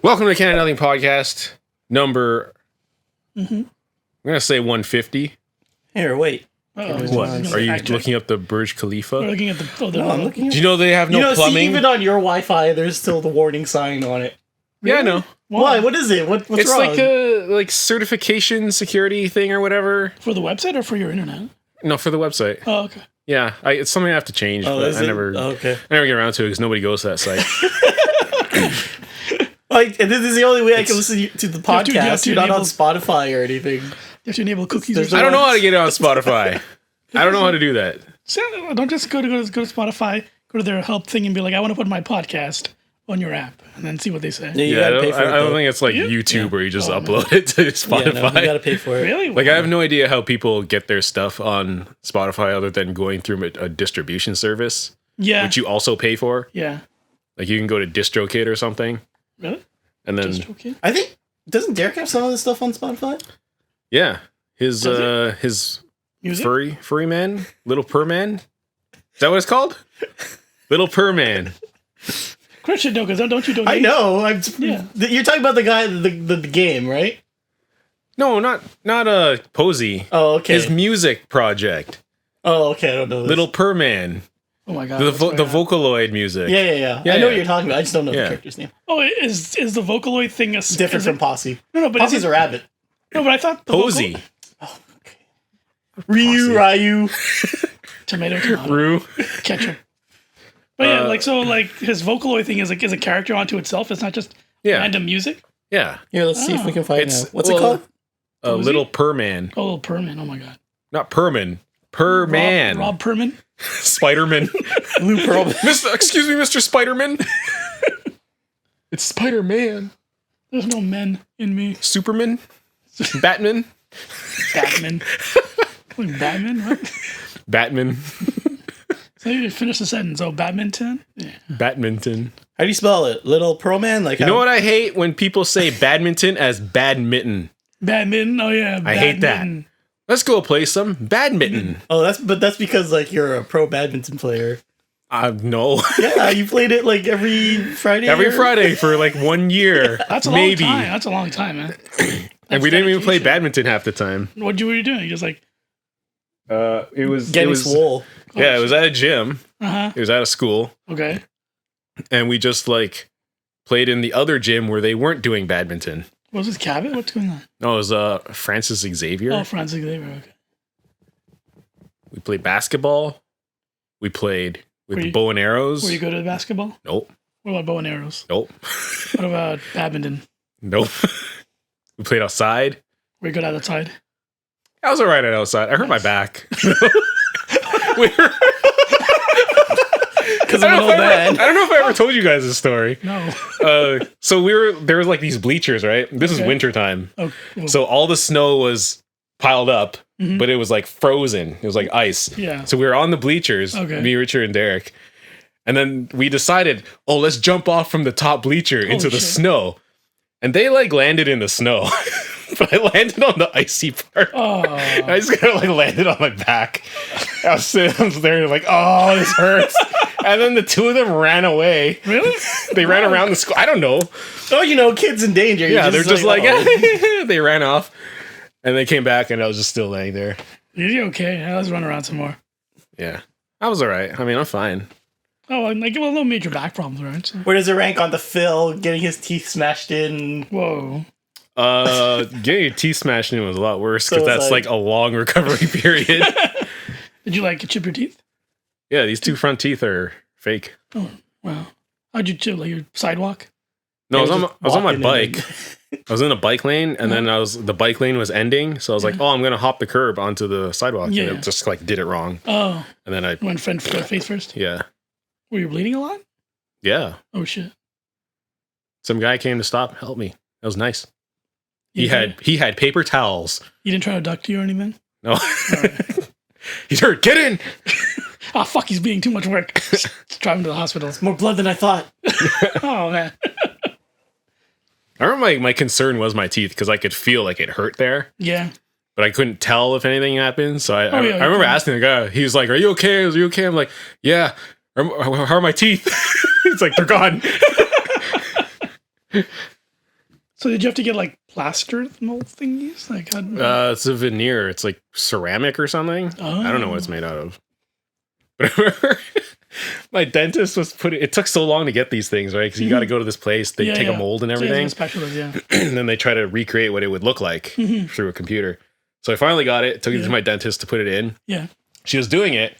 Welcome to Canada Nothing Podcast, number, I'm going to say 150. Here, wait. What? Are you looking up the Burj Khalifa? We're looking at the No, I'm looking Do you know they have no plumbing? See, even on your Wi-Fi, there's still the warning sign on it. Yeah, I know. Why? What is it? What's It's wrong? like a certification security thing or whatever. For the website or for your internet? No, for the website. Oh, okay. Yeah, it's something I have to change, but is I it? never Okay. I never get around to it because nobody goes to that site. Like, and this is the only way I can listen to the you have podcast. to You're not on enable- Spotify or anything. You have to enable cookies. There's Or I something. don't know how to get it on Spotify. I don't know how to do that. So, don't just go to Spotify, go to their help thing, and be like, I want to put my podcast on your app, and then see what they say. Yeah, you Yeah, I gotta don't, pay for it. I don't though. think it's like Yeah. YouTube where you just Oh, upload it to Spotify. Yeah, no, you gotta pay for it. Really? Like, I have no idea how people get their stuff on Spotify other than going through a distribution service, Yeah. which you also pay for. Yeah. Like, you can go to DistroKid or something, Really? and then, Just okay. I think doesn't Derek have some of this stuff on Spotify? yeah, his Does Music? furry man, Little Purr Man. Is that what it's called? Little Purr Man. Christian, no, because don't you donate? I know. Yeah. You're talking about the guy, the game, right? No, not Posey. Oh, okay. His music project, Oh, okay. I don't know this. Little Purr Man. Oh my god. The what's going on? Vocaloid music. Yeah. Yeah, I know yeah. what you're talking about. I just don't know Yeah. the character's name. Oh, is the Vocaloid thing It's different from Posse. No, but Posse's a rabbit. No, but I thought the Posey. Ryu, Ryu. tomato, Rue. ketchup. But yeah, like his Vocaloid thing is like is a character onto itself. It's not just Yeah. random music. Yeah. Here, let's see if we can find It's- it. What's well, it called? Posey? Little Purr Man. Oh, little Perman. Oh my god. Not Perman. Purr Man. Rob Perman. Spider-Man. Blue Pearl. Excuse me, Mr. Spider-Man. It's Spider-Man. There's no men in me. Superman. Batman. Batman. Like Batman? What? Batman. So you finish the sentence. Oh, badminton? Yeah. Badminton. How do you spell it? Little Pearl Man? Like You know what I hate? When people say badminton as badminton. Badminton? Oh yeah. I hate that. badminton. Let's go play some badminton. Oh, that's because like you're a pro badminton player. No. Yeah, you played it like every Friday. Every or- Friday for like 1 year. That's a maybe. long time. That's a long time, man. And we didn't even play dedication. badminton half the time. What were you doing? You just like, It was Getting swole. Yeah, it was at a gym. uh-huh. It was at a school. Okay. And we just like played in the other gym where they weren't doing badminton. Was this Cabot? What's going on? No, it was Francis Xavier. Oh, Francis Xavier. Okay. We played basketball. We played with Were you- bow and arrows. Were you good at basketball? Nope. What about bow and arrows? Nope. What about badminton? Nope. We played outside. Were you good at outside? I was alright at outside. I hurt my back. We were- Because I I'm an don't old know man. I don't know if I ever told you guys this story. No. So there was like these bleachers, right? This is Okay. winter time. Oh, well, So all the snow was piled up, Mhm. but it was like frozen. It was like ice. yeah. So we were on the bleachers, Okay. me, Richard, and Derek. And then we decided, oh, let's jump off from the top bleacher into the shit. snow. And they like landed in the snow. But I landed on the icy part. Oh. I just kind of like landed on my back. I was there like, oh, this hurts. And then the two of them ran away. Really? They ran around the school. I don't know. Oh, you know, kids in danger. Yeah, they're just like, oh. they ran off. And they came back and I was just still laying there. You're okay. Yeah, let's run around some more. Yeah. I was all right. I mean, I'm fine. Oh, and like, well, no major back problems, right? So, Where does it rank on the Phil getting his teeth smashed in? whoa. Getting your teeth smashed in was a lot worse because So it's that's like a long recovery period. Did you like chip your teeth? Yeah, these two front teeth are fake. Oh, wow. How'd you chip? Like your sidewalk? No, I was on my Walking bike. and I was in a bike lane, and then the bike lane was ending, so I was like, "Oh, I'm gonna hop the curb onto the sidewalk." Yeah. And it just like did it wrong, Oh, and then I, went face first. yeah, Were you bleeding a lot? yeah. Oh shit. Some guy came to stop, help me. That was nice. You He had paper towels. You didn't try to duck you or anything? No, he's hurt. Get in. Ah, fuck, he's being too much work. Drive him to the hospital. More blood than I thought. Oh, man. I remember my concern was my teeth because I could feel like it hurt there. Yeah. But I couldn't tell if anything happened. So I yeah, remember okay. asking the guy, he was like, "Are you okay? Are you okay?" I'm like, "Yeah." How are my teeth? He's like, "They're gone." So did you have to get like plaster mold thingies? Like, It's a veneer. It's like ceramic or something. I don't know what it's made out of. But I remember my dentist was it took so long to get these things, right? Because you got to go to this place, they take a mold and everything. Specialist, And then they try to recreate what it would look like through a computer. So I finally got it, took it to my dentist to put it in. Yeah. She was doing it.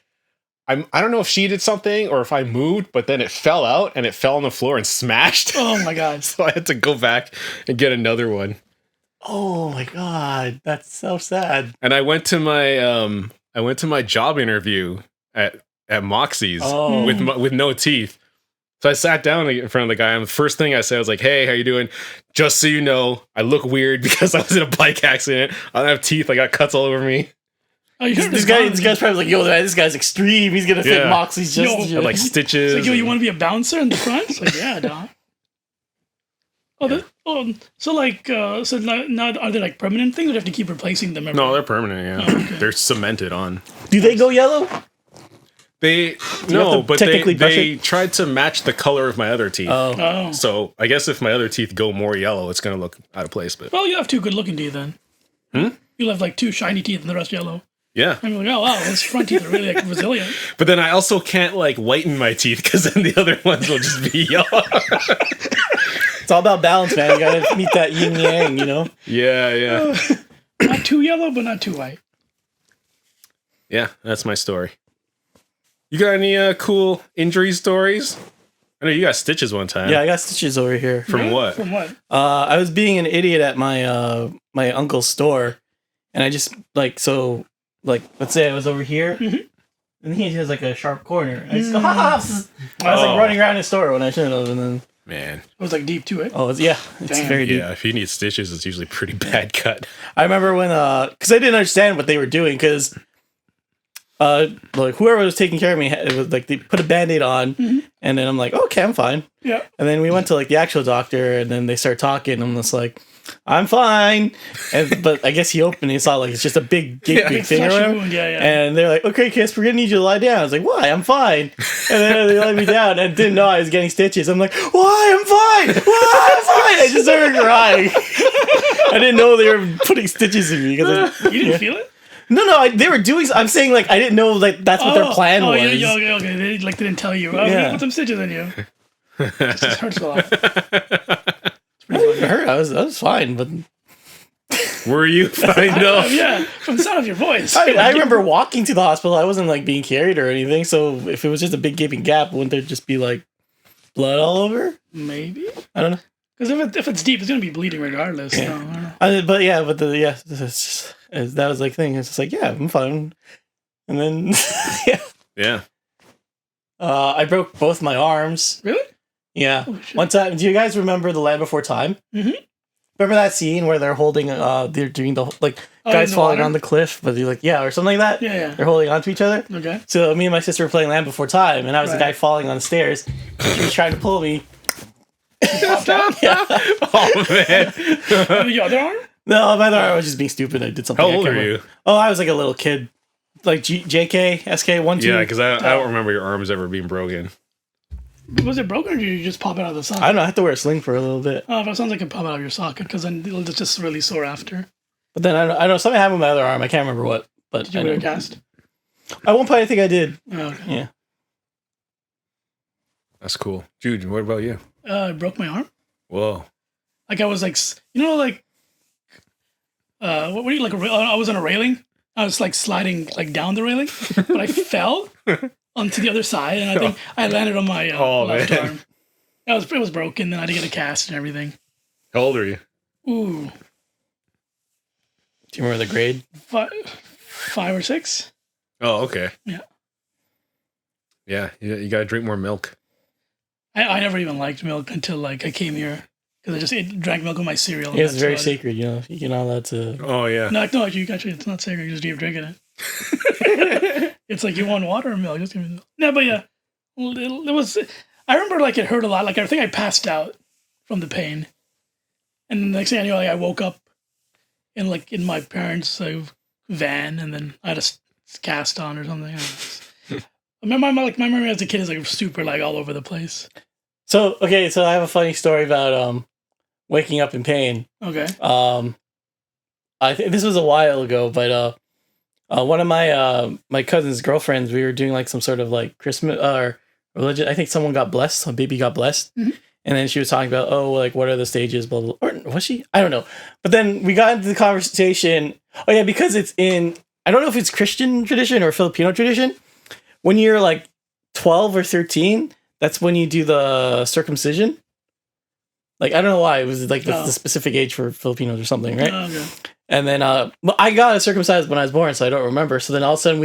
I don't know if she did something or if I moved, but then it fell out and it fell on the floor and smashed. Oh my god. So I had to go back and get another one. Oh my god, that's so sad. And I went to my job interview at Moxie's with no teeth. So I sat down in front of the guy, and the first thing I said was like, "Hey, how you doing? Just so you know, I look weird because I was in a bike accident. I don't have teeth. I got cuts all over me." Oh, this guy's probably like, yo, this guy's extreme. He's gonna think Moxie's just like stitches. It's like, yo, you want to be a bouncer in the front? It's like, yeah, dog. So now are they like permanent things, or do you have to keep replacing them? No, they're permanent. Yeah, they're cemented on. Do they go yellow? They tried to match the color of my other teeth. Oh. So I guess if my other teeth go more yellow, it's gonna look out of place. But Well, you have two good-looking teeth then. You'll have like two shiny teeth and the rest yellow. yeah. I'm like, oh wow, his front teeth are really like resilient. But then I also can't like whiten my teeth because then the other ones will just be yellow. It's all about balance, man. You gotta meet that yin yang, you know? Yeah. Not too yellow, but not too white. Yeah, that's my story. You got any cool injury stories? I know you got stitches one time. Yeah, I got stitches over here. From what? From what? I was being an idiot at my my uncle's store, and I just let's say I was over here, and he has like a sharp corner. I just go, ha ha! I was like running around his store when I shouldn't have, and then Man. It was like deep too, eh? it's very deep. Yeah, if you need stitches, it's usually pretty bad cut. I remember when because I didn't understand what they were doing because like whoever was taking care of me, it was like they put a Band-Aid on, and then I'm like, okay, I'm fine. Yeah. And then we went to like the actual doctor, and then they start talking. And I'm just like, I'm fine. But I guess he opened and he saw like it's just a big gaping thing around. Wound, yeah. And they're like, okay, Kiss, we're gonna need you to lie down. I was like, why? I'm fine. And then they let me down and didn't know I was getting stitches. I'm like, why? I'm fine. Why? I'm fine. I just started crying. I didn't know they were putting stitches in me. You didn't feel it? No, they were doing. I'm saying like I didn't know like that's what their plan was. Yeah, okay. They like didn't tell you. Oh, yeah. Put some stitches in you. It just hurts a lot. It hurt. I was fine, but were you fine though? Yeah, from the sound of your voice. I remember walking to the hospital. I wasn't like being carried or anything. So if it was just a big gaping gap, wouldn't there just be like blood all over? Maybe. I don't know. Because if it's deep, it's gonna be bleeding regardless. Yeah. So, I don't know. That was like thing. It's just like I'm fine, and then Yeah. I broke both my arms. Really? Yeah. Oh, shit. One time, do you guys remember The Land Before Time? Mm-hmm. Remember that scene where they're holding, they're doing the guys falling on the cliff, but they're like, or something like that. Yeah. They're holding on to each other. Okay. So me and my sister were playing Land Before Time, and I was the guy falling on the stairs. She was trying to pull me. Oh man. The other arm? No, my other arm was just being stupid. I did something. How old are you? Oh, I was like a little kid, like JK, SK, 1, 2. Yeah, because I don't remember your arms ever being broken. Was it broken or did you just pop it out of the socket? I don't know. I have to wear a sling for a little bit. Oh, but it sounds like it pop out of your socket because then it'll just really sore after. But then I don't know. Something happened with my other arm. I can't remember what. But Did you wear a cast? At one point, I think I did. Oh, okay. Yeah. That's cool. Jude, what about you? I broke my arm. Whoa. Like I was like, what were you like? I was on a railing. I was like sliding like down the railing, but I fell onto the other side, and I think I landed on my left arm. It was broken. Then I had to get a cast and everything. How old are you? Ooh. Do you remember the grade? 5 or 6. Oh, okay. Yeah. Yeah, you gotta drink more milk. I never even liked milk until like I came here because I just drank milk with my cereal. Yeah, it's very sacred, you know. You're not allowed to. Oh yeah. No, actually, it's not sacred. You just keep drinking it. It's like you want water or milk. Just give me milk. No, but yeah, it was. I remember like it hurt a lot. Like I think I passed out from the pain, and the next thing I knew, like, I woke up in my parents' van, and then I had a cast on or something. I remember my memory as a kid is like super like all over the place. So I have a funny story about waking up in pain. Okay. I think this was a while ago, but one of my cousin's girlfriends, we were doing like some sort of like Christmas or religion. I think someone got blessed, a baby got blessed, and then she was talking about, oh, like what are the stages, blah blah. Or was she? I don't know. But then we got into the conversation. Oh yeah, because it's in. I don't know if it's Christian tradition or Filipino tradition. When you're like 12 or 13, that's when you do the circumcision. Like, I don't know why. It was like the specific age for Filipinos or something, right? Oh, okay. And then I got circumcised when I was born, so I don't remember. So then all of a sudden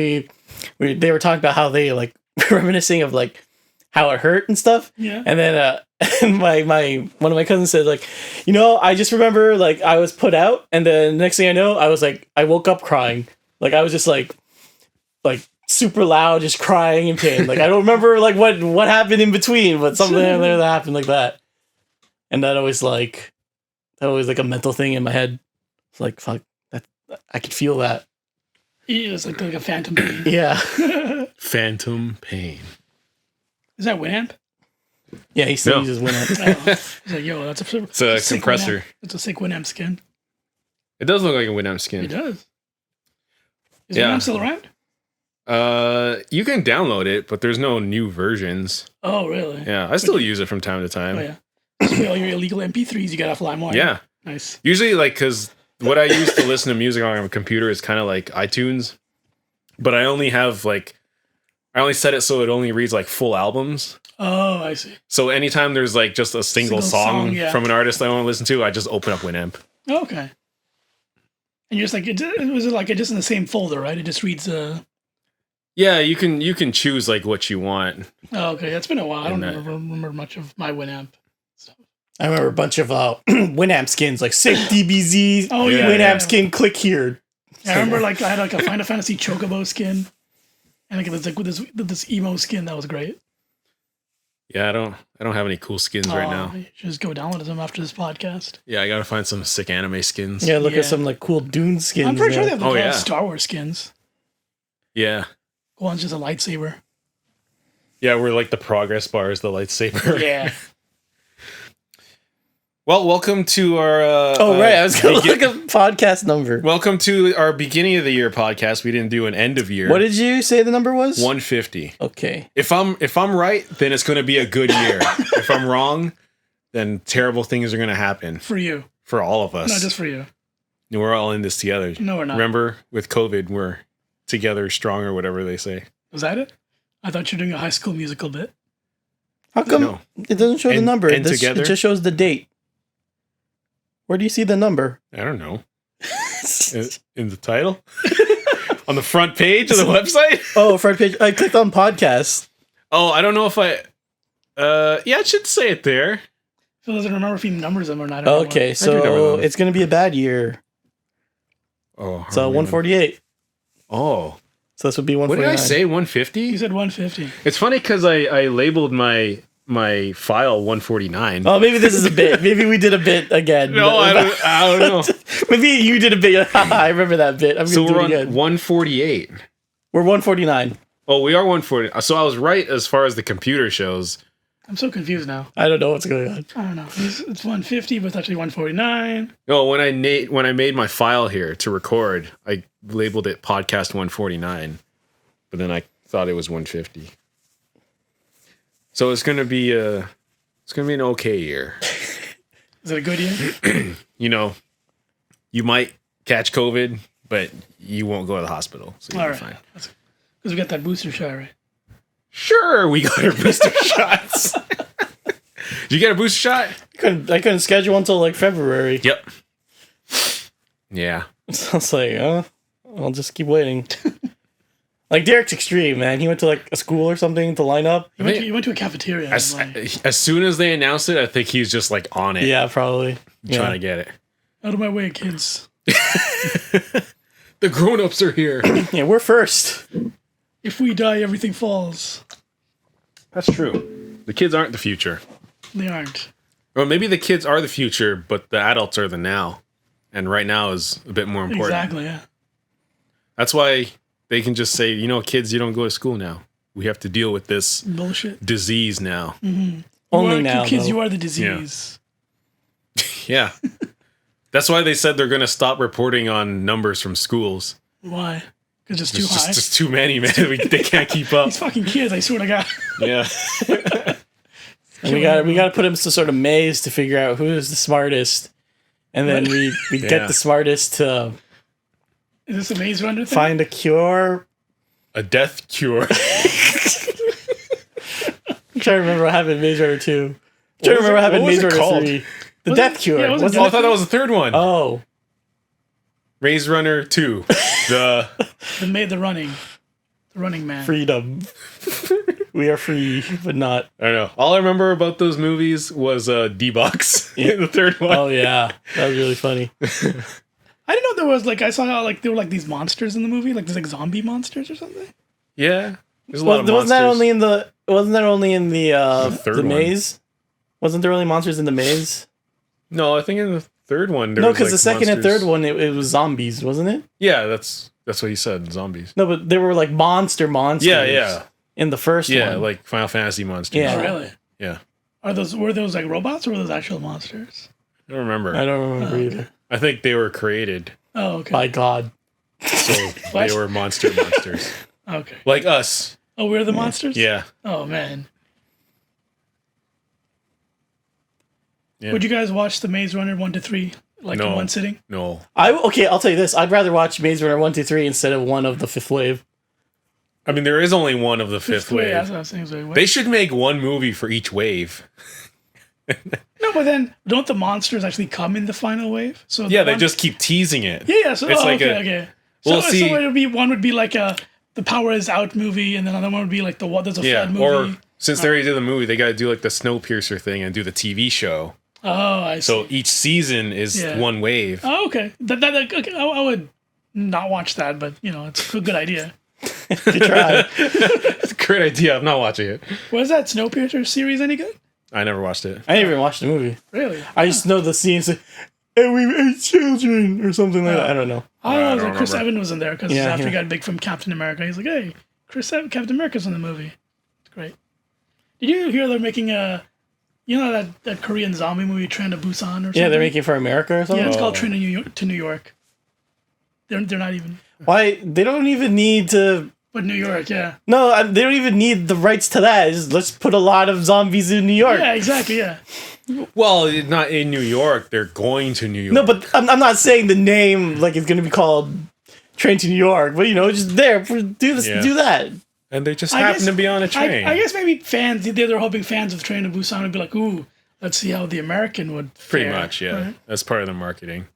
they were talking about how they like reminiscing of like how it hurt and stuff. Yeah. And then and my one of my cousins said like, you know, I just remember like I was put out, and then next thing I know, I was like I woke up crying. Like I was just like super loud, just crying in pain. Like I don't remember like what happened in between, but something there that happened like that. And that always like a mental thing in my head. It's like fuck, that I could feel that. Yeah, it's like a phantom pain. Yeah. Phantom pain. Is that Winamp? Yeah, he still uses Winamp. He's like, yo, that's it's a compressor. It's a sick Winamp skin. It does look like a Winamp skin. It does. Is Winamp still around? You can download it, but there's no new versions. Oh, really? Yeah, I still use it from time to time. Oh, yeah. All your illegal MP3s you got off LimeWire. Yeah. Nice. Usually, like, because what I use to listen to music on a computer is kind of like iTunes, but I only set it so it only reads like full albums. Oh, I see. So anytime there's like just a single song from an artist I want to listen to, I just open up Winamp. Oh, okay. And you're just like, was it like just in the same folder, right? It just reads Yeah, you can choose like what you want. Oh, okay. It's been a while. I don't remember much of my Winamp stuff. I remember a bunch of Winamp skins, like sick DBZ. Oh yeah, Winamp skin. Click here. Yeah, I remember like I had like a Final Fantasy Chocobo skin, and like it was like with this emo skin that was great. Yeah, I don't have any cool skins right now. You should just go download them after this podcast. Yeah, I gotta find some sick anime skins. Yeah, look at some like cool Dune skins. I'm pretty sure they have the Star Wars skins. Yeah. One's just a lightsaber. Yeah, where like the progress bar is the lightsaber. Yeah. Well, welcome to our... right. I was going to look at podcast number. Welcome to our beginning of the year podcast. We didn't do an end of year. What did you say the number was? 150. Okay. If I'm right, then it's going to be a good year. If I'm wrong, then terrible things are going to happen. For you. For all of us. Not just for you. We're all in this together. No, we're not. Remember, with COVID, we're together strong or whatever they say. Was that it? I thought you were doing a High School Musical bit. How come it doesn't show the number? It just shows the date. Where do you see the number? I don't know. In the title? On the front page of the website? Oh, front page. I clicked on podcast. Oh, I don't know if I... yeah, it should say it there. Phil doesn't remember if he numbers them or not. Okay, so it's going to be a bad year. Oh. So 148. Oh. So this would be 149. What did I say? 150? You said 150. It's funny because I labeled my file 149. Oh, maybe this is a bit. Maybe we did a bit again. No, I don't know. Maybe you did a bit. I remember that bit. So we're on 148. We're 149. Oh, we are 140. So I was right as far as the computer shows. I'm so confused now. I don't know what's going on. I don't know. It's 150, but it's actually 149. No, when I made my file here to record, I labeled it podcast 149, but then I thought it was 150. So it's gonna be an okay year. Is it a good year? You know, you might catch COVID, but you won't go to the hospital. So you'll be fine. Because we got that booster shot, right? Sure, we got our booster shots. Did you get a booster shot? I couldn't schedule until like February. Yep. Yeah. So I was like, I'll just keep waiting. Like Derek's extreme, man. He went to like a school or something to line up. He went to a cafeteria. As soon as they announced it, I think he's just like on it. Yeah, probably. Trying to get it. Out of my way, kids. The grown-ups are here. Yeah, we're first. If we die, everything falls. That's true. The kids aren't the future. They aren't. Or maybe the kids are the future, but the adults are the now. And right now is a bit more important. Exactly, yeah. That's why they can just say, kids, you don't go to school now. We have to deal with this bullshit disease now. Mm-hmm. Only now, kids, you are the disease. Yeah. That's why they said they're going to stop reporting on numbers from schools. Why? Because it's too There's high. just too many, man. They can't keep up. These fucking kids, I swear to God. Yeah. And we got to put him to sort of maze to figure out who is the smartest, and then we get the smartest to. Is this a Maze Runner thing? Find a cure. A death cure. I'm trying to remember what happened in Maze Runner 2. I'm trying to remember what happened in Maze Runner 3. The death cure. Yeah, I thought that was the third one. Oh. Maze Runner 2. The running man. Freedom. We are free, but not. I don't know. All I remember about those movies was D-Box in the third one. Oh, yeah. That was really funny. I didn't know there was I saw how there were these monsters in the movie, there's zombie monsters or something. Yeah. There's a lot of monsters. Wasn't that only in the third maze? Wasn't there only monsters in the maze? No, I think in the third one there No, was because the second and monsters. third one it was zombies, wasn't it? Yeah, that's what you said, zombies. No, but they were monsters. Yeah. In the first one. Yeah, like Final Fantasy monsters. Yeah. Oh, really? Yeah. Were those robots or were those actual monsters? I don't remember. I don't remember either. I think they were created. Oh, okay. By God. So they were monsters. Okay. Like us. Oh, we're the monsters? Yeah. Oh, man. Yeah. Would you guys watch the Maze Runner 1 to 3 in one sitting? No. I'll tell you this. I'd rather watch Maze Runner 1, 2, 3 instead of one of the Fifth Wave. I mean, there is only one of the fifth wave. That's what I was saying. They should make one movie for each wave. No, but then don't the monsters actually come in the final wave? So Yeah, they just keep teasing it. Yeah. So It's okay. We'll So see. it would be one would be like the Power Is Out movie, and then another one would be like there's a flood movie. Or since they already did the movie, they got to do like the Snowpiercer thing and do the TV show. Oh, I see. So each season is one wave. Oh, okay. Okay. I would not watch that, but it's a good idea. Good try. It's a great idea. I'm not watching it. Was that Snowpiercer series any good? I never watched it. I didn't even watch the movie. Really? I just know the scenes like, and we ate children or something like that. I don't know. I don't know Chris remember. Evans was in there because after he got big from Captain America, he's like, hey, Captain America's in the movie. It's great. Did you hear they're making that Korean zombie movie, Train to Busan or something? Yeah, they're making for America or something? Yeah, it's called Train to New York. They're not even... Why? They don't even need to... But New York, yeah. No, they don't even need the rights to that. Just, let's put a lot of zombies in New York. Yeah, exactly, yeah. Well, not in New York. They're going to New York. No, but I'm not saying the name like it's going to be called Train to New York. But, just there. Do this, do that. And they just happen to be on a train. I guess maybe fans, they're hoping fans of Train to Busan would be like, ooh, let's see how the American would fare. Pretty much, yeah. Right? That's part of the marketing.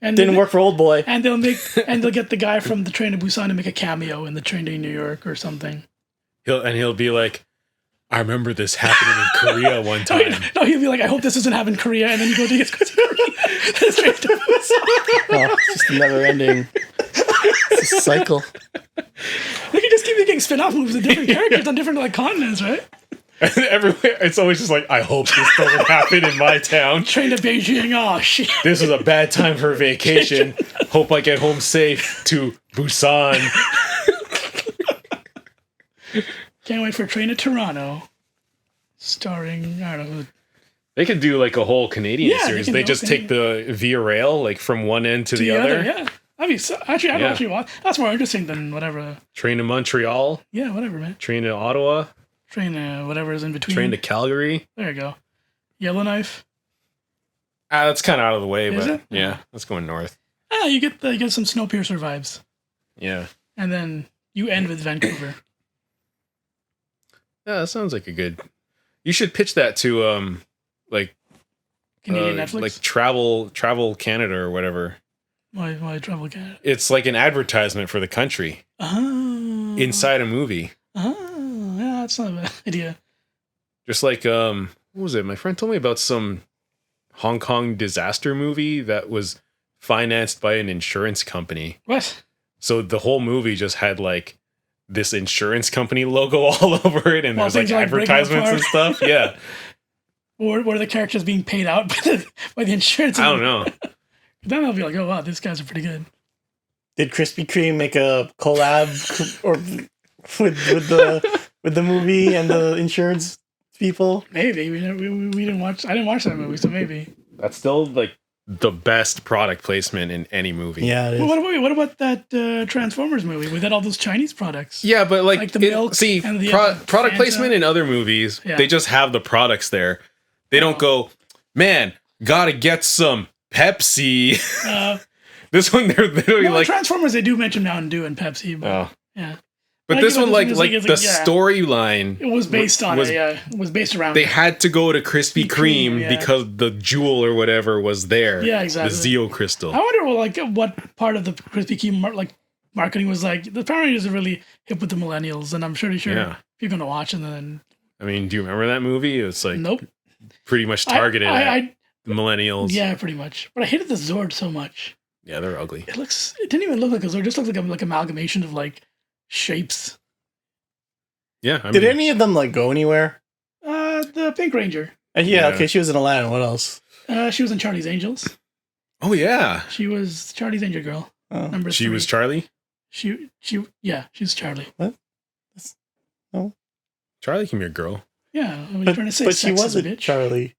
And didn't work for Old Boy. And they'll get the guy from the Train to Busan to make a cameo in the Train to New York or something. He'll be like, I remember this happening in Korea one time. No, he'll be like, I hope this doesn't happen in Korea, and then you go to Korea. Train to Busan. Oh, it's just never ending. It's a cycle. We can just keep making spin-off movies with different characters on different continents, right? And everywhere, it's always just like, I hope this doesn't happen in my town. Train to Beijing, oh shit. This is a bad time for vacation. Hope I get home safe to Busan. Can't wait for Train to Toronto. Starring, I don't know. They could do like a whole Canadian series. They just Canadian. take the Via Rail like from one end to the other. Yeah. I'd actually watch. That's more interesting than whatever. Train to Montreal. Yeah, whatever, man. Train to Ottawa. Train to whatever is in between. Train to Calgary. There you go. Yellowknife. That's kind of out of the way, Is but it? yeah, that's going north. You get some Snowpiercer vibes, Yeah. and then you end with Vancouver. Yeah, that sounds like a good. You should pitch that to Canadian Netflix. like Travel Canada or whatever. Why Travel Canada? It's like an advertisement for the country inside a movie. Yeah, that's not a bad idea. Just like what was it? My friend told me about some Hong Kong disaster movie that was financed by an insurance company. What? So the whole movie just had like this insurance company logo all over it, and there's like advertisements and stuff. Yeah. Or were the characters being paid out by the insurance? I don't know. Then I'll be like, oh wow, these guys are pretty good. Did Krispy Kreme make a collab or with the movie and the insurance people? Maybe we didn't watch. I didn't watch that movie, so maybe. That's still like the best product placement in any movie. Yeah, it is. Well, what about that Transformers movie? We had all those Chinese products. Yeah, but like the milk and the product Fanta. placement in other movies, they just have the products there. They don't go, man, gotta get some Pepsi. This one, they're literally like Transformers. They do mention Mountain Dew and Pepsi. But, yeah. But this one, like the storyline, it was based on it was based around. They had to go to Krispy Kreme because the jewel or whatever was there. Yeah, exactly. The Zeo crystal. I wonder, what part of the Krispy Kreme marketing was like. The Power Rangers are really hip with the millennials, and I'm sure if you're gonna watch and then. I mean, do you remember that movie? It was like nope. Pretty much targeted at the millennials. Yeah, pretty much. But I hated the Zord so much. Yeah, they're ugly. It didn't even look like a Zord. It just looked like amalgamation of like shapes. Yeah. Did any of them like go anywhere? The Pink Ranger. Yeah, okay. She was in Aladdin. What else? She was in Charlie's Angels. Oh yeah. She was Charlie's Angel girl. Number 3. She was Charlie? She's Charlie. What? Charlie can be a girl. Yeah, I was trying to say but she wasn't bitch. Charlie.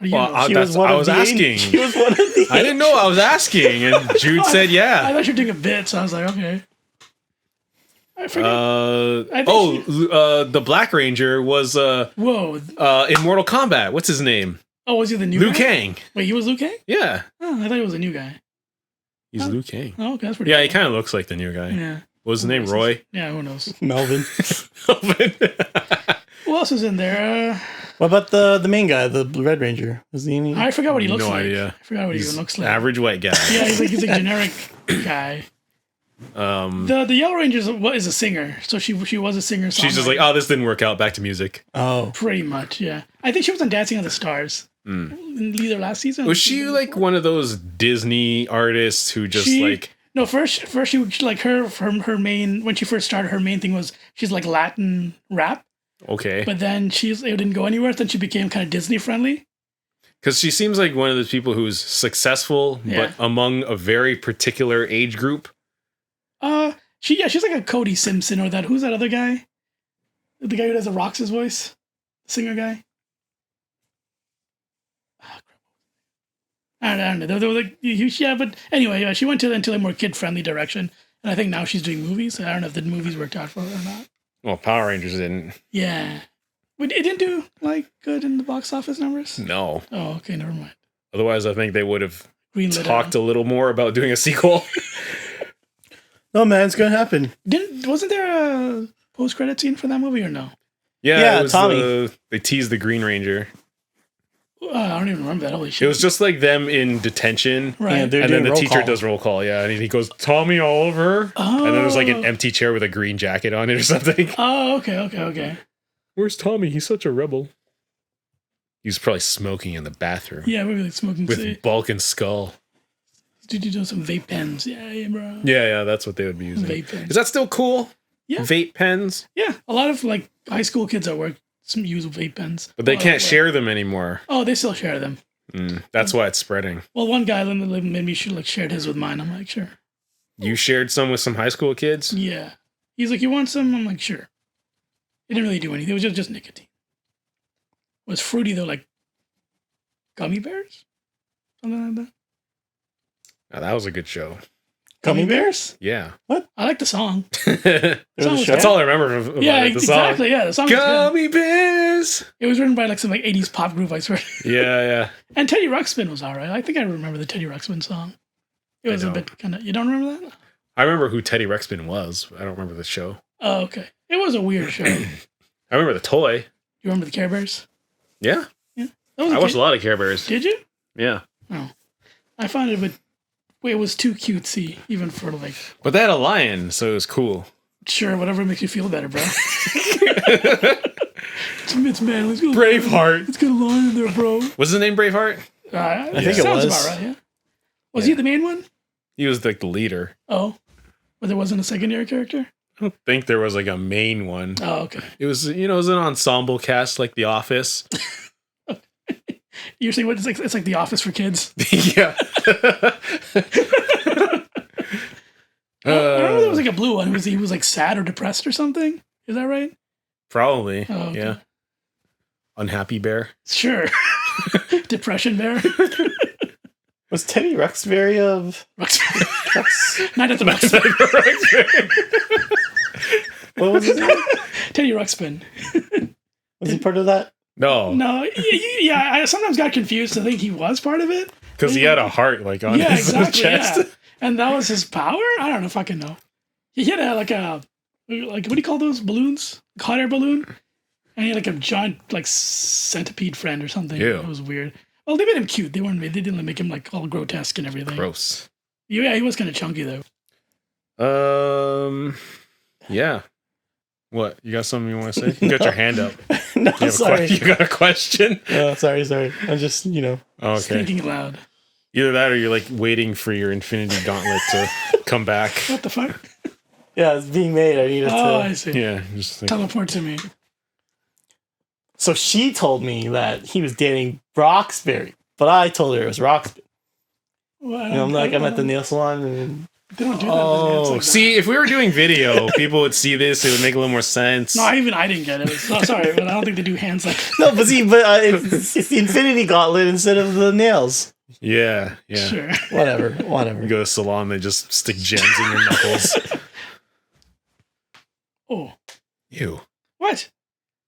Well, I was asking. She was one of the I didn't know. I was asking, and Jude said, "Yeah." I thought you were doing a bit, so I was like, okay. I forgot. The Black Ranger was in Mortal Kombat. What's his name? Oh, was he the new Liu guy? Kang? Wait, he was Liu Kang? Yeah. Oh, I thought he was a new guy. He's Liu Kang. Oh, okay, that's pretty. Yeah, cool. he kind of looks like the new guy. Yeah. What was his name? Roy? Yeah, who knows? Melvin. Who else was in there? What about the main guy, the Red Ranger? Was he any? I forgot what he looks like. No idea. I forgot what he even looks like. Average white guy. Yeah, he's a generic guy. The Yellow Ranger is a singer, so she was a singer. She's just like, oh, this didn't work out. Back to music. Oh, pretty much, yeah. I think she was on Dancing on the Stars. Either last season. Was she like one of those Disney artists who just No, first she like her main when she first started, her main thing was she's like Latin rap. Okay. But then it didn't go anywhere. Then she became kind of Disney friendly. Because she seems like one of those people who's successful, but among a very particular age group. She's like a Cody Simpson or who's that other guy? The guy who does the Rox's voice, the singer guy. I don't know. They were like, but anyway, she went into a more kid friendly direction, and I think now she's doing movies. I don't know if the movies worked out for her or not. Well, Power Rangers didn't. Yeah, but it didn't do like good in the box office numbers. No. Oh, okay, never mind. Otherwise, I think they would have talked a little more about doing a sequel. No, man, it's gonna happen. Wasn't there a post-credit scene for that movie or no? Yeah, it was Tommy. They teased the Green Ranger. I don't even remember that. Holy shit! It was just like them in detention, right? Yeah, and then the teacher does roll call. Yeah, and he goes, "Tommy Oliver," and then there's like an empty chair with a green jacket on it or something. Oh, okay. Where's Tommy? He's such a rebel. He's probably smoking in the bathroom. Yeah, maybe like smoking with Bulk and Skull. Did you do some vape pens? Yeah, bro. Yeah, that's what they would be using. Vape pens. Is that still cool? Yeah. Vape pens? Yeah, a lot of like high school kids at work use vape pens. But they can't share them anymore. Oh, they still share them. That's why it's spreading. Well, one guy made me shared his with mine. I'm like, sure. You shared some with some high school kids? Yeah. He's like, you want some? I'm like, sure. It didn't really do anything. It was just nicotine. It was fruity though, like gummy bears? Something like that. Oh, that was a good show. Gummy bears? Yeah. What? I like the song. That's all I remember from yeah, the song. exactly. Yeah, the song. Gummy bears. It was written by like some 80s pop group, I swear. Yeah. And Teddy Ruxpin was all right. I think I remember the Teddy Ruxpin song. It was a bit kind of. You don't remember that? I remember who Teddy Ruxpin was. I don't remember the show. Oh, okay. It was a weird show. I remember the toy. You remember the Care Bears? Yeah. Yeah. I watched a lot of Care Bears. Did you? Yeah. Oh, I found it, but it was too cutesy, even for like. But they had a lion, so it was cool. Sure, whatever makes you feel better, bro. It's manly. Braveheart. It's got a lion in there, bro. Was his name Braveheart? I think it sounds was. about right. Yeah. Was he the main one? He was like the leader. Oh, but there wasn't a secondary character. I don't think there was like a main one. Oh, okay. It was, it was an ensemble cast like The Office. You're saying what? It's like The Office for kids. Yeah. I don't know if there was like a blue one. He was like sad or depressed or something. Is that right? Probably. Oh, okay. Yeah. Unhappy Bear. Sure. Depression Bear. Was Teddy Ruxbury of Not at the Ruxbury. what was his name? Teddy Ruxpin. Was he part of that? No, Yeah. I sometimes got confused to think he was part of it. because he had a heart like on his chest. Yeah. And that was his power. I don't know if I can know. He had like what do you call those balloons? Hot air balloon. And he had like a giant like centipede friend or something. Ew. It was weird. Well, they made him cute. They didn't make him like all grotesque and everything. Gross. Yeah, he was kind of chunky though. Yeah. What? You got something you want to say? You got your hand up. No, sorry. You got a question? No, sorry. I'm just, Oh, okay. Thinking loud. Either that or you're like waiting for your Infinity Gauntlet to come back. What the fuck? Yeah, it's being made. I need it to. I see. Yeah. Just like, Teleport to me. So she told me that he was dating Roxbury, but I told her it was Roxbury. Well, I'm at the nail salon and they don't do that. oh, Like see, if we were doing video, people would see this. It would make a little more sense. No, I didn't get it. Sorry, but I don't think they do hands like that. no, but it's the Infinity Gauntlet instead of the nails. Yeah. Sure. Whatever. You go to a salon, they just stick gems in your knuckles. Oh. Ew. What?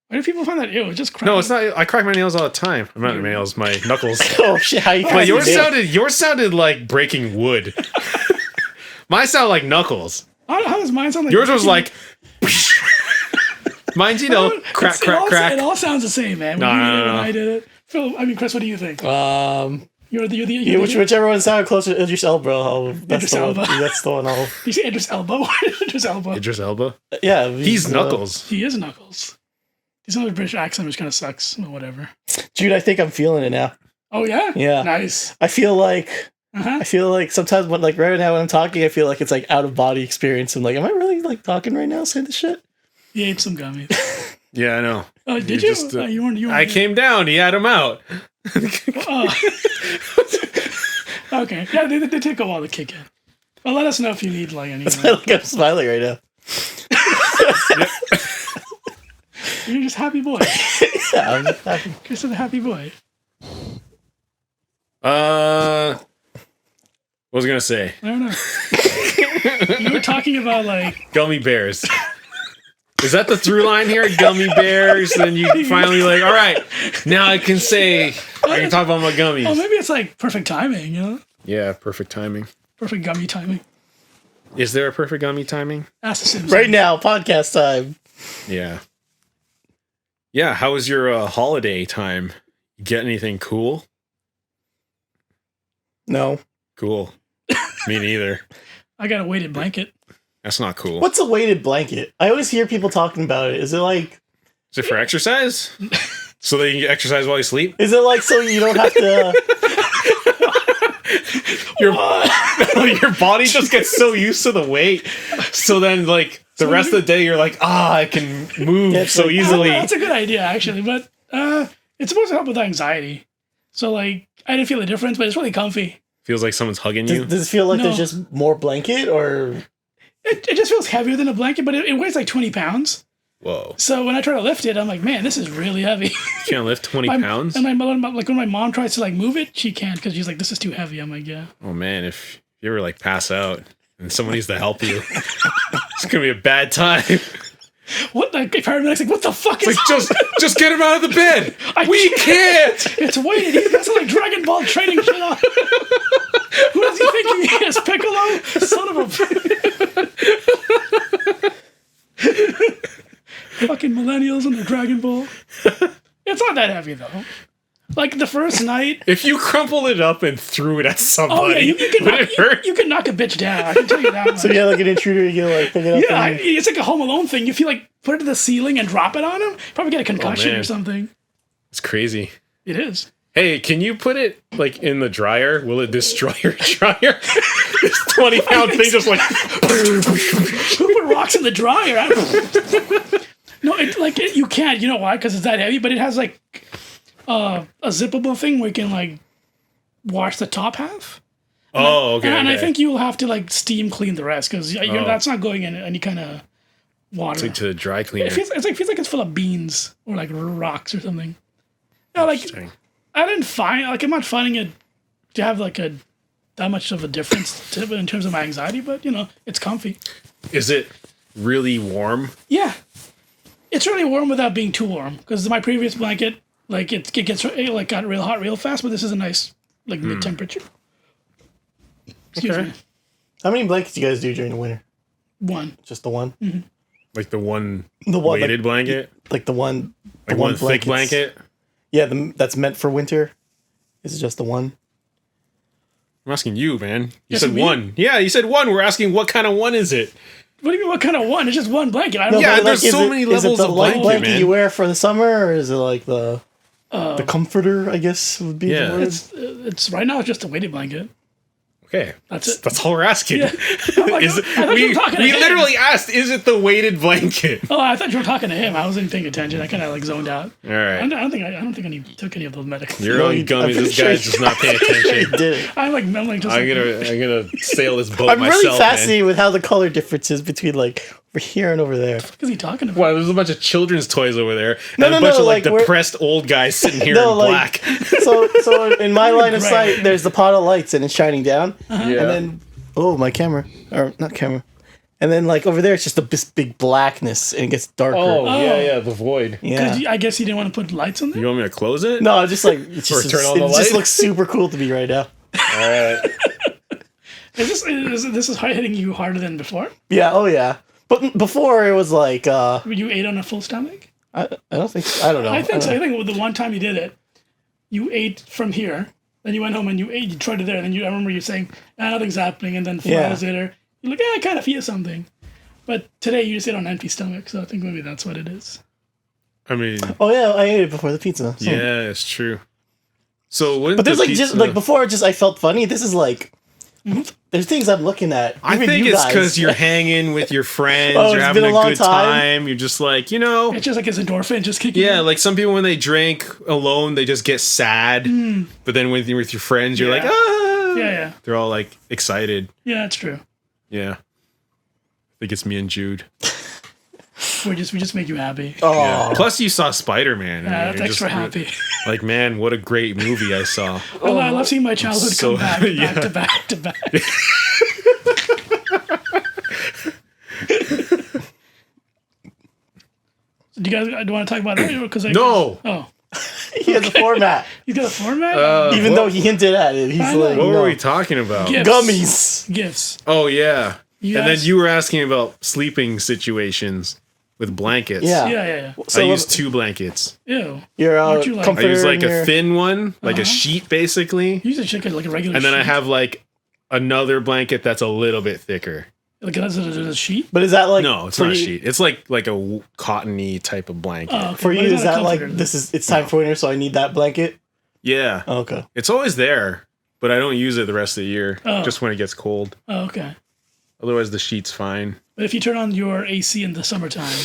Why do people find that ew? It's just crack. No, it's not. I crack my nails all the time. I'm not my nails, my knuckles. Oh shit! How you? But yours sounded like breaking wood. Mine sounded like knuckles. How does mine sound like? Yours was like. Mine's, crack. It all sounds the same, man. No. I did it. Phil, Chris, what do you think? Whichever one sounded closer to Idris Elba. Idris Elba. That's the one. You say Idris Elba? Idris Elba. Idris Elba? Yeah. He's Knuckles. He is Knuckles. He's another British accent, which kind of sucks. Or whatever. Jude, I think I'm feeling it now. Oh, yeah? Yeah. Nice. I feel like sometimes when right now when I'm talking, I feel like it's like out of body experience. I'm like, am I really like talking right now saying this shit? He ate some gummies. Yeah, I know. Oh, did you? Just, you weren't I came down. He had him out. Okay. Yeah, they take a while to kick in. Well, let us know if you need like any. I'm smiling right now. You're just happy boy. Yeah, I'm just happy. Chris is a happy boy. What was I gonna say? I don't know. You were talking about like Gummy bears. Is that the through line here? Gummy bears. Then you finally like, all right, now I can say I can talk about my gummies. Oh, maybe it's like perfect timing, you know? Yeah, perfect timing. Perfect gummy timing. Is there a perfect gummy timing? Ask the Simpsons. Right now, podcast time. Yeah. Yeah, how was your holiday time? Get anything cool? No. Cool. Me neither. I got a weighted blanket. That's not cool. What's a weighted blanket? I always hear people talking about it. Is it like... Is it for exercise? So that you can exercise while you sleep? Is it like so you don't have to... Your body just gets so used to the weight. So then like the rest of the day you're like, I can move so easily. That's a good idea, actually. But it's supposed to help with anxiety. So like, I didn't feel the difference, but it's really comfy. Feels like someone's hugging you. Does it feel like there's just more blanket or... It just feels heavier than a blanket, but it weighs like 20 pounds. Whoa. So when I try to lift it, I'm like, man, this is really heavy. You can't lift 20 pounds? And when my mom tries to like move it, she can't because she's like, this is too heavy. I'm like, yeah. Oh man, if you ever like pass out and someone needs to help you, it's gonna be a bad time. What the paramedic's like, what the fuck is just get him out of the bed. We can't. It's weighted. He's got some like Dragon Ball training shit on. Who does he think he is? Piccolo? Son of a fucking millennials and their Dragon Ball. It's not that heavy though. Like the first night, if you crumpled it up and threw it at somebody, you can knock a bitch down. I can tell you that much. So yeah, like an intruder, you can like pick it up. Yeah, it's like a Home Alone thing. If you like put it to the ceiling and drop it on him, probably get a concussion or something. It's crazy. It is. Hey, can you put it like in the dryer? Will it destroy your dryer? This 20-pound thing just like who put rocks in the dryer? No, you can't. You know why? Because it's that heavy. But it has like a zippable thing where you can like wash the top half. Okay. And I think you'll have to like steam clean the rest because that's not going in any kind of water. It's like to the dry cleaner. It feels like it's full of beans or like rocks or something. Yeah, like I didn't find I'm not finding it to have like a that much of a difference in terms of my anxiety, but it's comfy. Is it really warm? Yeah, it's really warm without being too warm. Because my previous blanket, like it got real hot real fast, but this is a nice like mid temperature. Excuse me. How many blankets do you guys do during the winter? One. Just the one? Mm-hmm. Like the one like, weighted blanket? Like the one... Like one thick blanket? Yeah, that's meant for winter. Is it just the one? I'm asking you, man. You Yes, said me? one. Yeah, you said one. We're asking what kind of one is it? What do you mean? What kind of one? It's just one blanket. I don't Yeah, know. there's so many levels is it the of light blanket, man. you wear for the summer, or is it like the comforter, I guess, would be the word? It's right now. It's just a weighted blanket. Okay, That's it. That's all we're asking. Yeah. Like, Is it, I thought you were talking to we him. literally asked, is it the weighted blanket? Oh, I thought you were talking to him. I wasn't paying attention. I kind of like zoned out. All right. I don't think I took any of those medicines. You're on Gummy. This guy's just not paying attention. Did it. I'm like just. I'm gonna sail this boat I'm myself. really fascinated with how the color differences between like over here and over there. What is he talking about? Wow, there's a bunch of children's toys over there, No, and no, a bunch no, of like like, we're- depressed old guys sitting here No, in like- black. So in my line of Gray. sight, there's the pot of lights and it's shining down, Yeah. and then my camera or not camera, and then like over there it's just this big blackness and it gets darker. the void. Yeah. I guess you didn't want to put lights on there. You want me to close it? No, just like it's Or just, turn on it the just light? looks super cool to me right now. All right. Is this hitting you harder than before? Yeah. Oh yeah. But before it was like You ate on a full stomach. I don't think I don't know. I think so. don't I know. think the one time you did it, you ate from here. Then you went home and you ate. You tried it there. And then I remember you saying, nothing's happening. And then 4 Yeah. hours later, you're like, I kind of feel something. But today you just ate on an empty stomach. So I think maybe that's what it is. I mean, Oh yeah, I ate it before the pizza. So. yeah, it's true. So when But there's the like just pizza- like before, just I felt funny. This is like there's things I'm looking at. I Even think you it's guys. because you're hanging with your friends, Oh, you're it's having been a a long good time. You're just like, you know, It's just like it's endorphin just kicking yeah, in. like some people when they drink alone, they just get sad. But then with your friends, you're like, Yeah. ah. Yeah. They're all like excited. Yeah, that's true. Yeah. I think it's me and Jude. We just make you happy. Oh, Yeah. Plus, you saw Spider-Man. Yeah, that's extra happy. Like, man, what a great movie I saw. I love seeing my childhood So- come back, yeah. back to back to back. Do you guys want to talk about that? Because No. Oh, he has a format. he's got a format. Even though he hinted at it, he's I know. like, What no. were we talking about? Gifts. Gummies. Gifts. Oh, yeah. You And then guys- you were asking about sleeping situations with blankets. Yeah. Yeah. So I use 2 blankets. Ew. your What you like? I comforter. use like and a your- thin one, like a sheet basically. You usually check it like a regular. And then I sheet. have like another blanket that's a little bit thicker. like a sheet. But is that like No, it's for not a you- sheet. It's like a cottony type of blanket. Oh, okay. For But you, it's is not a that like comforter. it's time for winter, so I need that blanket? Yeah. Oh, okay. It's always there, but I don't use it the rest of the year. Oh. Just when it gets cold. Oh, okay. Otherwise, the sheet's fine. But if you turn on your AC in the summertime,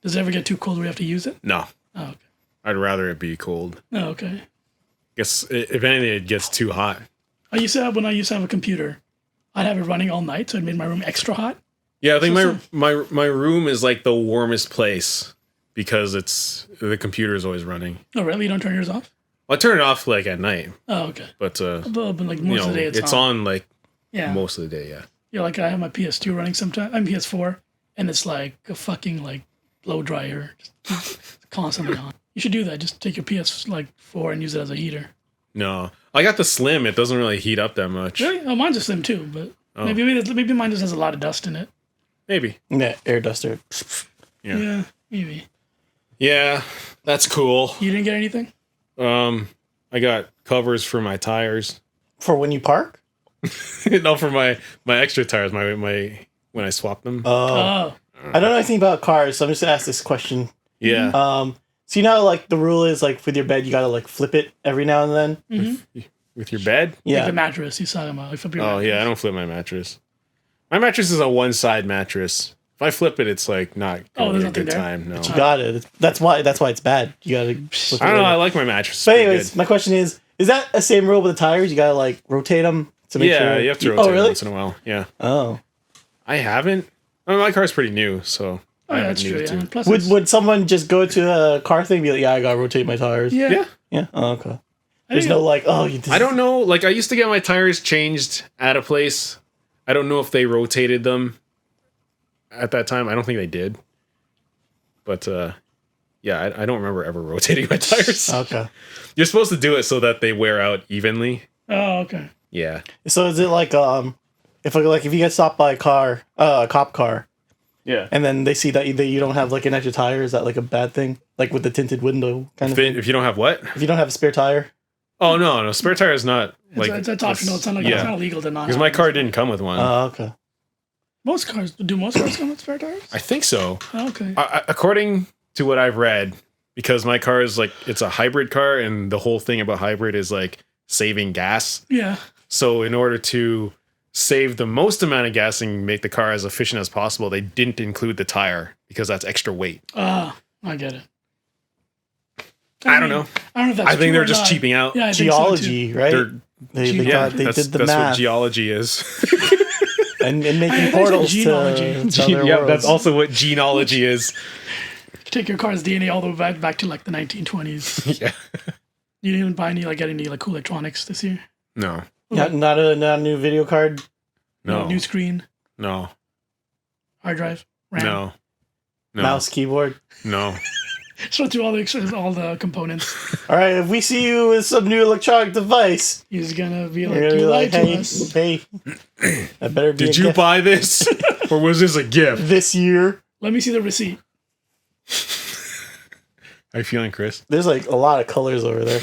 does it ever get too cold where you have to use it? No, Oh, okay. I'd rather it be cold. Oh, okay. Guess if anything, it gets too hot. When I used to have a computer, I'd have it running all night, so it made my room extra hot. Yeah, I think So- my room is like the warmest place because the computer is always running. Oh, really? You don't turn yours off? I turn it off like at night, Oh, okay. but But like you most know, of the day, it's on like Yeah. most of the day. Yeah. Yeah, like I have my PS2 running sometimes. I'm PS4, and it's like a fucking like blow dryer, just constantly on. You should do that. Just take your PS4 and use it as a heater. No, I got the slim. It doesn't really heat up that much. Really? Oh, mine's a slim too, but Oh. maybe mine just has a lot of dust in it. Maybe. Yeah, air duster. Yeah. Yeah, maybe. Yeah, that's cool. You didn't get anything? I got covers for my tires. For when you park? No, for my extra tires. My when I swap them. Oh, I don't know anything about cars, so I'm just gonna ask this question. Yeah. So you know, like the rule is like with your bed, you gotta like flip it every now and then. With your bed? like Yeah. the mattress you talking about. Like flip your Oh mattress. yeah, I don't flip my mattress. My mattress is a one-side mattress. If I flip it, it's like not Oh, gonna there's be a nothing good there? time. No. You got it. That's why it's bad. You gotta. Flip I don't it know. I over. like my mattress. It's But pretty anyways, good. my question is that the same rule with the tires? You gotta like rotate them to make sure. Yeah, you have to rotate Oh really? once in a while. Yeah. Oh. I haven't. I mean, my car's pretty new, so Oh, I yeah, haven't that's true. needed Yeah. to. Plus, Would it's- would someone just go to a car thing and be like, yeah, I gotta rotate my tires? yeah. Yeah. Yeah. Oh, okay. There's no like, oh, you. I don't know. Like I used to get my tires changed at a place. I don't know if they rotated them at that time. I don't think they did. But yeah, I don't remember ever rotating my tires. Okay. You're supposed to do it so that they wear out evenly. Oh, okay. Yeah. So is it like if you get stopped by a cop car, Yeah. and then they see that you don't have like an extra tire, is that like a bad thing? Like with the tinted window kind of thing? If you don't have what? If you don't have a spare tire? Oh no, spare tire is not like it's optional. It's not like it's not illegal to not. Because my car didn't come with one. Oh, okay. Most cars come with spare tires? I think so. Oh, okay. According to what I've read, because my car is like it's a hybrid car, and the whole thing about hybrid is like saving gas. Yeah. So in order to save the most amount of gas and make the car as efficient as possible, they didn't include the tire because that's extra weight. I get it. I don't know. I don't know if that's I think true they're or just not. cheaping out. Yeah, I think Geology, so right? They They did the that's math what geology is. and making I portals to genealogy. other Yeah, worlds. that's also what genealogy is. Take your car's DNA all the way back to like the 1920s. Yeah. You didn't even buy any like cool electronics this year? No. Not a new video card. No. New screen, No. hard drive, RAM. No. No. Mouse, keyboard. No. Just run through all the components. All right, if we see you with some new electronic device, He's gonna be you're like, gonna be you like, lied to hey, us. hey, that better be. Did a you gift buy this? Or was this a gift? this year? Let me see the receipt. How you feeling, Chris? There's like a lot of colors over there.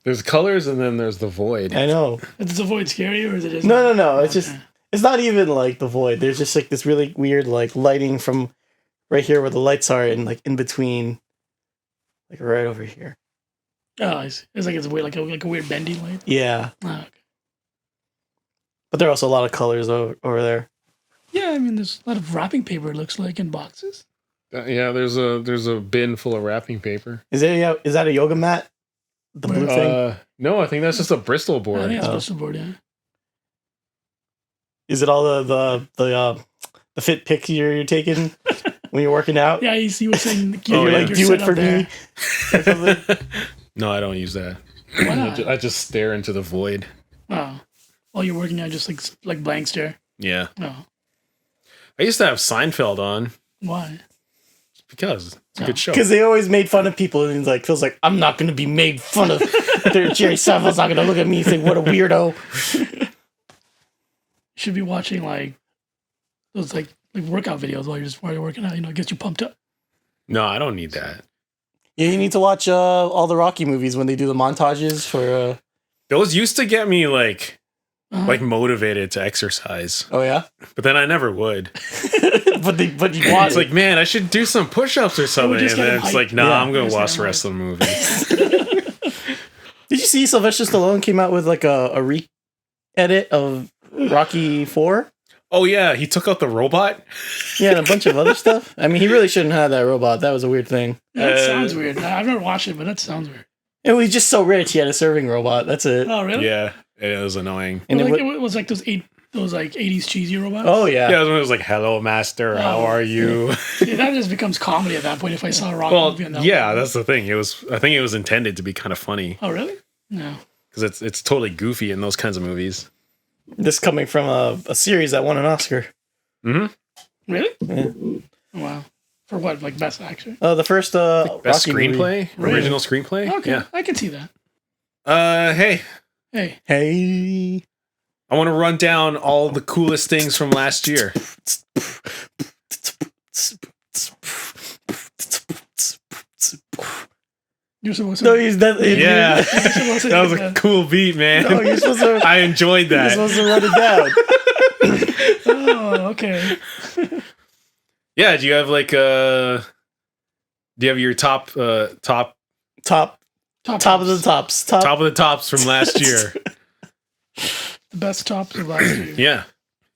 There's colors and then there's the void. I know. Is the void scary or is it just No. It's just. It's not even like the void. There's just like this really weird like lighting from right here where the lights are and like in between, like right over here. Oh, it's like it's weird, like a weird bendy light. Yeah, Oh, okay. but there are also a lot of colors over there. Yeah, I mean, there's a lot of wrapping paper. It looks like in boxes. Yeah, there's a bin full of wrapping paper. Is that a yoga mat? The blue thing. No, I think that's just a Bristol I board. think it's Bristol board. Yeah. Is it all the fit pics you're taking when you're working out? Yeah, you were saying. Oh, You're yeah. like, do it for me. or something? No, I don't use that. Why not? I just stare into the void. Oh, while you're working out, just like blank stare. Yeah. Oh, I used to have Seinfeld on why? because it's a good show. Because they always made fun of people, and he's like, feels like I'm not going to be made fun of. Jerry Seinfeld's not going to look at me and think, "What a weirdo." You should be watching like those like workout videos while you're working out. You know, it gets you pumped up. No, I don't need that. Yeah, you need to watch all the Rocky movies when they do the montages for. Those used to get me like Uh-huh. motivated to exercise, Oh yeah, but then I never would. but you want It's like, man, I should do some push-ups or something, just and get then him it's hyped. like, nah, Yeah. I'm gonna Just watch get the him rest of the movie. Did you see Sylvester Stallone came out with like a re-edit of Rocky 4? Oh yeah, he took out the robot. Yeah, and a bunch of other stuff. I mean, he really shouldn't have that robot. That was a weird thing. That sounds weird. I've never watched it, but that sounds weird. And he's just so rich. He had a serving robot. That's it. Oh, really? Yeah, it was annoying. And Well, it it was like those 80s cheesy robots. oh yeah. Yeah, it was like, "Hello, master. How Oh, are you?" Yeah, that just becomes comedy at that point. If I saw a rock Well, movie on that yeah, one. that's the thing. I think it was intended to be kind of funny Oh, really? No. because it's totally goofy in those kinds of movies. This coming from a series that won an Oscar. Mm-hmm. Really? Yeah. Wow. For what? Like best actor? The first Best Rocky movie. screenplay, Really? original screenplay. Okay, Yeah. I can see that. Hey, Hey, Hey. I want to run down all the coolest things from last year. you're supposed to. No, he's that. Yeah, You're supposed to that was do a cool beat, man. No, you're supposed to. I enjoyed You're that. supposed to run it down. Oh, okay. Yeah, do you have like do you have your top Top of the tops. top of the tops from last year? The best tops of last year. Yeah.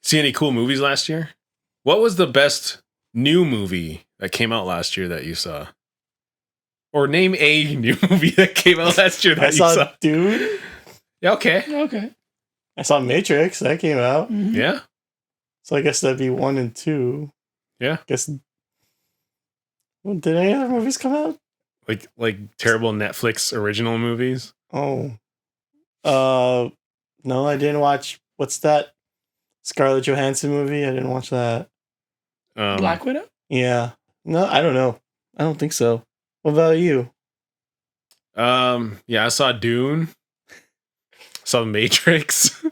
See any cool movies last year? What was the best new movie that came out last year that you saw? Or name a new movie that came out last year that I you saw saw. Dude. Yeah, okay. Okay. I saw Matrix. That came out. Mhm. Yeah. So I guess that'd be 1 and 2. Yeah. Guess. Well, did any other movies come out? Like terrible Netflix original movies? Oh. No, I didn't watch. What's that Scarlett Johansson movie? I didn't watch that. Black Widow? Yeah. No, I don't know. I don't think so. What about you? Yeah, I saw Dune. Saw The Matrix.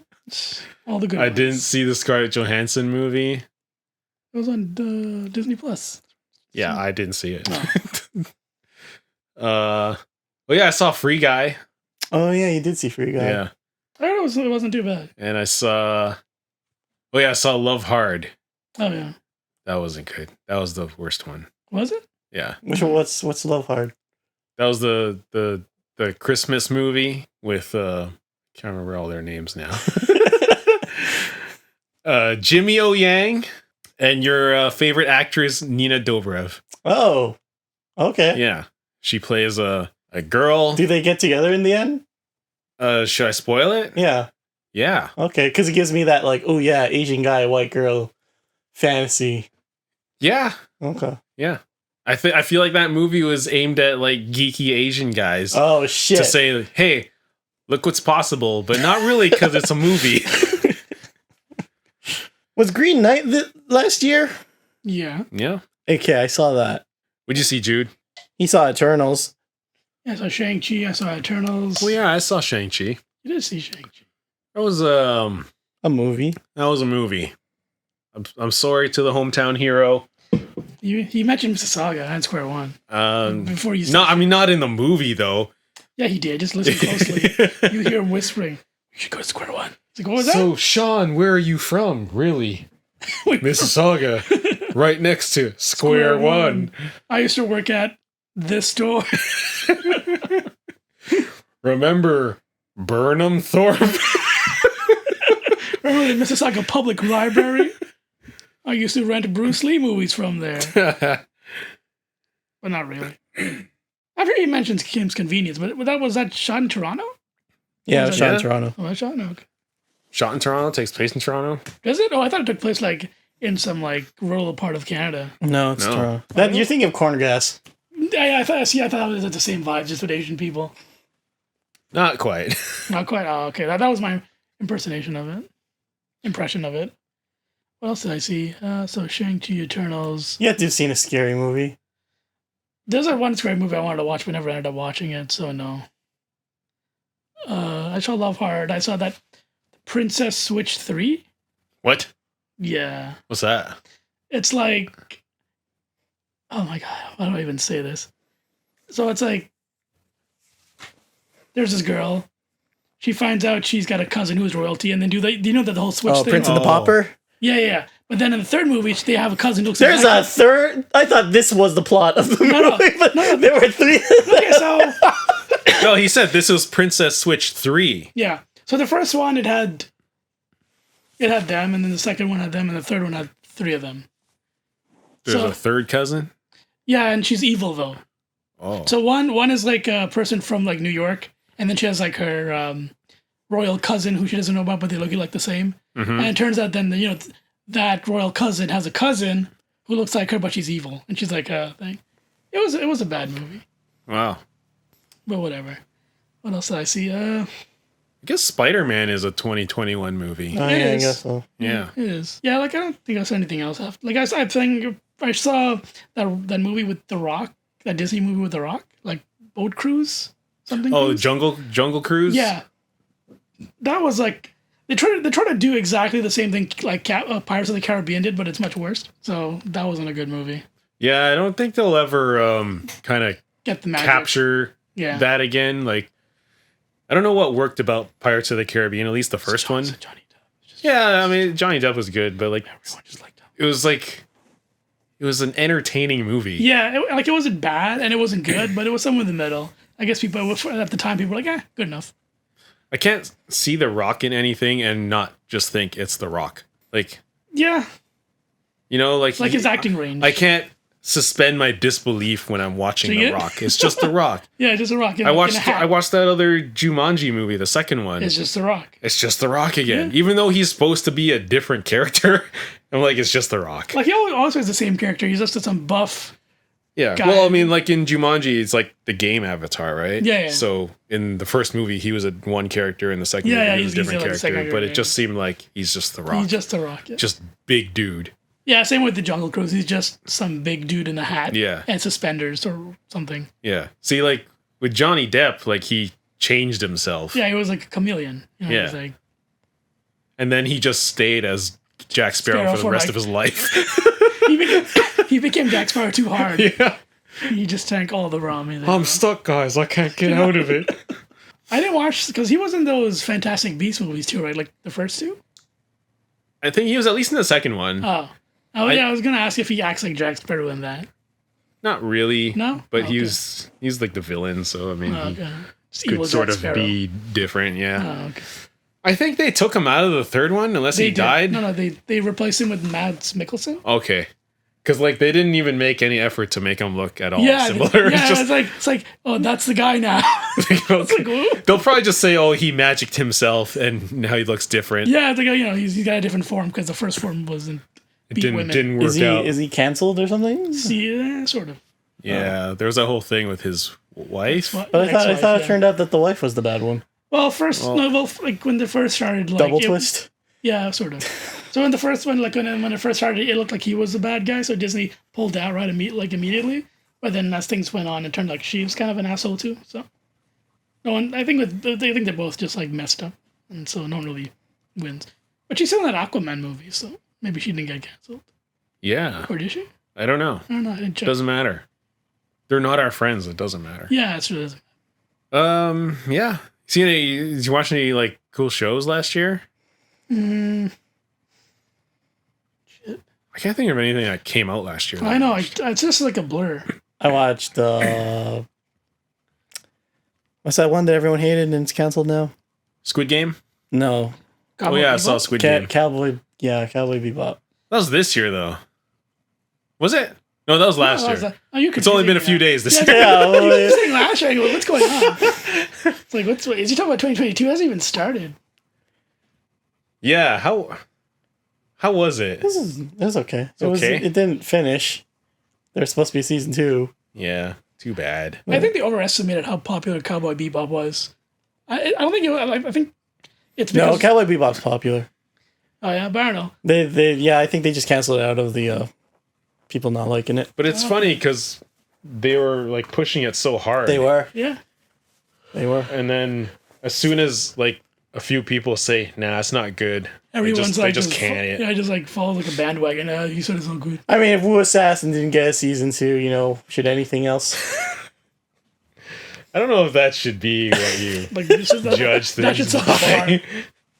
All the good I ones. didn't see the Scarlett Johansson movie. It was on Disney Plus. Yeah, I didn't see it. Well, yeah, I saw Free Guy. Oh yeah, you did see Free Guy. Yeah, I don't know, it wasn't too bad. and I saw. Oh yeah, I saw Love Hard. Oh yeah. That wasn't good. That was the worst one. Was it? Yeah, Which one? What's Love Hard? that was the Christmas movie with can't remember all their names now. Jimmy O Yang and your favorite actress Nina Dobrev. Oh, okay. Yeah, she plays a girl. Do they get together in the end? Should I spoil it? Yeah. Yeah. Okay, because it gives me that like, oh yeah, Asian guy, white girl fantasy. Yeah. Okay. Yeah. I feel like that movie was aimed at like geeky Asian guys Oh shit. to say, hey, look what's possible, but not really because it's a movie. Was Green Knight last year? Yeah. Yeah. Okay, I saw that. What'd you see, Jude? He saw Eternals. I saw Shang-Chi. I saw Eternals. Well, yeah, I saw Shang-Chi. You did see Shang-Chi. That was A movie. a movie. I'm sorry to the hometown hero. He mentioned Mississauga and Square One. Before you No, I mean not in the movie though. Yeah, he did. Just listen closely. You hear him whispering, "You should go to Square One." He's like, "What was that?" So, Sean, where are you from? Really? Mississauga, right next to Square One. I used to work at this store. Remember Burnham Thorpe? Remember the Mississauga Public Library? I used to rent Bruce Lee movies from there. But not really. I've heard he mentions Kim's Convenience, but was that shot in Toronto? Yeah, it was shot in Yeah. Toronto. Oh, that's shot in okay. Shot in Toronto, takes place in Toronto. Does it? Oh, I thought it took place like in some like rural part of Canada. No, it's No. Toronto. That you're thinking of Corn Gas. I thought it was the same vibe, just with Asian people. Not quite. Not quite. Oh, okay. That was my impression of it. What else did I see? So Shang-Chi, Eternals. You have to have seen a scary movie. There's that one scary movie I wanted to watch, but never ended up watching it, so no. I saw Love Hard. I saw that Princess Switch 3. What? Yeah. What's that? It's like... Oh my god, how do I even say this? So it's like... There's this girl. She finds out she's got a cousin who's royalty, and then do you know that the whole Switch thing? Prince of the Oh. Pauper? Yeah. But then in the third movie, they have a cousin who looks There's like a third. I thought this was the plot of the No, movie, but no. there were three. Okay, so... No, he said this was Princess Switch 3. Yeah. So the first one, it had them, and then the second one had them, and the third one had three of them. There's So- a third cousin? Yeah, and she's evil though. Oh. So one is like a person from like New York, and then she has like her royal cousin who she doesn't know about, but they look like the same. Mhm. And it turns out then that royal cousin has a cousin who looks like her, but she's evil, and she's like a thing. It was a bad movie, Wow. but whatever. What else did I see? I guess Spider-Man is a 2021 movie. Oh, It yeah, I is. guess so. Yeah. It is. Yeah, like I don't think I saw anything else. Like I think I saw that movie with The Rock, that Disney movie with The Rock, like Boat Cruise, something. Oh, cruise? Jungle Cruise? Yeah, that was like they try to do exactly the same thing like Pirates of the Caribbean did, but it's much worse. So that wasn't a good movie. Yeah, I don't think they'll ever kind of Get the magic. capture Yeah. that again. Like, I don't know what worked about Pirates of the Caribbean, at least the first one. Johnny Depp. Just, Yeah, I mean, Johnny Depp was good, but like, everyone just liked him. it was an entertaining movie. Yeah, it wasn't bad and it wasn't good, but it was somewhere in the middle. I guess people at the time people were like, good enough. I can't see The Rock in anything and not just think it's The Rock. Like, Yeah, you know, like his acting range. I can't suspend my disbelief when I'm watching See The it? Rock. It's just The Rock. Yeah, just a rock. I watched that other Jumanji movie, the second one. It's just a rock. It's just The Rock again. Even though he's supposed to be a different character, I'm like, it's just The Rock. Like he always has the same character. He's just some buff Yeah. guy. Well, I mean, like in Jumanji, it's like the game Avatar, right? Yeah. So in the first movie, he was one character. In the second movie, he was a different like the character. second But it guy. just seemed like he's just the Rock. He's just the Rock. Yeah. Just big dude. Yeah, same with the Jungle Cruise. He's just some big dude in a hat and suspenders or something. Yeah. See, like with Johnny Depp, like he changed himself. Yeah, he was like a chameleon. You know, Yeah. He was like, And then he just stayed as Jack Sparrow for the rest of his life. he became Jack Sparrow too hard. Yeah. He just drank all the rum. He's like, I'm stuck, guys. I can't get out of it. I didn't watch because he was in those Fantastic Beasts movies too, right? Like the first two. I think he was at least in the second one. Oh, yeah. I was gonna ask if he acts like Jack Sparrow in that. Not really. No, But he's like the villain, so I mean, he Just could evil sort Jack of Sparrow. be different. Yeah. Oh, okay. I think they took him out of the third one, unless he did. died. No, they replaced him with Mads Mikkelsen. Okay. Because like they didn't even make any effort to make him look at all similar. Yeah, It's just, it's like, oh, that's the guy now. they'll probably just say, "Oh, he magicked himself, and now he looks different." Yeah, it's like, he's got a different form because the first form wasn't. It didn't work out. Is he canceled or something? Yeah, sort of. Yeah, there was that whole thing with his wife. But I thought it turned out that the wife was the bad one. Well, like when they first started, like Double twist. Yeah, sort of. So when the first one, like when it first started, it looked like he was the bad guy. So Disney pulled out immediately. But then as things went on, it turned like she was kind of an asshole too. So no one, I think they both just like messed up, and so no one really wins. But she's still in that Aquaman movie, so maybe she didn't get canceled. Yeah. Or did she? I don't know. I don't know. I didn't check. Doesn't matter. They're not our friends. It doesn't matter. Yeah, it's really. Yeah. Did you watch any like cool shows last year? Shit. I can't think of anything that came out last year. I know. It's just like a blur. I watched what's that one that everyone hated and it's canceled now? Squid Game? No. Oh yeah, I saw Squid Game. Cowboy Bebop. That was this year though. Was it? No, that was last year. It's only been a few days this year. Yeah, well, You're saying last year. I go, what's going on? It's like, is he talking about 2022? It hasn't even started. Yeah, how was it? It was okay. Okay. It didn't finish. There's supposed to be season 2. Yeah, too bad. I think they overestimated how popular Cowboy Bebop was. I don't think I think it's because... No, Cowboy Bebop's popular. Oh yeah, but I don't know. I think they just canceled it out of the people not liking it. But it's funny because they were like pushing it so hard. They were. Yeah. They were. And then as soon as like a few people say, "Nah, it's not good," Everyone's they just can't it. Yeah, just like follow like a bandwagon. You said it's so good. I mean, if Wu Assassin didn't get a season 2, should anything else? I don't know if that should be what you Like judge things that should set the bar. by.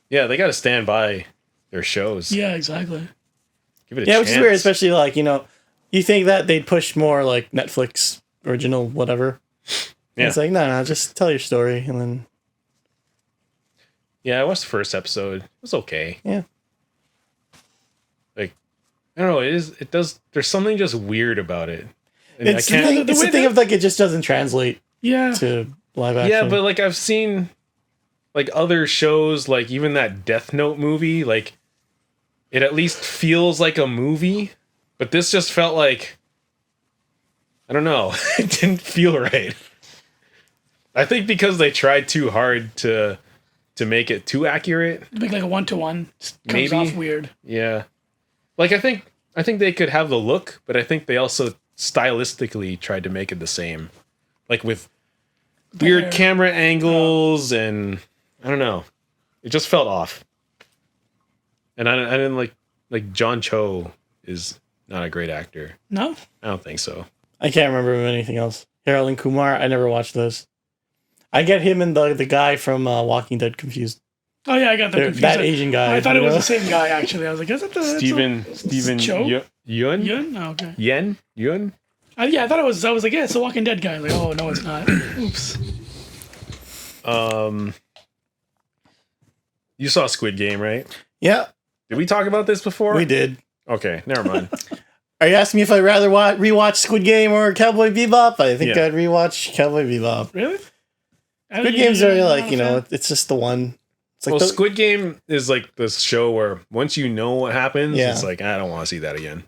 Yeah, they got to stand by their shows. Yeah, exactly. Give it a Yeah, chance. which is weird, especially like, you think that they'd push more like Netflix original whatever. Yeah. It's like, no, just tell your story and then. Yeah, I watched the first episode. It was okay. Yeah. Like, I don't know. It does. There's something just weird about it. And It's the thing of like it just doesn't translate to live action. Yeah, but like I've seen like other shows, like even that Death Note movie, like it at least feels like a movie, but this just felt like, I don't know, it didn't feel right. I think because they tried too hard to make it too accurate. Make like a 1-to-1 comes Maybe. off weird. Yeah. Like I think they could have the look, but I think they also stylistically tried to make it the same. Like with weird camera angles and I don't know. It just felt off. And I didn't like John Cho is not a great actor. No? I don't think so. I can't remember anything else. Harold and Kumar, I never watched those. I get him and the guy from Walking Dead confused. Oh yeah, I got that confused. That Asian guy. I thought it was the same guy actually. I was like, is it the Steven Cho? Yun? Yun? Oh, okay. Yun? Yeah, I thought it was. I was like, yeah, it's the Walking Dead guy. I was like, oh no, it's not. Oops. You saw Squid Game, right? Yeah, Did we talk about this before? we did. Okay, never mind. Are you asking me if I'd rather rewatch Squid Game or Cowboy Bebop? I think Yeah. I'd rewatch Cowboy Bebop. Really? Squid Game's very like, it's just the one. It's like Well, Squid Game is like this show where once you know what happens, Yeah. it's like, I don't want to see that again.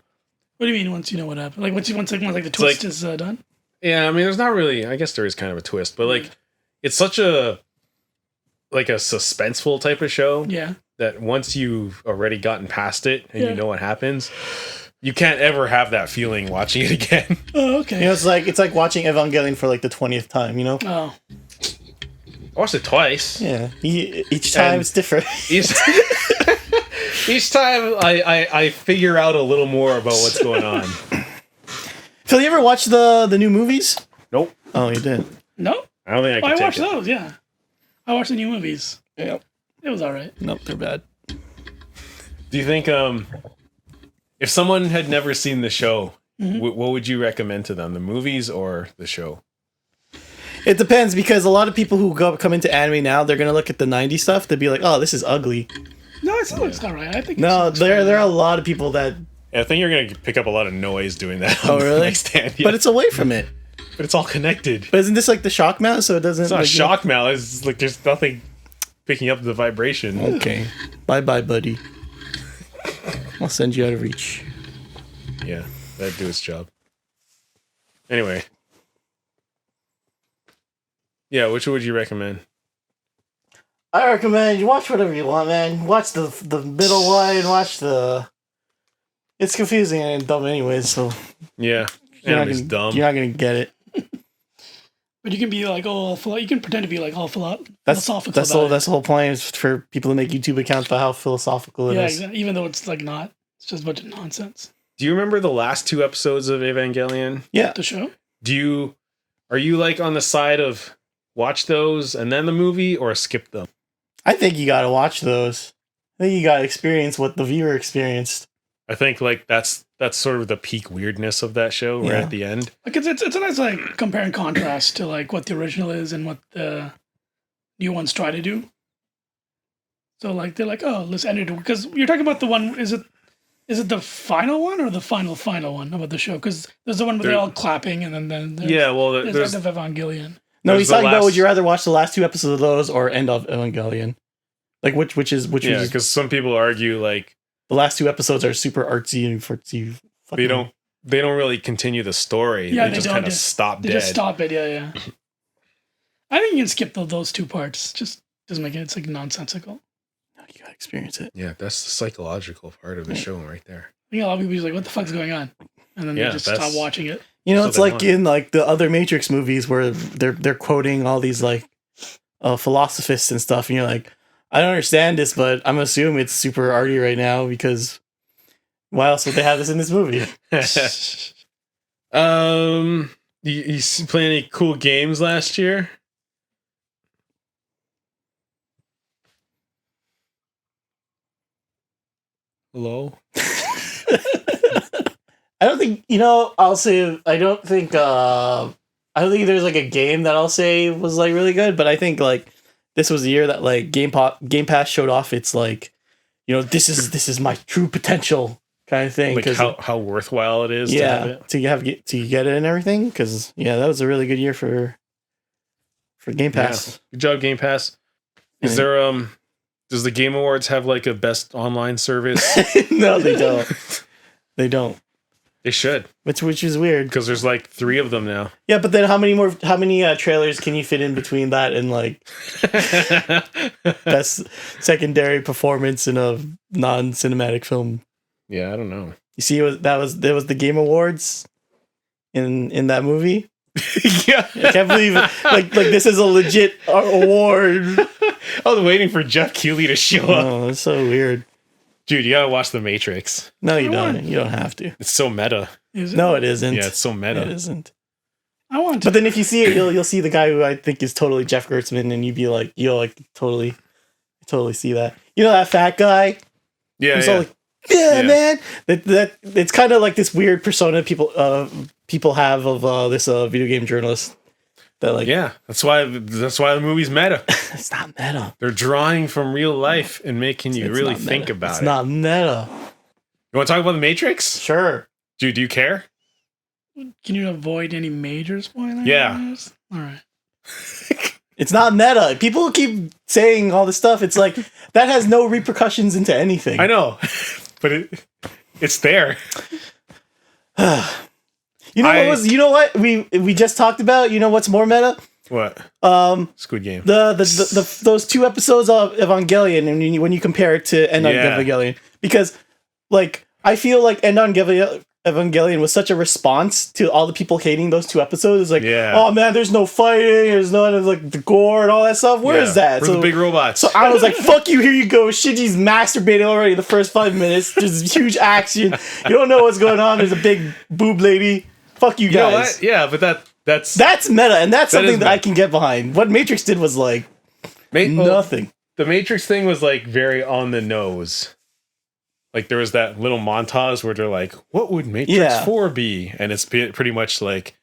What do you mean once you know what happened? Like once the twist is done? Yeah, I mean, there's not really. I guess there is kind of a twist, but like, it's such a suspenseful type of show. Yeah. That once you've already gotten past it and you know what happens, you can't ever have that feeling watching it again. Oh, okay. You know, it's like watching Evangelion for like the 20th time. You know. Oh. I watched it twice. Yeah. Each time it's different. Each time I figure out a little more about what's going on. Phil, you ever watch the new movies? Nope. Oh, you did? No? I don't think I can I watched those, yeah. I watched the new movies. Yep. It was alright. Nope, they're bad. Do you think if someone had never seen the show, what would you recommend to them? The movies or the show? It depends, because a lot of people who come into anime now, they're gonna look at the 90s stuff. They'll be like, "Oh, this is ugly." No, it still looks alright. I think. No, there are a lot of people that. Yeah, I think you're gonna pick up a lot of noise doing that. Oh, really? Yeah. But it's away from it. But it's all connected. But isn't this like the shock mount? So it doesn't. It's not like, a shock mount. It's like there's nothing picking up the vibration. Okay. Bye, buddy. I'll send you out of reach. Yeah, that'd do its job. Anyway. Yeah, which would you recommend? I recommend you watch whatever you want, man. Watch the middle one. Watch the. It's confusing and dumb, anyways. So yeah, anime's dumb. You're not gonna get it. But you can be like you can pretend to be like all philosophical. That's the whole point, is for people to make YouTube accounts about how philosophical it is. Exactly. Even though it's like not. It's just a bunch of nonsense. Do you remember the last 2 episodes of Evangelion? Yeah. The show? Are you like on the side of watch those and then the movie, or skip them? I think you gotta watch those. I think you gotta experience what the viewer experienced. I think like that's sort of the peak weirdness of that show right at the end. Like it's a nice like compare and contrast to like what the original is and what the new ones try to do. So like they're like, oh, let's end it, because you're talking about the one. Is it the final one or the final one about the show? Because there's the one where they're all clapping, and then there's, there's the Evangelion. No, he's talking about, would you rather watch the last 2 episodes of those or end of Evangelion? Like which is because some people argue like the last 2 episodes are super artsy and fartsy. They don't really continue the story. Yeah, they just kind of stop dead. They just stop it. Yeah. I think you can skip those 2 parts. Just doesn't make it. It's like nonsensical. No, you gotta experience it. Yeah, that's the psychological part of the show right there. I think a lot of people are like, "What the fuck's going on?" And then they just stop watching it. You know, it's like in like the other Matrix movies where they're quoting all these like philosophists and stuff, and you're like, I don't understand this, but I'm assuming it's super arty right now, because why else would they have this in this movie? You play any cool games last year? Hello? I don't think, I'll say, I don't think there's like a game that I'll say was like really good, but I think like this was the year that like Game Pass showed off its like, this is my true potential kind of thing. Like how worthwhile it is to have it. To get it and everything. Cause that was a really good year for Game Pass. Yeah. Good job, Game Pass. Is there, does the Game Awards have like a best online service? No, they don't. They don't. They should. Which is weird, because there's like 3 of them now. Yeah, but then how many trailers can you fit in between that and like best secondary performance in a non-cinematic film? Yeah, I don't know. You see, there was the Game Awards in that movie. Yeah, I can't believe it. Like this is a legit award. I was waiting for Jeff Keighley to show up. Oh, it's so weird. Dude, you gotta watch The Matrix. No, you don't. You don't have to. It's so meta. Is it? No, it isn't. Yeah, it's so meta. It isn't. I want to. But then if you see it, you'll see the guy who I think is totally Jeff Gertzman, and you'd be like, totally see that. That fat guy. Yeah, yeah. All like, man. That it's kind of like this weird persona people have of this video game journalist. That like, yeah, that's why the movie's meta. It's not meta. They're drawing from real life and making you really think about it. It's not meta. You want to talk about The Matrix? Sure. Dude, do you care? Can you avoid any major spoilers? Yeah. All right. It's not meta. People keep saying all this stuff. It's like that has no repercussions into anything. I know, but it's there. You know what we just talked about? You know what's more meta? What? Squid Game. Those 2 episodes of Evangelion, and when you compare it to End on Evangelion, because like I feel like End on Evangelion was such a response to all the people hating those 2 episodes. It's like, oh man, there's no fighting, there's none of like the gore and all that stuff. Where is that? Where's the big robots? So I was like, fuck you, here you go. Shinji's masturbating already the first 5 minutes. There's huge action. You don't know what's going on. There's a big boob lady. Fuck you guys. Know what? Yeah, but that's meta, and that's something that I can get behind. What Matrix did was like nothing. The Matrix thing was like very on the nose. Like there was that little montage where they're like, "What would Matrix 4 be?" And it's pretty much like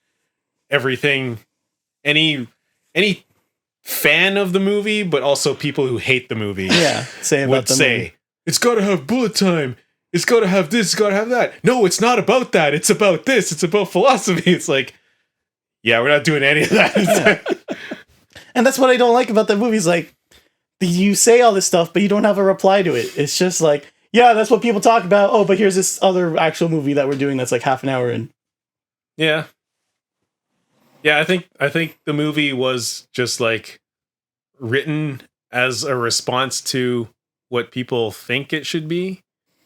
everything, any fan of the movie, but also people who hate the movie, would say it's got to have bullet time. It's got to have this. It's got to have that. No, it's not about that. It's about this. It's about philosophy. It's like, yeah, we're not doing any of that. Yeah. And that's what I don't like about the movies. Like, you say all this stuff, but you don't have a reply to it. It's just like, yeah, that's what people talk about. Oh, but here's this other actual movie that we're doing that's like half an hour in. Yeah. Yeah, I think the movie was just like written as a response to what people think it should be.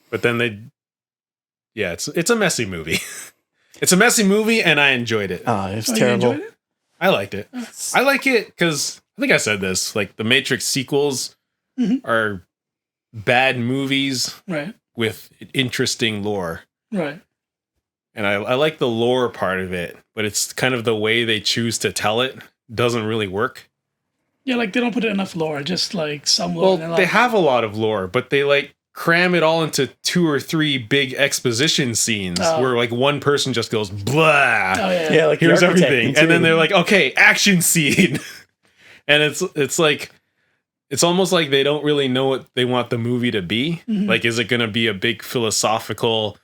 But then it's a messy movie. It's a messy movie, and I enjoyed it. Oh, it's terrible. You enjoyed it? I liked it. I like it because I think I said this. Like the Matrix sequels are bad movies, right, with interesting lore, right. And I like the lore part of it, but it's kind of the way they choose to tell it doesn't really work. Yeah, like they don't put enough lore, just like some lore. Well, they have a lot of lore, but they like cram it all into 2 or 3 big exposition scenes where like one person just goes blah. Oh, yeah. Like here's everything, and then they're like, okay, action scene, and it's like it's almost like they don't really know what they want the movie to be. Like, is it going to be a big philosophical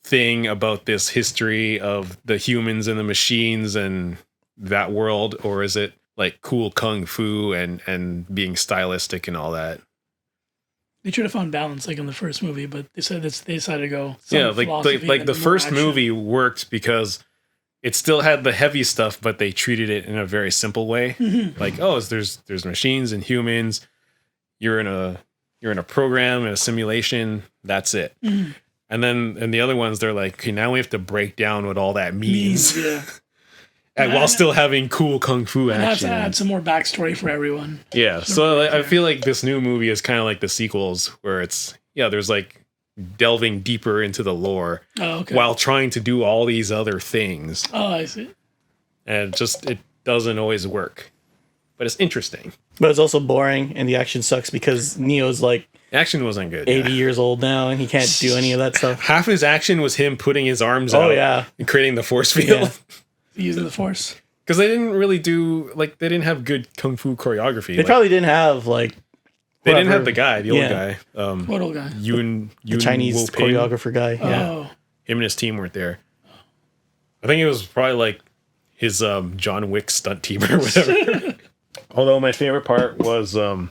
thing about this history of the humans and the machines and that world, or is it like cool kung fu and being stylistic and all that? They should have found balance like in the first movie, but they decided to go. Like the first movie worked because it still had the heavy stuff, but they treated it in a very simple way. Like, oh, there's machines and humans. You're in a program, in a simulation. That's it. And then in the other ones, they're like, okay, now we have to break down what all that means. And while still having cool kung fu action. Have to add some more backstory for everyone. Yeah, so I feel like this new movie is kind of like the sequels, where it's, there's like delving deeper into the lore while trying to do all these other things. Oh, I see. And it doesn't always work. But it's interesting. But it's also boring, and the action sucks because Neo's like... Action wasn't good. 80 years old now, and he can't do any of that stuff. Half his action was him putting his arms out and creating the force field. Using the force. Because they didn't really they didn't have good kung fu choreography. They probably didn't have, They didn't have the guy, the old guy. What old guy? The Chinese choreographer guy. Yeah. Him and his team weren't there. I think it was probably like his John Wick stunt team or whatever. Although my favorite part was, or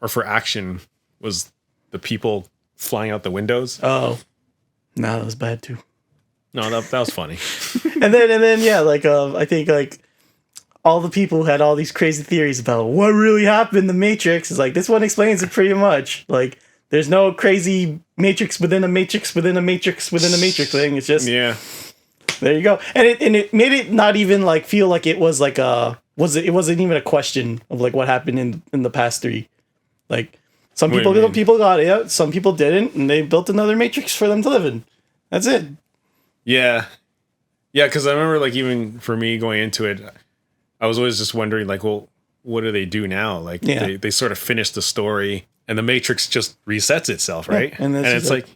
for action, was the people flying out the windows. Oh. No, that was bad too. No, that was funny. and then I think like all the people who had all these crazy theories about what really happened in the Matrix is like, this one explains it pretty much. Like, there's no crazy Matrix within a Matrix within a Matrix within a Matrix thing. It's just there you go. And it made it not even like feel like it was like it wasn't even a question of like what happened in the past 3. Like, some people got it, some people didn't, and they built another Matrix for them to live in. That's it. Yeah, because I remember, like, even for me going into it, I was always just wondering, like, well, what do they do now? Like, they sort of finish the story, and the Matrix just resets itself, right? Yeah, and it's like,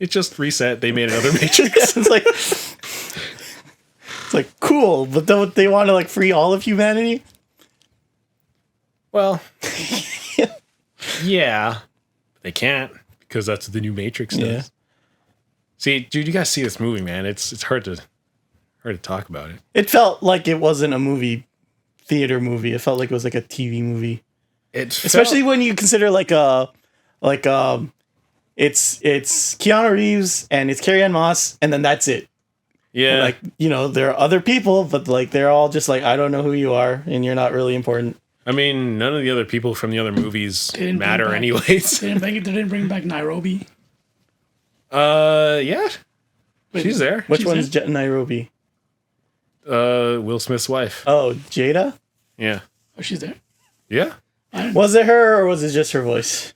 it just reset. They made another Matrix. It's like cool, but don't they want to like free all of humanity? Well, they can't, because that's what the new Matrix does. Yeah. See, dude, you guys see this movie, man. It's hard to talk about it. It felt like it wasn't a theater movie. It felt like it was like a TV movie. Especially when you consider it's Keanu Reeves and it's Carrie-Anne Moss, and then that's it. Yeah. And, like, you know, there are other people, but like they're all just like, I don't know who you are, and you're not really important. I mean, none of the other people from the other movies matter anyways. They didn't bring back Nairobi. Yeah. Wait, She's there. Which one's Nairobi? Will Smith's wife. Oh, Jada? Yeah. Oh, she's there. Yeah. Was it her or was it just her voice?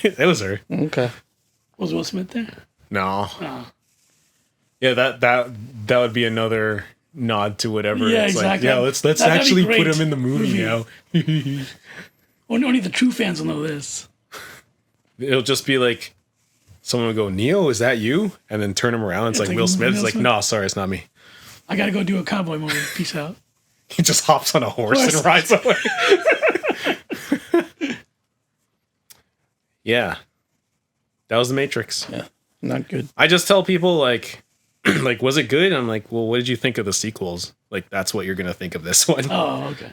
It was her. Okay. Was Will Smith there? No. Oh. Yeah, that would be another nod to whatever. Yeah, it's exactly. Like, yeah, let's That'd actually be put great. him in the movie now. Only the true fans will know this. It'll just be like someone will go, Neo, is that you? And then turn him around. It's like Will Smith. It's like, no, sorry, it's not me. I gotta go do a cowboy movie. Peace out. He just hops on a horse and rides away. Yeah. That was The Matrix. Yeah. Not good. I just tell people like like, was it good? I'm like, well, what did you think of the sequels? Like, that's what you're gonna think of this one. Oh, okay.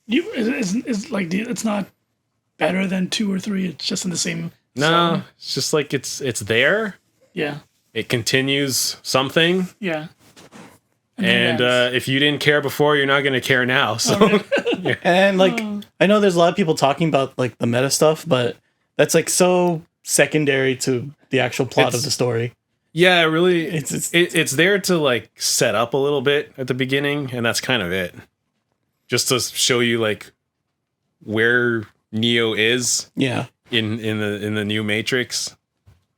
It's not better than 2 or 3. It's just in the same. No, zone. it's just like it's there. Yeah. It continues something. Yeah. And if you didn't care before, you're not going to care now. So, really? And like, I know there's a lot of people talking about like the meta stuff, but that's like so secondary to the actual plot of the story. Yeah, really, It's there to like set up a little bit at the beginning, and that's kind of it. Just to show you like where Neo is. Yeah. In the new Matrix.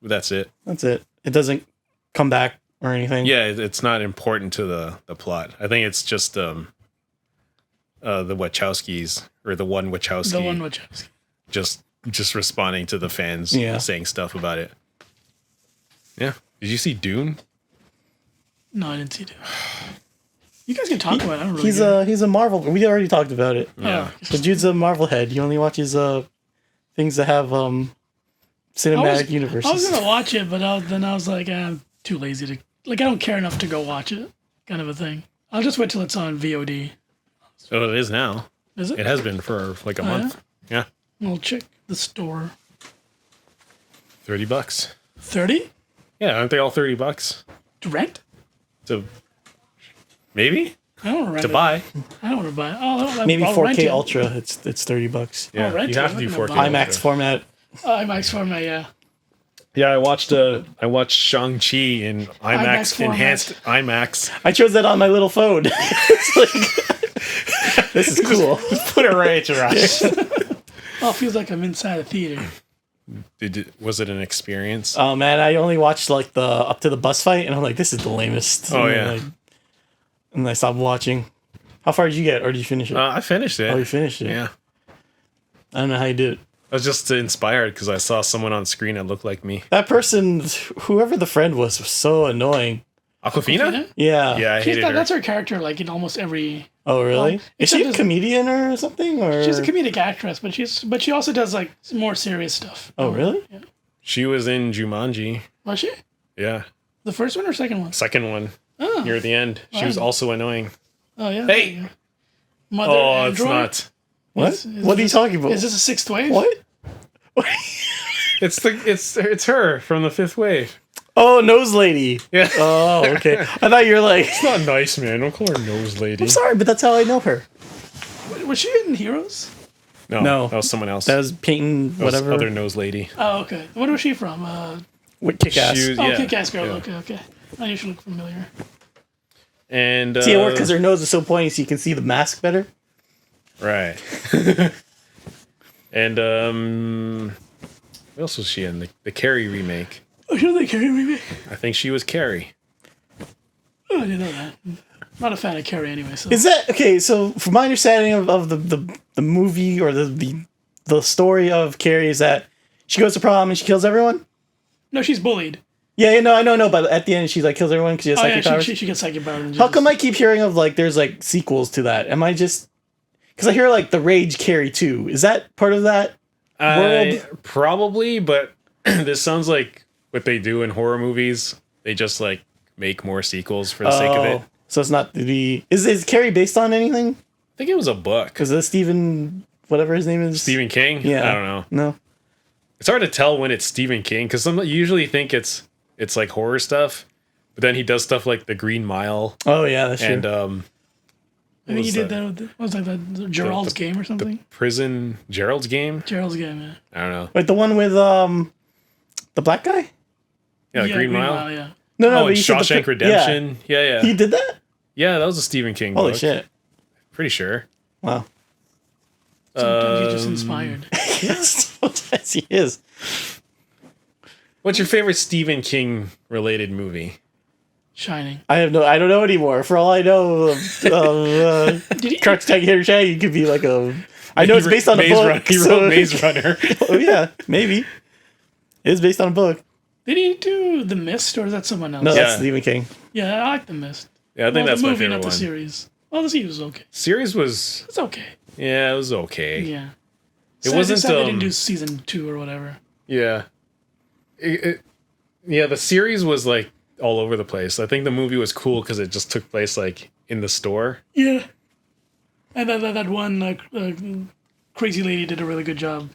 That's it. That's it. It doesn't come back or anything. Yeah, it's not important to the plot. I think it's just the Wachowskis, or the one Wachowski. The one Wachowski. Just responding to the fans saying stuff about it. Yeah. Did you see Dune? No, I didn't see it. You guys can talk about it. I don't really He's a Marvel. We already talked about it. Yeah. So Jude's a Marvel head. He only watches things that have cinematic universes. I was gonna watch it, but then I was like, I'm too lazy to. Like, I don't care enough to go watch it, kind of a thing. I'll just wait till it's on VOD. Oh, it is now. Is it? It has been for like a month. Yeah. I'll check the store. $30. 30 Yeah, aren't they all $30? to rent? So maybe I don't want to rent to it. buy. I don't want to buy it. Oh, Maybe I'll rent 4K it. Ultra. It's $30. Yeah, rent you it. have to I'm do not 4K. gonna buy IMAX format. IMAX format, yeah. Yeah, I watched Shang-Chi in IMAX format. enhanced IMAX. I chose that on my little phone. It's like, this is cool. Just put it right at your eyes. Oh, it feels like I'm inside a theater. Was it an experience? Oh man, I only watched like the up to the bus fight, and I'm like, this is the lamest. Oh, And yeah. like, and I stopped watching. How far did you get, or did you finish it? I finished it. Oh, you finished it. Yeah. I don't know how you did it. I was just inspired because I saw someone on screen that looked like me. That person, whoever the friend was so annoying. Aquafina? Yeah. Yeah, I hated her. That's her character, like in almost every. Oh really? Well, is she a except comedian or something? Or She's a comedic actress, but she also does like more serious stuff. Oh really? Yeah. She was in Jumanji. Was she? Yeah. The first one or second one? Second one. Oh. Near the end. She was also annoying. Oh yeah. Hey! there you go. Mother Oh, it's Android? not. What? What are you talking about? Is this a sixth wave? What? It's her from the Fifth Wave. Oh, nose lady. Yeah. Oh, okay. I thought you were like. It's not nice, man. Don't call her nose lady. I'm sorry, but that's how I know her. Was she in Heroes? No. That was someone else. That was painting That was whatever. other nose lady. Oh, okay. What was she from? With kick ass. She was- Oh, yeah, Kick-Ass Girl. yeah. Okay. I used to look familiar. And See, it worked because her nose is so pointy, so you can see the mask better. right. And what else was she in? The Carrie remake. Oh, she was like Carrie remake. I think she was Carrie. Oh, I didn't know that. Not a fan of Carrie anyway. So Is that okay? So, from my understanding of the movie or the story of Carrie is that she goes to prom and she kills everyone. no, she's bullied. Yeah, no, I know, but at the end she like kills everyone because she has Oh psychic yeah, powers. she gets psychic powers. How come I keep hearing of like there's like sequels to that? Am I just because I hear like the Rage Carrie 2? Is that part of that world? Probably, but this sounds like what they do in horror movies. They just like make more sequels for the sake of it. So it's not the is Carrie based on anything? I think it was a book. Because the Stephen whatever his name is Stephen King? Yeah, I don't know. No. It's hard to tell when it's Stephen King because you usually think it's like horror stuff, But then he does stuff like the Green Mile. Oh yeah, that's and true. I think he did that. What was that? The Gerald's Game or something? Prison Gerald's Game. Gerald's Game. Yeah. I don't know. Wait, the one with the black guy? Yeah, the Green Mile. Yeah. No, Oh, but and you said Shawshank Redemption. Yeah. He did that? Yeah, that was a Stephen King Holy book. shit! Pretty sure. Wow. Sometimes you're just inspired. Yes, sometimes he is. What's your favorite Stephen King related movie? Shining. I don't know anymore. For all I know, Crouch Tiger, Shaggy could be like a. I know it's based on a book. He wrote Maze Runner. Oh yeah, maybe. It is based on a book. Did he do The Mist, or is that someone else? No, that's Stephen King. Yeah, I like The Mist. Yeah, I think that's the movie, my favorite not the one. series. Well, the series was okay. Series was. It's okay. Yeah, it was okay. Yeah. It wasn't. They didn't do season 2 or whatever. Yeah. Yeah, the series was like all over the place. I think the movie was cool because it just took place like in the store. Yeah. And that one crazy lady did a really good job.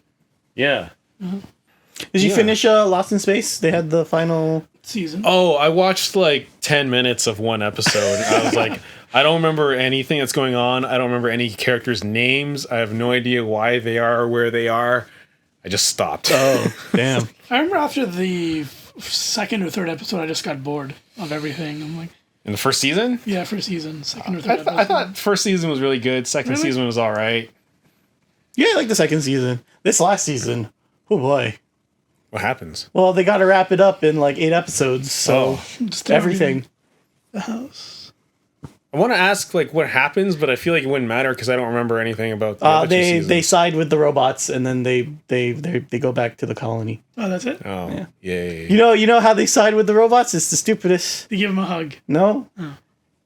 Yeah. Did you finish Lost in Space? They had the final season. Oh, I watched like 10 minutes of one episode. I was like, I don't remember anything that's going on. I don't remember any characters' names. I have no idea why they are where they are. I just stopped. Oh, damn. I remember after the second or third episode, I just got bored of everything. I'm like, In the first season? yeah, first season, second or third episode. I thought first season was really good. Second Really? season was all right. Yeah, I like the second season. This last season, oh boy. What happens? Well, they got to wrap it up in like 8 episodes, so Just everything. The house. I want to ask like what happens, but I feel like it wouldn't matter because I don't remember anything about the other two They seasons. side with the robots, and then they go back to the colony. Oh, that's it? Oh, Yeah. yay. You know how they side with the robots? It's the stupidest. They give him a hug. No,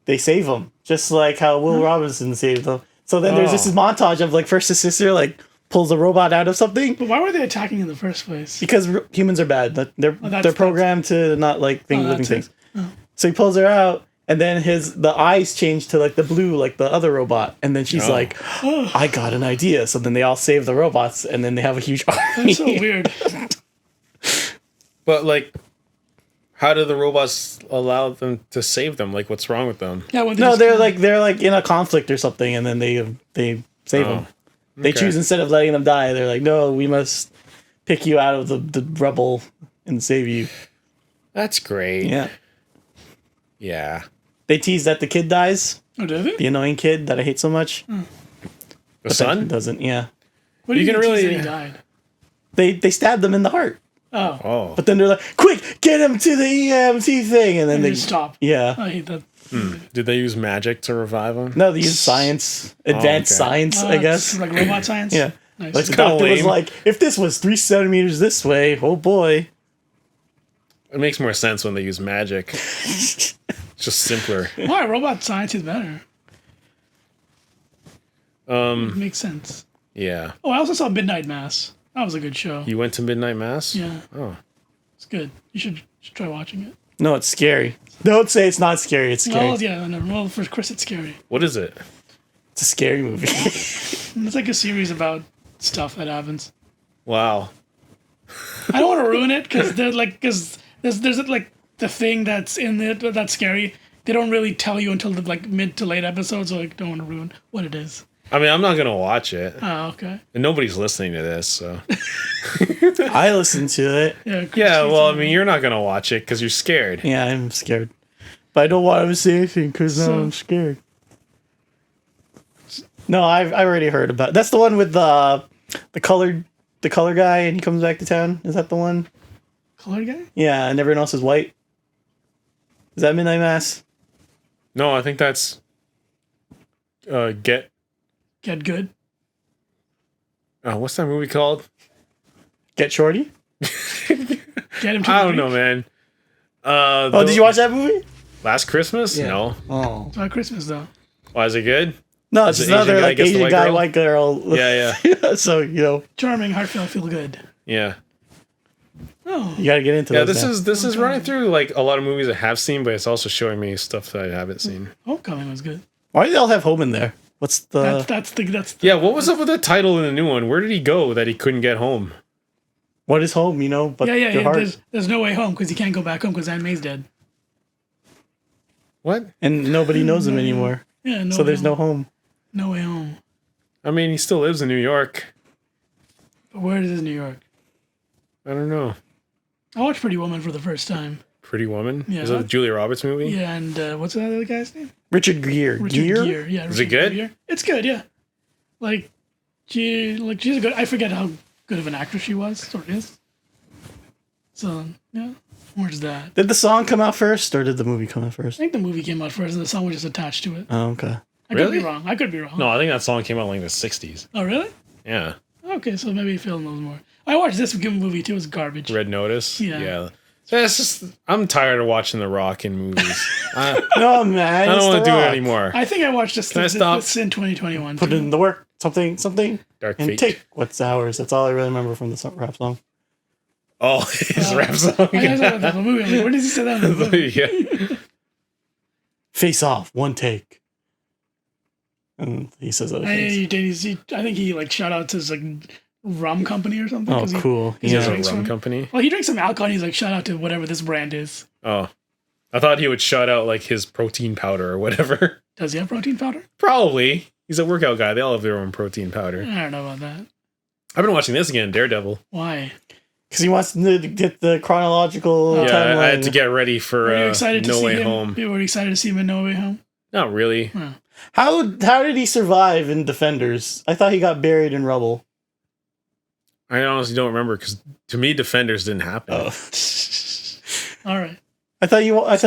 they save them, just like how Will Robinson saved them. So then there's this montage of like first the sister like pulls a robot out of something But why were they attacking in the first place? because humans are bad. They're programmed to not like living that's things. it. So he pulls her out, and then the eyes change to like the blue, like the other robot, and then she's like, "I got an idea." So then they all save the robots, and then they have a huge army. That's so weird. But like, how do the robots allow them to save them? Like, what's wrong with them? Yeah, when No, just they're kinda- like in a conflict or something, and then they save them. They okay. choose instead of letting them die. They're like, "No, we must pick you out of the rubble and save you." That's great. Yeah. Yeah. They tease that the kid dies, Oh, did they? the annoying kid that I hate so much. The But then he son? doesn't. Yeah. What do You you can mean really- he died? They stabbed them in the heart, Oh. Oh. but then they're like, "Quick, get him to the EMT thing," and then And they they stop. Yeah. I hate that. Did they use magic to revive him? No, they use science, advanced okay. science, I guess. It's like robot science. Yeah. Nice. Like the kinda doctor was lame. like, "If this was 3 centimeters this way, oh boy." It makes more sense when they use magic. It's just simpler. Why? Robot science is better. It makes sense. Yeah. Oh, I also saw Midnight Mass. That was a good show. You went to Midnight Mass? Yeah. Oh. It's good. You should try watching it. No, it's scary. Don't say it's not scary. It's scary. Well, yeah, no, well, for Chris, it's scary. What is it? It's a scary movie. It's like a series about stuff that happens. Wow. I don't want to ruin it because there's like the thing that's in it that's scary. They don't really tell you until the like mid to late episodes, so I don't want to ruin what it is. I mean, I'm not going to watch it. Oh, okay. And nobody's listening to this, so. I listened to it. Yeah. Chris Yeah, hates well, I it. mean, you're not going to watch it because you're scared. Yeah, I'm scared. But I don't want to say anything because now So- I'm scared. No, I've already heard about. That's the one with the color guy, and he comes back to town. Is that the one? Color guy? Yeah, and everyone else is white. Is that Midnight Mass? No, I think that's Get good. what's that movie called? Get Shorty? Get him to I the don't know, beach. man. Oh, did you watch that movie? Last Christmas? Yeah. No. Oh. It's not Christmas though. Why is it good? No, it's Is just it Asian another guy like gets the Asian white guy, girl? white girl. Yeah, So, Charming, heartfelt, feel good. yeah. Oh, you gotta get into Yeah, those. this is running through like a lot of movies I have seen, but it's also showing me stuff that I haven't seen. Homecoming was good. Why do they all have home in there? What's the... That's the Yeah, what was up with the title in the new one? Where did he go that he couldn't get home? What is home, but yeah. your heart? There's no way home because he can't go back home because Aunt May's dead. What? And nobody knows him anymore. Yeah, no so there's no home. No way home. I mean, he still lives in New York. But where is New York? I don't know. I watched Pretty Woman for the first time. Pretty Woman? Yeah. Is that a Julia Roberts movie? Yeah, and what's that other guy's name? Richard Gere. Gere. Yeah. Is it good? Gere. It's good, yeah. Like, she's a good... I forget how good of an actress she was, or is. So, yeah. Where's that? Did the song come out first, or did the movie come out I first? think the movie came out first, and the song was just attached to it. Oh, okay. I could be wrong. No, I think that song came out like in the 60s. Oh, really? Yeah. Okay, so maybe Phil knows more. I watched this movie too. It was garbage. Red Notice? Yeah. It's just, I'm tired of watching The Rock in movies. No, man. I don't want to do it Rock. anymore. I think I watched this, Can I stop? this in 2021. Put too. it in the work. Something. Dark And Fate. take what's ours. That's all I really remember from the rap song. Oh, his rap song. I said that in the movie. I'm like, where does he say that in the movie? Yeah. Face off. One take. And he says other things. I think he like shout out to his like rum company or something. Oh, 'cause cool. he He has a drinks rum from- company. Well, he drinks some alcohol and he's like, shout out to whatever this brand is. Oh. I thought he would shout out like his protein powder or whatever. Does he have protein powder? Probably. He's a workout guy. They all have their own protein powder. I don't know about that. I've been watching this again, Daredevil. Why? Because he wants to get the chronological Yeah, timeline. I had to get ready for Were you excited to No see Way him? Home. You were excited to see him in No Way Home? Not really. How did he survive in Defenders? I thought he got buried in rubble. I honestly don't remember because to me, Defenders didn't happen. Oh. All right. So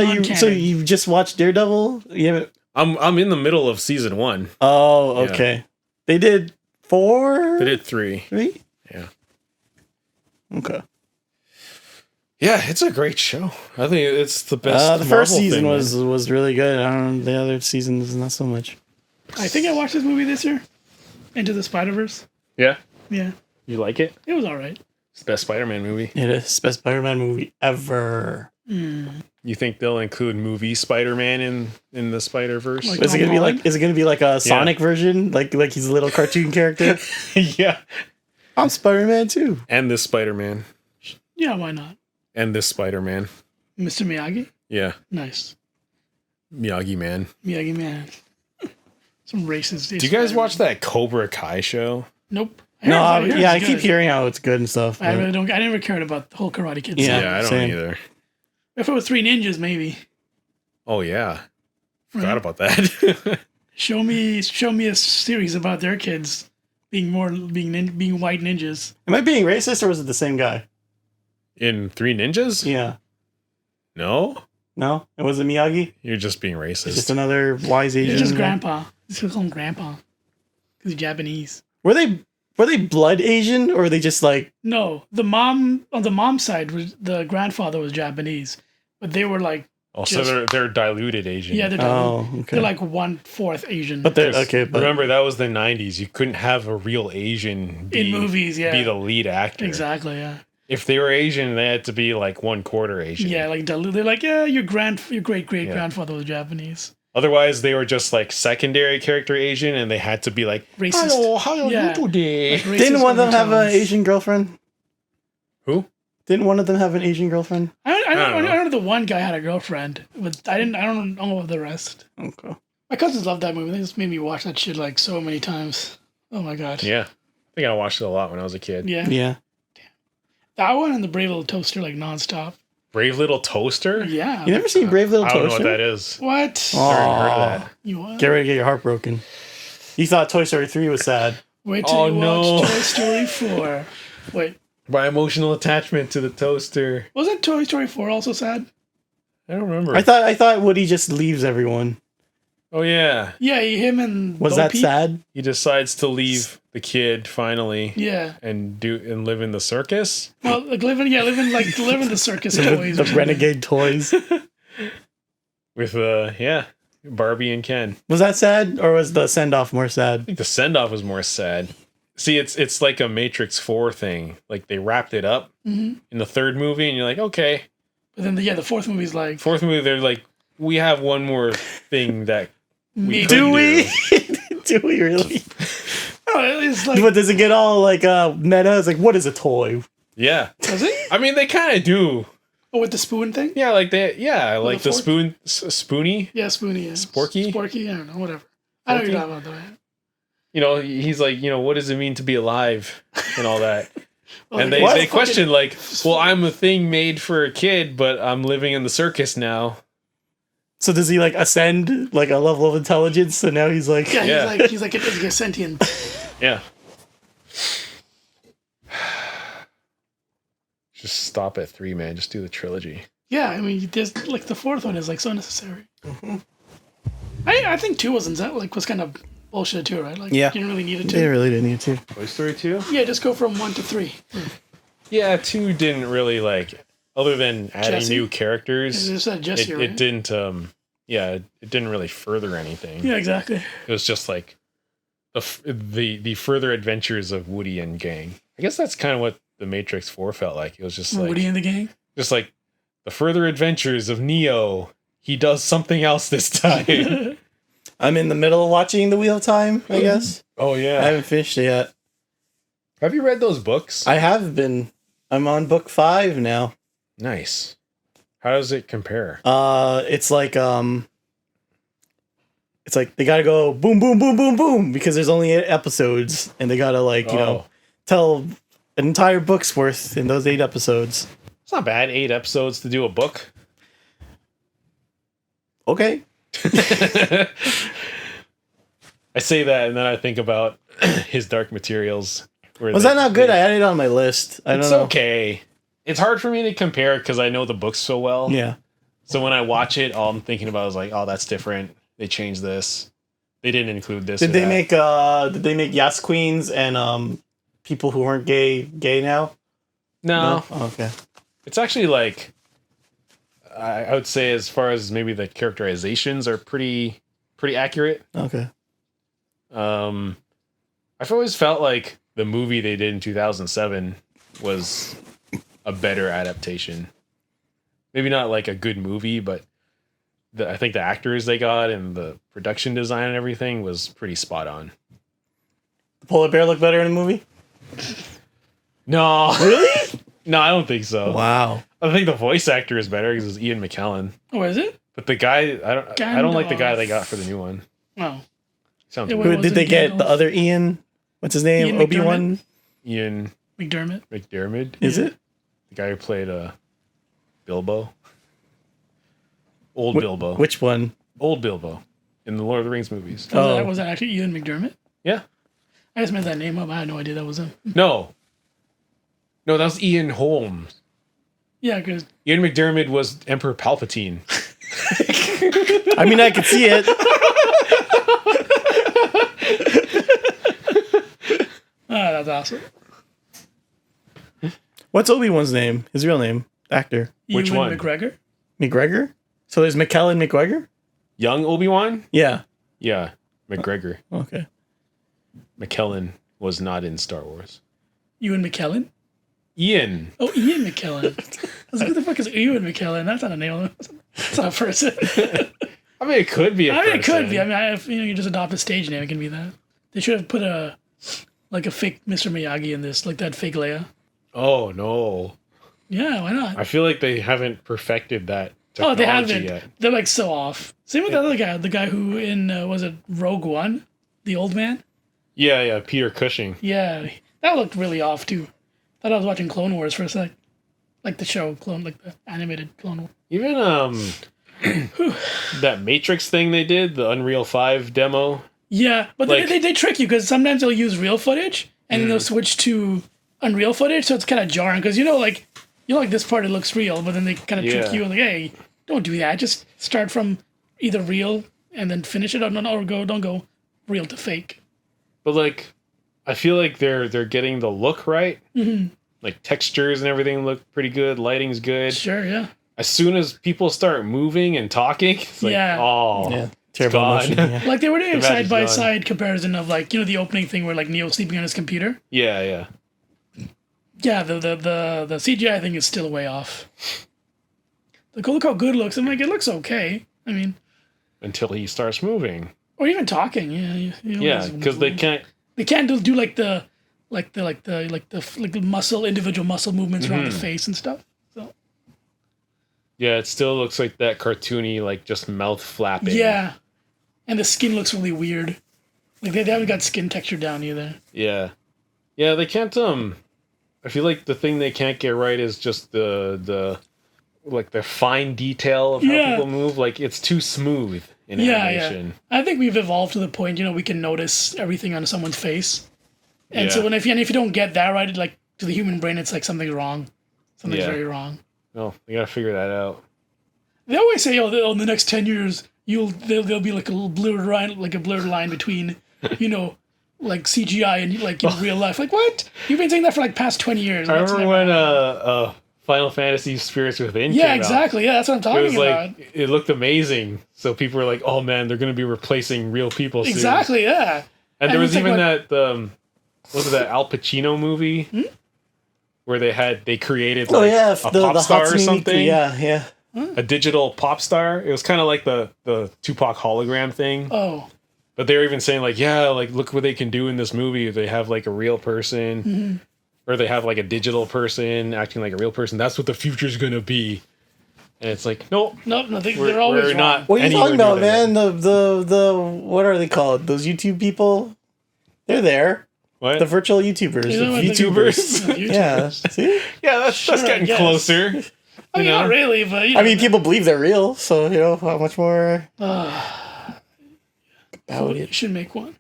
non-canon. you just watched Daredevil? You haven't. I'm in the middle of season 1. Oh, okay. They did 4. They did 3. 3. Yeah. Okay. Yeah, it's a great show. I think it's the best. The first Marvel season thing, was really good. I don't know, the other seasons not so much. I think I watched this movie this year. Into the Spider-Verse. Yeah, Yeah. you like it? It was all right. It's the best Spider-Man movie. It is the best Spider-Man movie ever. You think they'll include movie Spider-Man in the Spider-Verse? Like- Is it gonna be Holland? like? Is it gonna be like a Sonic version? Like he's a little cartoon character? Yeah. I'm Spider-Man too. And this Spider-Man. Yeah, why not? And this Spider-Man. Mr. Miyagi? Yeah. Nice. Miyagi Man. Miyagi man. Some racist. Do you guys watch that Cobra Kai show? Nope. No, heard I it's keep good. hearing how it's good and stuff. I but- really don't. I never cared about the whole Karate Kid. Yeah. stuff. I don't same. either. If it was Three Ninjas, maybe. Oh yeah. Forgot Right. about that. Show me a series about their kids being white ninjas. Am I being racist or was it the same guy? In Three Ninjas? Yeah. No? No, it wasn't Miyagi. You're just being racist. Just another wise Asian. He's just guy. grandpa. Just call him grandpa because he's Japanese. Were they blood Asian or were they just like? No, the mom on the mom's side was the grandfather was Japanese, but they were like Also, just- they're diluted Asian. yeah Oh, okay. they're like 1/4 Asian. But they're 'Cause okay. But remember, that was the 90s. You couldn't have a real Asian in movies, yeah, be the lead actor. exactly, yeah. If they were Asian, they had to be like 1/4 Asian. Yeah, like they're like, yeah, your great grandfather was Japanese. Otherwise, they were just like secondary character Asian, and they had to be like Racist. "Hello, how are Yeah. you today?" Like racist didn't one of them have an overtones. Asian girlfriend? Who? Didn't one of them have an Asian girlfriend? I don't know. know the one guy had a girlfriend, but I don't know the rest. Okay. My cousins love that movie. They just made me watch that shit like so many times. Oh my god. Yeah, I think I watched it a lot when I was a kid. Yeah. Yeah. That one and the Brave Little Toaster like nonstop. Brave Little Toaster. Yeah. You never seen Brave Little I don't know Toaster? what that is. What? Oh. Never heard of that. You what? Get ready to get your heart broken. You thought Toy Story 3 was sad. Wait till Oh, you no. watch Toy Story 4. Wait, My emotional attachment to the toaster. wasn't Toy Story 4 also sad? I don't remember. I thought Woody just leaves everyone. Oh yeah, Yeah, him and Was Bo that Peep. sad? he decides to leave the kid finally Yeah. and live in the circus. Well, like live in the circus toys. The or something. renegade toys. With Barbie and Ken. Was that sad or was the send off more sad? I think the send off was more sad. See, it's like a Matrix 4 thing. Like they wrapped it up in the third movie, and you're like, okay. But then the fourth movie's like, Fourth movie, they're like, we have one more thing that we maybe. could Do we? Do we really? Oh, it's like, But does it get all like meta? It's like, what is a toy? Yeah. does it? I mean, they kind of do. Oh, with the spoon thing? Yeah, like like the fork? spoony. Yeah, spoony. Yeah. Sporky? Sporky. I don't know. Whatever. I know what you're talking about though. You know, he's like, you know, what does it mean to be alive and all that. Well, and like, they question like, well, I'm a thing made for a kid, but I'm living in the circus now. So does he like ascend like a level of intelligence? So now he's like, he's like a sentient. Yeah. Just stop at 3, man. Just do the trilogy. Yeah, I mean, there's like the fourth one is like so necessary. Mm-hmm. I think 2 was kind of bullshit too, right? Like, you didn't really need it to. They really didn't need to. Toy Story 2? Yeah, just go from 1 to 3. Yeah, 2 didn't really like, other than adding new characters. Jesse, right? It didn't. It didn't really further anything. Yeah, exactly. It was just like the further adventures of Woody and gang. I guess that's kind of what the Matrix 4 felt like. It was just like Woody and the gang. Just like the further adventures of Neo. He does something else this time. I'm in the middle of watching The Wheel of Time, I guess. Oh yeah. I haven't finished it yet. Have you read those books? I have been. I'm on book 5 now. Nice. How does it compare? It's like they gotta go boom, boom, boom, boom, boom, because there's only 8 episodes, and they gotta tell an entire book's worth in those 8 episodes. It's not bad. 8 episodes to do a book. Okay. I say that, and then I think about his Dark Materials. Was that not good? I added it on my list. I don't know. It's okay. It's hard for me to compare because I know the books so well. Yeah. So when I watch it, all I'm thinking about is like, oh, that's different. They changed this. They didn't include this. Did they make Yas Queens and people who weren't gay now? No. Oh, okay. It's actually like, I would say as far as maybe the characterizations are pretty accurate. Okay. I've always felt like the movie they did in 2007 was a better adaptation. Maybe not like a good movie, but I think the actors they got and the production design and everything was pretty spot on. The polar bear look better in the movie? No. Really? No, I don't think so. Wow. I think the voice actor is better because it's Ian McKellen. Oh, is it? But the guy, I don't like the guy they got for the new one. Oh. Sounds Who did they get? The other Ian? What's his name? Ian Obi-Wan? Ian McDermott. Is it? The guy who played Bilbo. Bilbo. Which one? Old Bilbo. In the Lord of the Rings movies. Was that actually Ian McDermott? Yeah. I just made that name up. I had no idea that was him. No, that was Ian Holmes. Yeah, because Ian McDermott was Emperor Palpatine. I mean, I could see it. that's awesome. What's Obi-Wan's name? His real name? Actor. Which Ewan one? McGregor? So there's McKellen McGregor? Young Obi-Wan? Yeah. Yeah, McGregor. Okay. McKellen was not in Star Wars. Ewan McKellen? Ian. Oh, Ian McKellen. I was like, who the fuck is Ewan McKellen? That's not a name. It's not a person. I mean, it could be a person. It could be. I mean, if you just adopt a stage name, it can be that. They should have put a fake Mr. Miyagi in this, like that fake Leia. Oh, no. Yeah, why not? I feel like they haven't perfected that technology they haven't. yet. They're like so off. Same with the other guy, the guy who in, was it Rogue One? The old man? Yeah, Peter Cushing. Yeah, that looked really off too. Thought I was watching Clone Wars for a sec. Like the show, like the animated Clone Wars. Even that Matrix thing they did, the Unreal 5 demo. Yeah, but like, they trick you because sometimes they'll use real footage and then they'll switch to Unreal footage, so it's kind of jarring because like this part it looks real, but then they kind of trick you and like, hey, don't do that. Just start from either real and then finish it, or don't go real to fake. But like, I feel like they're getting the look right. Mm-hmm. Like textures and everything look pretty good. Lighting's good. Sure, yeah. As soon as people start moving and talking, it's like, terrible motion. Yeah. Like they were doing side by side comparison of like the opening thing where like Neo's sleeping on his computer. Yeah. Yeah, the CGI thing is still way off. Like, look how good it looks. I'm like, it looks okay. I mean, until he starts moving or even talking. Yeah, because they can't do like the individual muscle movements around the face and stuff. So Yeah, it still looks like that cartoony, like just mouth flapping. Yeah, and the skin looks really weird. Like they haven't got skin texture down either. Yeah, yeah. They can't. I feel like the thing they can't get right is just the like the fine detail of how people move. Like it's too smooth in animation. Yeah. I think we've evolved to the point, we can notice everything on someone's face. And so if you don't get that right, like to the human brain, it's like something's wrong. Something's very wrong. Oh, you gotta figure that out. They always say, in the next 10 years, there'll be like a little blurred line between, like CGI and like in real life. Like what? You've been saying that for like past 20 years. I remember when Final Fantasy Spirits Within came exactly. out. Yeah, that's what I'm talking about. Like, it looked amazing. So people were like, "Oh man, they're going to be replacing real people soon." Exactly. Yeah. And there was even that was it that Al Pacino movie where they created like a pop star or something? Yeah. A digital pop star. It was kind of like the Tupac hologram thing. Oh. But they were even saying like, yeah, like look what they can do in this movie if they have like a real person, or they have like a digital person acting like a real person. That's what the future's gonna be. And it's like, nope, they're always wrong. not. What are you talking about, man? The what are they called? Those YouTube people? They're there. What? The virtual YouTubers. YouTubers. Yeah. See? Yeah, that's getting closer. I mean, not really, but I mean, people believe they're real, so how much more about it? You should make one.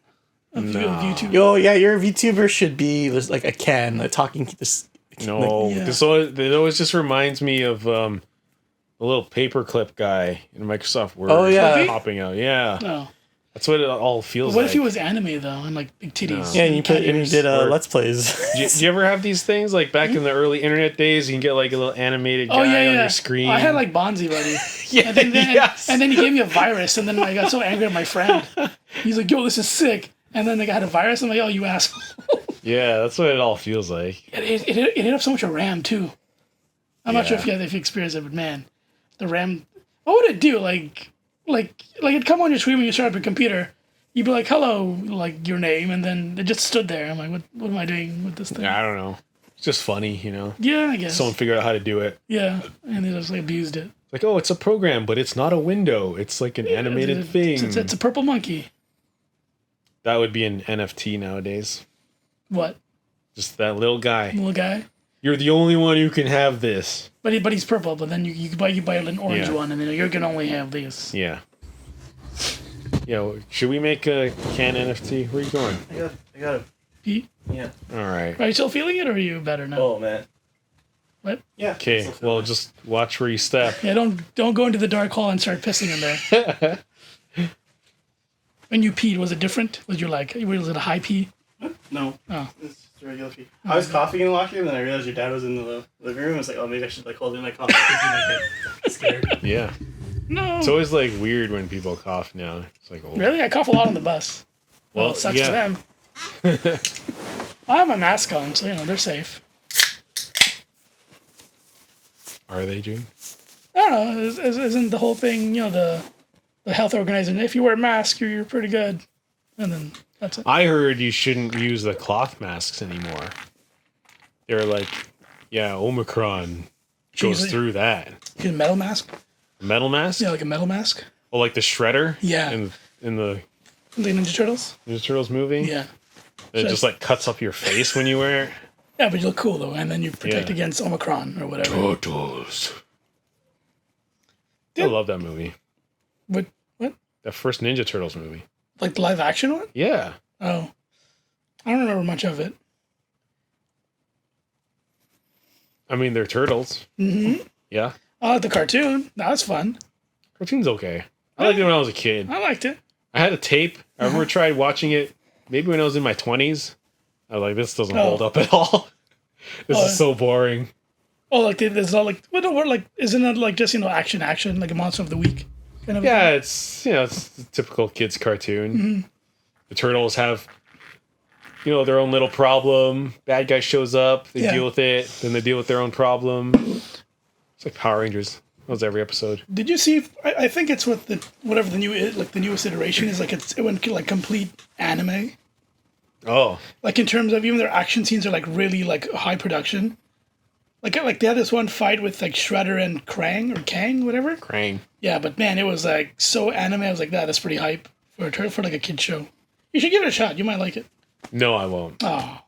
Of YouTube. Yo, yeah, your VTuber should be like a Ken, talking. No, it always just reminds me of the little paperclip guy in Microsoft Word. Oh yeah, popping out. Yeah. No. That's what it all feels What like. if he was anime though, and like big titties? No. Yeah, and you did Let's Plays. Do you ever have these things like back in the early internet days? You can get like a little animated guy on your screen. I had like Bonzi Buddy. And then he gave me a virus, and then I got so angry at my friend. He's like, "Yo, this is sick." And then I got a virus. I'm like, "Oh, you asshole." Yeah, that's what it all feels like. It hit up so much of RAM too. I'm not sure if you experienced it, but man, the RAM. What would it do? Like it'd come on your screen when you start up your computer. You'd be like, "Hello," like your name, and then it just stood there. I'm like, "What am I doing with this thing?" I don't know. It's just funny, Yeah, I guess. Someone figured out how to do it. Yeah, and they just like abused it. Like, oh, it's a program, but it's not a window. It's like an animated thing. It's a purple monkey. That would be an NFT nowadays. What? Just that little guy. Little guy. You're the only one who can have this. But he's purple. But then you buy an orange one, and then you're gonna only have this. Yeah. Yeah. Should we make a can NFT? Where are you going? I got it. Pee? Yeah. All right. Are you still feeling it, or are you better now? Oh man. What? Yeah. Okay. Well, just watch where you step. Yeah. Don't go into the dark hall and start pissing in there. When you peed, was it different? Was it a high pee? No. Oh. It's just a regular pee. I was coughing in the washroom, and then I realized your dad was in the living room. I was like, oh, maybe I should hold in my cough. Get scared. Yeah. No. It's always like weird when people cough now. It's like, oh. Really? I cough a lot on the bus. Well, it sucks for them. I have my mask on, so they're safe. Are they, Jude? I don't know. Isn't the whole thing, the health organization, if you wear a mask, you're pretty good. And then that's it. I heard you shouldn't use the cloth masks anymore. They're like, yeah, Omicron goes through that. You get a metal mask? A metal mask? Yeah, like a metal mask. Oh, like the Shredder? Yeah. In the Ninja Turtles? Ninja Turtles movie? Yeah. It just like cuts up your face when you wear it. Yeah, but you look cool though, and then you protect against Omicron or whatever. Turtles. I love that movie. What? That first Ninja Turtles movie. Like the live action one? Yeah. Oh. I don't remember much of it. I mean, they're turtles. Mm-hmm. Yeah. I like the cartoon. That was fun. Cartoon's okay. I liked it when I was a kid. I liked it. I had a tape. I remember tried watching it maybe when I was in my 20s. I was like, this doesn't hold up at all. This is so boring. Oh, like there's all like, what like, isn't it like just, action, like a Monster of the Week kind of thing? It's, it's a typical kids cartoon. Mm-hmm. The turtles have, their own little problem. Bad guy shows up. They deal with it. Then they deal with their own problem. It's like Power Rangers. That was every episode. Did you see? I think it's with the newest iteration is like it went like complete anime. Oh. Like in terms of even their action scenes are like really like high production. Like they had this one fight with like Shredder and Krang or Kang, whatever. Krang. Yeah, but man, it was like so anime. I was like, that's pretty hype for like a kid show. You should give it a shot. You might like it. No, I won't. Oh.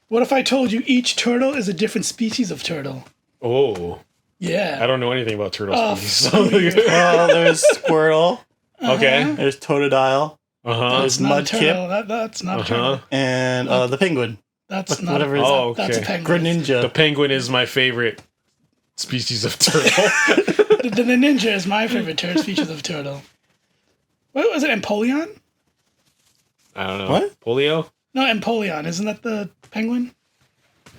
What if I told you each turtle is a different species of turtle? Oh. Yeah. I don't know anything about turtle species. Well, there's Squirtle. Okay. There's Totodile. That's There's not a turtle. Mudkip. That's not a turtle. And the penguin. That's not Whatever a, is Oh, that? That's a okay. penguin. Greninja. The penguin is my favorite species of turtle. The ninja is my favorite species of turtle. What was it, Empoleon? I don't know. What? Polio? No, Empoleon. Isn't that the penguin?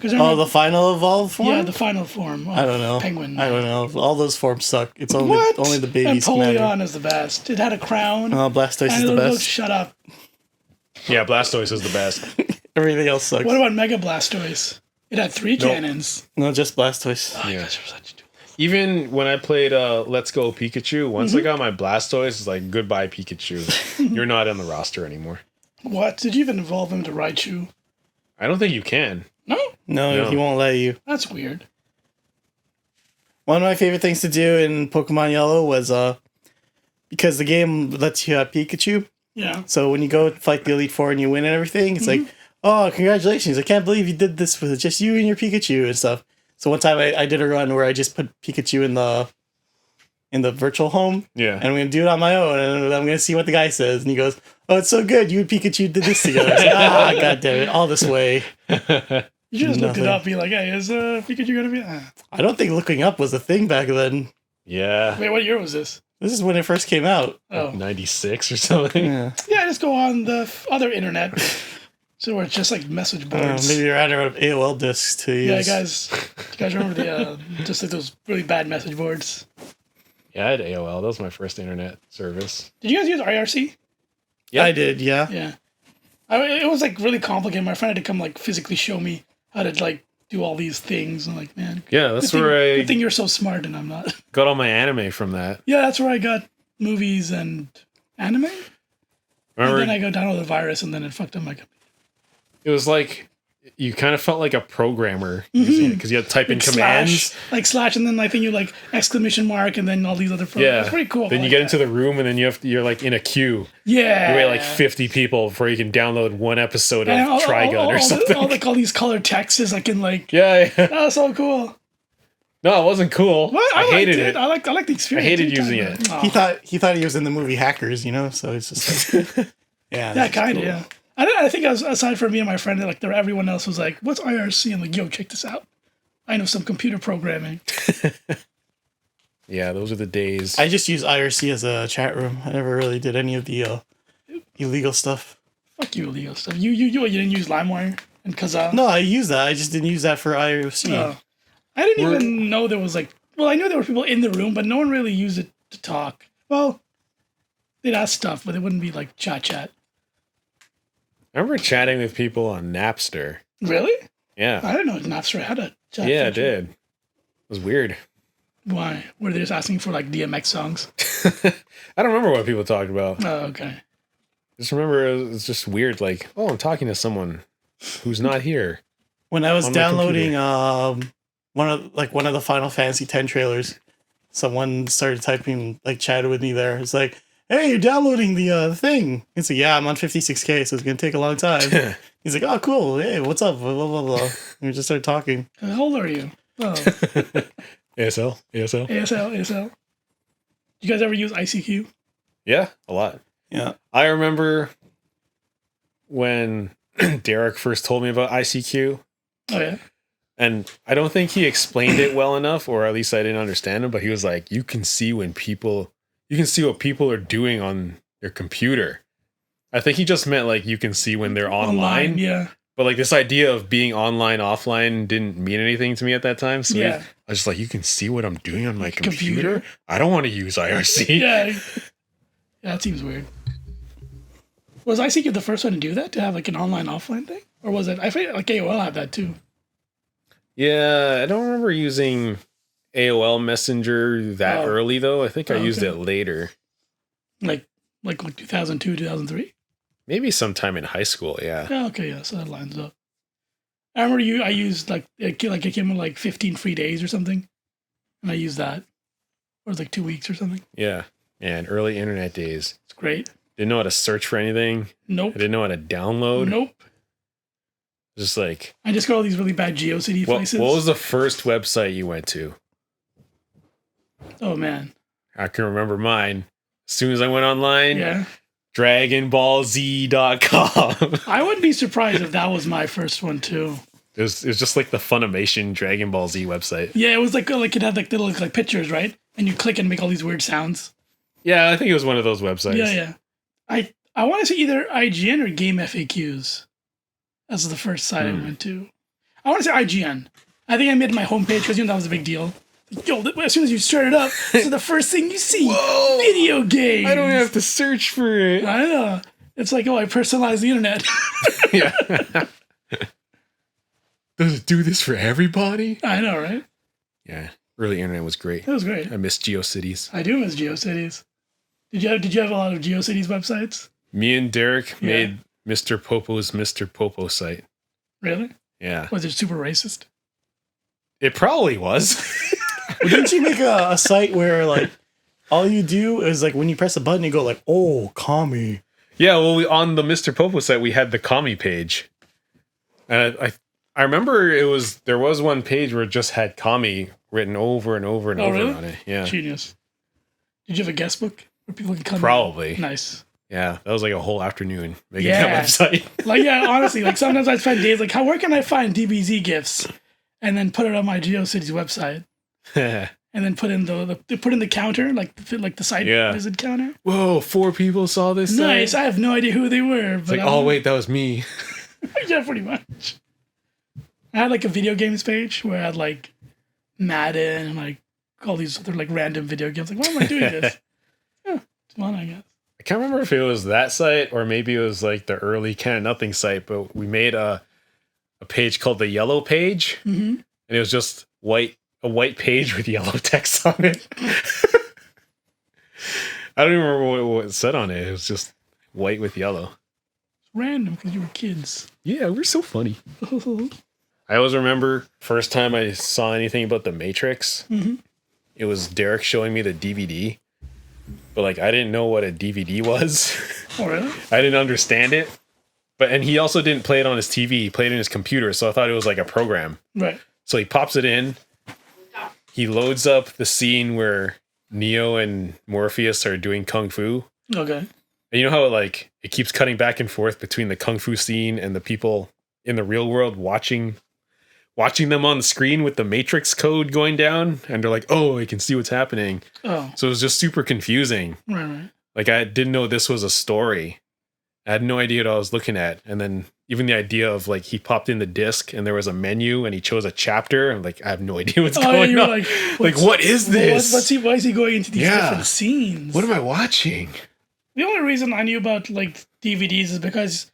Oh, the final evolved form? Yeah, the final form. I don't know. Penguin. I don't know. All those forms suck. It's only What? only the babies matter. Empoleon is the best. It had a crown. Blastoise is the best. Shut up. Yeah, Blastoise is the best. Everything else sucks. What about Mega Blastoise? It had 3 cannons. No, just Blastoise. Oh, Yeah. you guys are such a Even when I played Let's Go Pikachu, once I got my Blastoise, it's like, goodbye, Pikachu. You're not on the roster anymore. What? Did you even evolve him to Raichu? I don't think you can. No? No, he won't let you. That's weird. One of my favorite things to do in Pokemon Yellow was because the game lets you have Pikachu. Yeah. So when you go fight the Elite Four and you win and everything, it's like, oh, congratulations. I can't believe you did this with just you and your Pikachu and stuff. So one time I did a run where I just put Pikachu in the virtual home. Yeah. And I'm going to do it on my own. And I'm going to see what the guy says. And he goes, oh, it's so good. You and Pikachu did this together. I was like, God damn it. All this way. You should just looked it Nothing. up. Be like, hey, is Pikachu gonna be? I don't think looking up was a thing back then. Yeah. Wait, what year was this? This is when it first came out. Oh, 96 or something. Yeah. yeah. Just go on the other internet. So where it's just like message boards. Maybe you're out of AOL discs to use. Yeah, guys. You guys remember the just like those really bad message boards? Yeah, I had AOL. That was my first internet service. Did you guys use IRC? Yeah. I did, yeah. Yeah. It was like really complicated. My friend had to come like physically show me how to like do all these things. I'm like, man. Yeah, that's good where thing you're so smart and I'm not. got all my anime from that. Yeah, that's where I got movies and anime. Remember, And then I go download the virus and then it fucked up my computer. it was like you kind of felt like a programmer using it because you had to type in commands. Slash, and then I think you like exclamation mark and then all these other programs. Yeah, It's pretty cool. Then I you like get that. into the room and then you're like in a queue. Yeah. You wait like 50 people before you can download one episode of And Trigun or something. all these color texts is like in like. Yeah, yeah. That was so cool. No, it wasn't cool. What? I hated it. I like the experience. I hated Anytime, using it. man. He Aw. thought he was in the movie Hackers, so it's just like, yeah. Yeah, kind of. Yeah. I think aside from me and my friend, like everyone else was like, "What's IRC?" I'm like, "Yo, check this out. I know some computer programming." Yeah, those are the days. I just use IRC as a chat room. I never really did any of the illegal stuff. Fuck you, illegal stuff. You didn't use LimeWire and Kazaa. No, I use that. I just didn't use that for IRC. Oh. I didn't even know there was like. Well, I knew there were people in the room, but no one really used it to talk. Well, they'd ask stuff, but it wouldn't be like chat. I remember chatting with people on Napster. Really? Yeah. I didn't know Napster had a chat. Yeah, it feature. did. It was weird. Why? Were they just asking for like DMX songs? I don't remember what people talked about. Oh, okay. Just remember it was just weird. Like, oh, I'm talking to someone who's not here. When I was On my downloading one of the Final Fantasy X trailers, someone started typing, chatted with me there. It's like, hey, you're downloading the thing. It's like, yeah, I'm on 56K, so it's going to take a long time. He's like, oh, cool. Hey, what's up? Blah, blah, blah, blah. And we just started talking. How old are you? Oh, ASL? ASL. You guys ever use ICQ? Yeah, a lot. Yeah. I remember when Derek first told me about ICQ, Oh, yeah. and I don't think he explained it well enough, or at least I didn't understand him, but he was like, you can see what people are doing on their computer. I think he just meant like you can see when they're online. Yeah. But like this idea of being online, offline didn't mean anything to me at that time. So Yeah. I was just like, you can see what I'm doing on my computer? I don't want to use IRC. Yeah. That seems weird. Was ICQ the first one to do that? To have like an online, offline thing? Or was it? I feel like AOL had that too. Yeah, I don't remember using AOL Messenger that Oh. early though. I think I used okay. it later. Like 2002, 2003? Maybe sometime in high school, yeah. Yeah, okay, yeah, so that lines up. I remember I used it came with like 15 free days or something, and I used that. Or it was like 2 weeks or something. Yeah. And early internet days. It's great. Didn't know how to search for anything. Nope. I didn't know how to download. Nope. Just like... I just got all these really bad GeoCity places. What was the first website you went to? Oh, man. I can remember mine. As soon as I went online, Yeah. DragonBallZ.com. I wouldn't be surprised if that was my first one, too. It was just like the Funimation Dragon Ball Z website. Yeah, it was like it had like little like pictures, right? And you click and make all these weird sounds. Yeah, I think it was one of those websites. Yeah. I want to say either IGN or Game FAQs. That's the first site I went to. I want to say IGN. I think I made my homepage because that was a big deal. Yo, as soon as you start it up, this is the first thing you see. Whoa! Video games. I don't have to search for it. I know. It's like, I personalize the internet. Yeah. Does it do this for everybody? I know, right? Yeah. Early internet was great. It was great. I miss GeoCities. I do miss GeoCities. Did you have a lot of GeoCities websites? Me and Derek made Mr. Popo's Mr. Popo site. Really? Yeah. Was it super racist? It probably was. Well, didn't you make a site where like all you do is like when you press a button, you go like, "Oh, commie." Yeah, well, on the Mr. Popo site, we had the commie page, and I remember there was one page where it just had commie written over and over and over really? on it. Yeah, Genius. Did you have a guest book where people could come? Probably. Nice. Yeah, that was like a whole afternoon making that website. Like, yeah, honestly, like sometimes I spend days like, where can I find DBZ gifts, and then put it on my GeoCities website. And then put in the counter, like the site visit counter. Whoa, 4 people saw this. Nice. Site? I have no idea who they were. It's like, wait, that was me. Yeah, pretty much. I had like a video games page where I had like Madden and like all these other like random video games. Like, why am I doing this? Yeah, it's fun, I guess. I can't remember if it was that site or maybe it was like the early Can of Nothing site, but we made a page called the Yellow Page, and it was just a white page with yellow text on it. I don't even remember what it said on it. It was just white with yellow. It's random because you were kids. Yeah, we're so funny. I always remember first time I saw anything about the Matrix. It was Derek showing me the DVD, but like I didn't know what a DVD was. Oh, really? I didn't understand it. And he also didn't play it on his TV. He played it in his computer, so I thought it was like a program. Right. So he pops it in. He loads up the scene where Neo and Morpheus are doing kung fu. Okay. And you know how it keeps cutting back and forth between the kung fu scene and the people in the real world watching them on the screen with the Matrix code going down, and they're like, "Oh, I can see what's happening." Oh. So it was just super confusing. Right. Like I didn't know this was a story. I had no idea what I was looking at, and then even the idea of like he popped in the disc and there was a menu and he chose a chapter. I'm like, I have no idea what's going on. Like, what is this? Why is he going into these different scenes? What am I watching? The only reason I knew about like DVDs is because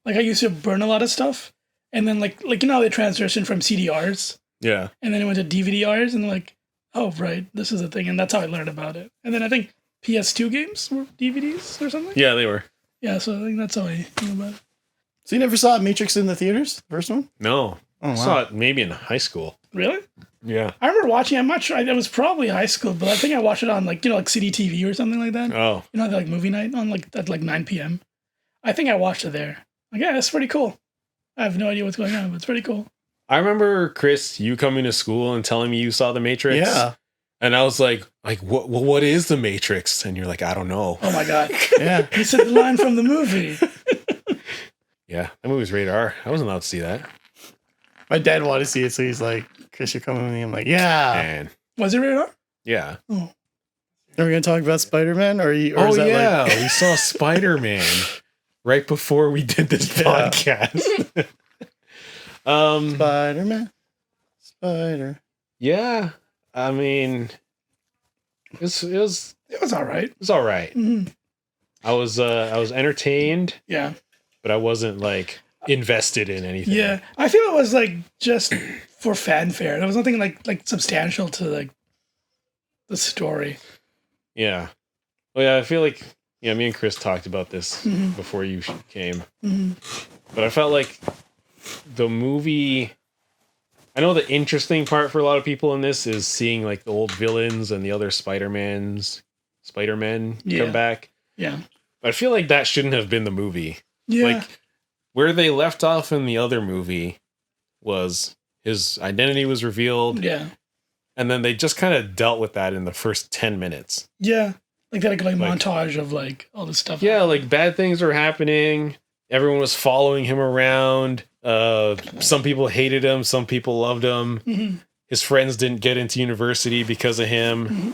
like I used to burn a lot of stuff, and then like you know how they transition from CDRs. Yeah. And then it went to DVDRs, and like, oh right, this is a thing, and that's how I learned about it. And then I think PS2 games were DVDs or something. Yeah, they were. Yeah, so I think that's how I knew about it. So you never saw Matrix in the theaters? The first one? No. Oh, wow. I saw it maybe in high school. Really? Yeah. I remember watching. I'm not sure. It was probably high school, but I think I watched it on like CD TV or something like that. Oh. You know, like movie night on like at like 9 p.m. I think I watched it there. Like, yeah, that's pretty cool. I have no idea what's going on, but it's pretty cool. I remember, Chris, you coming to school and telling me you saw The Matrix. Yeah. And I was like, what is The Matrix? And you're like, I don't know. Oh my God. Yeah. You said the line from the movie. Yeah, that movie was rated R. I wasn't allowed to see that. My dad wanted to see it, so he's like, Chris, you're coming with me. I'm like, yeah. Man. Was it rated R? Yeah. Oh. Are we going to talk about Spider-Man? Or is that yeah. like... We saw Spider-Man right before we did this podcast. Spider-Man. Spider. Yeah. I mean, it was all right. It was all right. Mm-hmm. I was entertained. Yeah. But I wasn't like invested in anything. Yeah. I feel it was like just for fanfare. There was nothing like substantial to like the story. Yeah. Well, yeah, I feel like, me and Chris talked about this before you came. Mm-hmm. But I felt like the movie. I know the interesting part for a lot of people in this is seeing like the old villains and the other Spider-Men come back. Yeah. But I feel like that shouldn't have been the movie. Yeah. Like where they left off in the other movie was his identity was revealed. Yeah. And then they just kind of dealt with that in the first 10 minutes. Yeah. Like that like montage of like all this stuff. Yeah, like bad things were happening. Everyone was following him around. Some people hated him. Some people loved him. Mm-hmm. His friends didn't get into university because of him. Mm-hmm.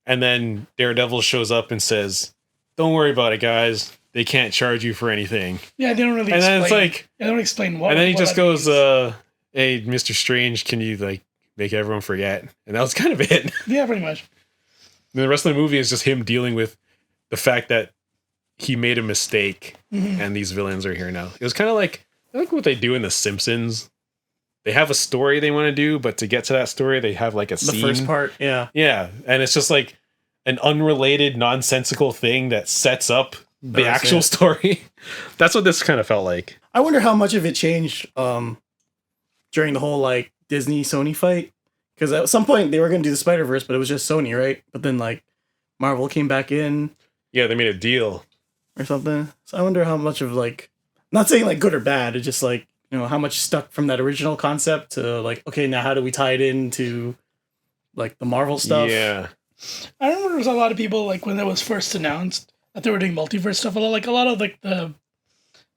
And then Daredevil shows up and says, "Don't worry about it, guys. They can't charge you for anything." Yeah, they don't really. And then it's like they don't explain what. And then he what just that goes, means. "Hey, Mr. Strange, can you like make everyone forget?" And that was kind of it. Yeah, pretty much. And the rest of the movie is just him dealing with the fact that he made a mistake, and these villains are here now. It was kind of like what they do in The Simpsons. They have a story they want to do, but to get to that story, they have like a scene. The first part, yeah. Yeah, and it's just like an unrelated, nonsensical thing that sets up the actual story. That's what this kind of felt like. I wonder how much of it changed during the whole like Disney Sony fight. Because at some point they were going to do the Spider-Verse, but it was just Sony, right? But then like Marvel came back in. Yeah, they made a deal. Or something. So I wonder how much of like, not saying like good or bad, it's just like, you know, how much stuck from that original concept to like, okay, now how do we tie it into like the Marvel stuff? Yeah. I remember there was a lot of people like when it was first announced that they were doing multiverse stuff. A lot of like the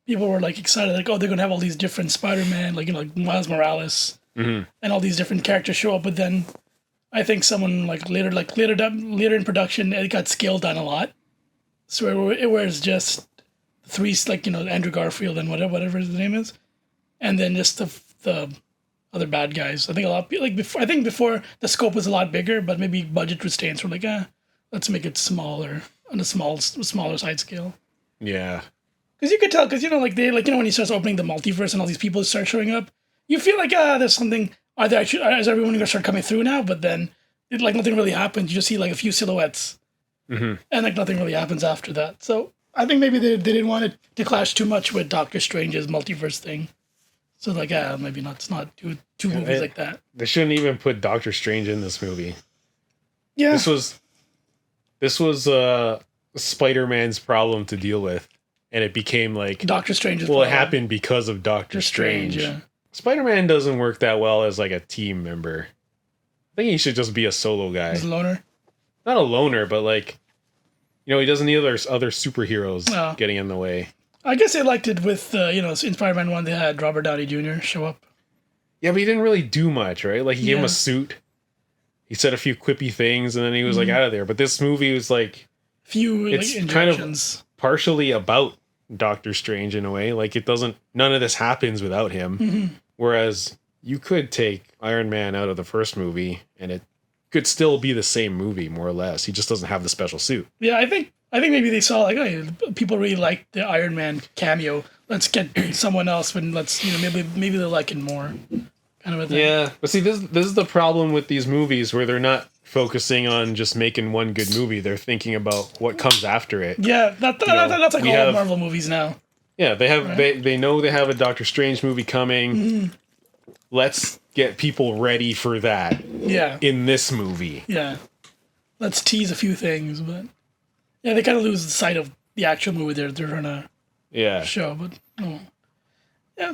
people were like excited, like, oh, they're gonna have all these different Spider-Man, like, you know, like Miles Morales, and all these different characters show up. But then I think someone like later in production, it got scaled down a lot. So it was just three, like, you know, Andrew Garfield and whatever his name is, and then just the other bad guys. I think a lot of people, like before the scope was a lot bigger, but maybe budget restraints were like, let's make it smaller on a smaller side scale. Yeah. Because you could tell, because, you know, like when he starts opening the multiverse and all these people start showing up, you feel like there's something. Is everyone gonna start coming through now? But then like nothing really happens. You just see like a few silhouettes. And like nothing really happens after that. So I think maybe they didn't want it to clash too much with Doctor Strange's multiverse thing. So like, maybe not do two movies like that. They shouldn't even put Doctor Strange in this movie. Yeah, this was Spider-Man's problem to deal with, and it became like Doctor Strange's well, problem. it happened because of Doctor Strange. Yeah. Spider-Man doesn't work that well as like a team member. I think he should just be a solo guy. He's a loner. Not a loner, but like, you know, he doesn't need other superheroes getting in the way. I guess they liked it with, in Spider-Man 1, they had Robert Downey Jr. show up. Yeah, but he didn't really do much, right? Like, he gave him a suit. He said a few quippy things, and then he was, like, out of there. But this movie was, like... It's like, kind of partially about Doctor Strange, in a way. Like, none of this happens without him. Whereas, you could take Iron Man out of the first movie, and it could still be the same movie, more or less. He just doesn't have the special suit. Yeah, I think maybe they saw like, oh, people really like the Iron Man cameo. Let's get someone else, and let's, you know, maybe they like it more, kind of a thing. Yeah, but see, this is the problem with these movies where they're not focusing on just making one good movie. They're thinking about what comes after it. Yeah, that's like all Marvel movies now. Yeah, they have they know they have a Doctor Strange movie coming. Let's get people ready for that. Yeah. In this movie. Yeah. Let's tease a few things, but yeah, they kind of lose sight of the actual movie they're trying to show. But yeah,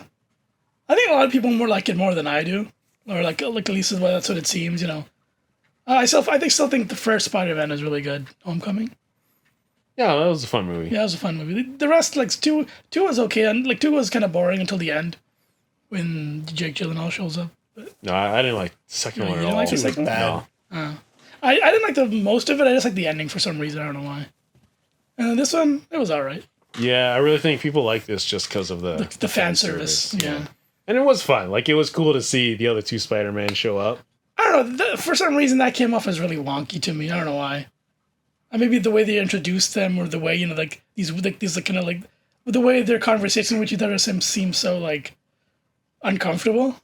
I think a lot of people like it more than I do, or like at least that's what it seems. You know, I still think the first Spider-Man is really good. Homecoming. Yeah, that was a fun movie. Yeah, it was a fun movie. The rest, like two was okay, and like 2 was kind of boring until the end when Jake Gyllenhaal shows up. But, no, I didn't like the second one at all. It's like bad. No. I didn't like the most of it. I just like the ending for some reason. I don't know why. And this one, it was all right. Yeah, I really think people like this just because of the fan service. Yeah. And it was fun. Like, it was cool to see the other two Spider-Man show up. I don't know. For some reason, that came off as really wonky to me. I don't know why. Maybe the way they introduced them, or the way, you know, like these like kind of like the way their conversation with each other seemed so like uncomfortable.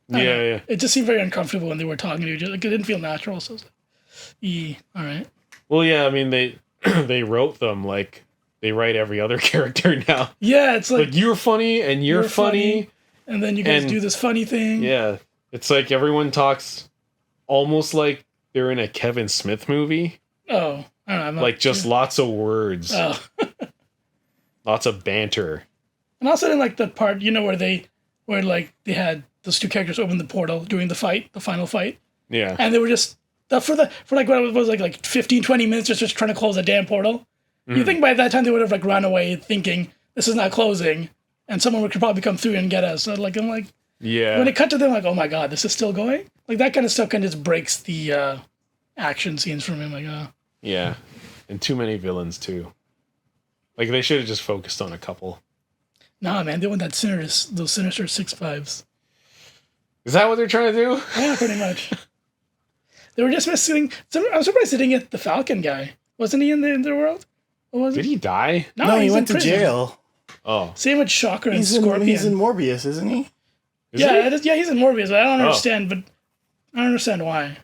Yeah. It just seemed very uncomfortable when they were talking to each other. Like, it didn't feel natural. So, all right. Well, yeah. I mean, they wrote them like they write every other character now. Yeah, it's like you're funny and you're funny. and then you guys do this funny thing. Yeah, it's like everyone talks almost like they're in a Kevin Smith movie. Oh, I don't know. Like just lots of words. Oh. Lots of banter. And also in like the part, where they had those two characters open the portal during the final fight. Yeah. And they were just for like what it was like 15, 20 minutes just trying to close the damn portal. You think by that time they would have like run away thinking this is not closing and someone could probably come through and get us. So I'm like, yeah. When it cut to them, like, oh my god, this is still going? Like that kind of stuff kind of just breaks the action scenes for me. I'm like, oh. Yeah. And too many villains too. Like they should have just focused on a couple. Nah, man, they want those sinister 6'5s. Is that what they're trying to do? Yeah, pretty much. They were just missing. I'm surprised they didn't get the Falcon guy. Wasn't he in the world? Did he die? No, he went to jail. Oh. Same with Shocker and Scorpion. He's in Morbius, isn't he? He's in Morbius. But I don't understand. But I don't understand why.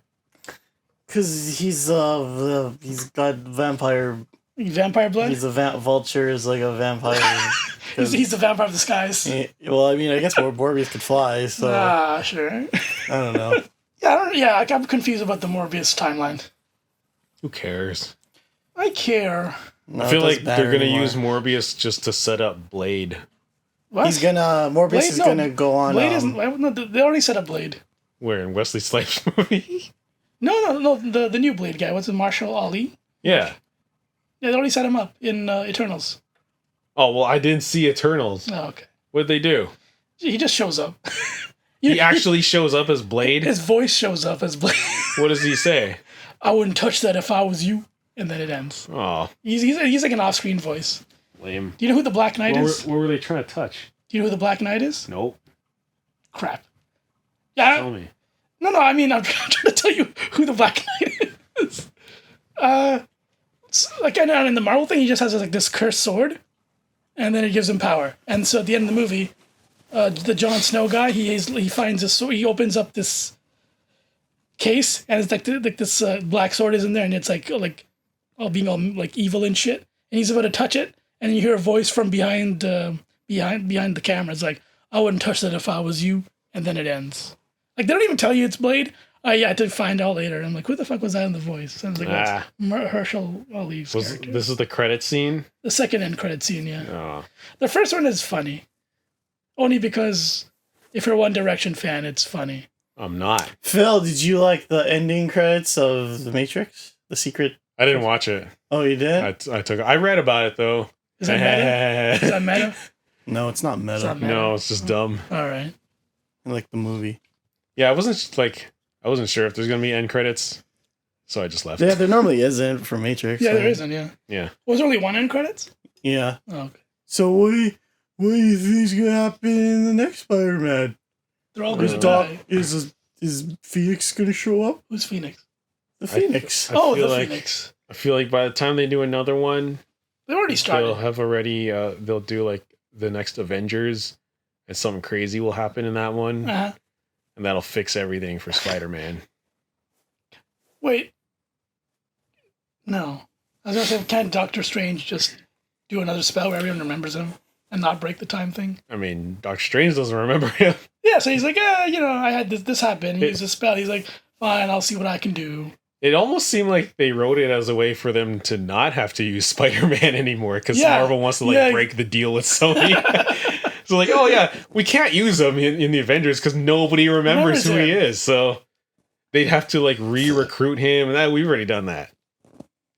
Because he's got vampire blood. He's a vulture is like a vampire. he's the vampire of the skies. Well, I mean, I guess Morbius could fly. So sure. I don't know. I'm confused about the Morbius timeline. Who cares? I care. No, I feel like they're going to use Morbius just to set up Blade. What? Morbius is gonna go on. Blade isn't. No, they already set up Blade. Where, in Wesley Snipes' movie? No. The new Blade guy. What's it, Marshall Ali? Yeah. Yeah, they already set him up in Eternals. Oh well, I didn't see Eternals. Oh, okay. What'd they do? He just shows up. He actually shows up as Blade? His voice shows up as Blade. What does he say? I wouldn't touch that if I was you. And then it ends. Oh. He's like an off-screen voice. Lame. Do you know who the Black Knight is? What were they trying to touch? Do you know who the Black Knight is? Nope. Crap. Yeah. Tell me. No, I mean, I'm trying to tell you who the Black Knight is. Like in the Marvel thing, he just has like this cursed sword, and then it gives him power. And so at the end of the movie, the Jon Snow guy, he finds a sword. He opens up this case, and it's like this black sword is in there, and it's like all being all like evil and shit. And he's about to touch it, and you hear a voice from behind the camera. It's like, I wouldn't touch that if I was you. And then it ends. Like they don't even tell you it's Blade. I had to find out later. I'm like, who the fuck was that in the voice? And I was like, Herschel Ali's character. This is the credit scene? The second end credit scene, yeah. Oh. The first one is funny. Only because if you're a One Direction fan, it's funny. I'm not. Phil, did you like the ending credits of The Matrix? The secret? I didn't watch it. Oh, you did? I read about it, though. Is that meta? Is that meta? No, it's not meta. No, it's just dumb. All right. I like the movie. Yeah, I wasn't sure if there's going to be end credits, so I just left. Yeah, there normally isn't for Matrix. Yeah, there isn't, yeah. Yeah. Was there only one end credits? Yeah. Oh, okay. So what do you think is going to happen in the next Spider-Man? They're all going to die. Is Phoenix going to show up? Who's Phoenix? The Phoenix. Phoenix. I feel like by the time they do another one, they already started. They'll do like the next Avengers, and something crazy will happen in that one, and that'll fix everything for Spider-Man. Wait. No. I was going to say, can't Doctor Strange just do another spell where everyone remembers him and not break the time thing? I mean, Doctor Strange doesn't remember him. Yeah, so he's like, I had this happen. He used a spell. He's like, fine, I'll see what I can do. It almost seemed like they wrote it as a way for them to not have to use Spider-Man anymore, because Marvel wants to break the deal with Sony. So like, oh yeah, we can't use him in the Avengers because nobody remembers who he is. So they'd have to like re-recruit him, and we've already done that.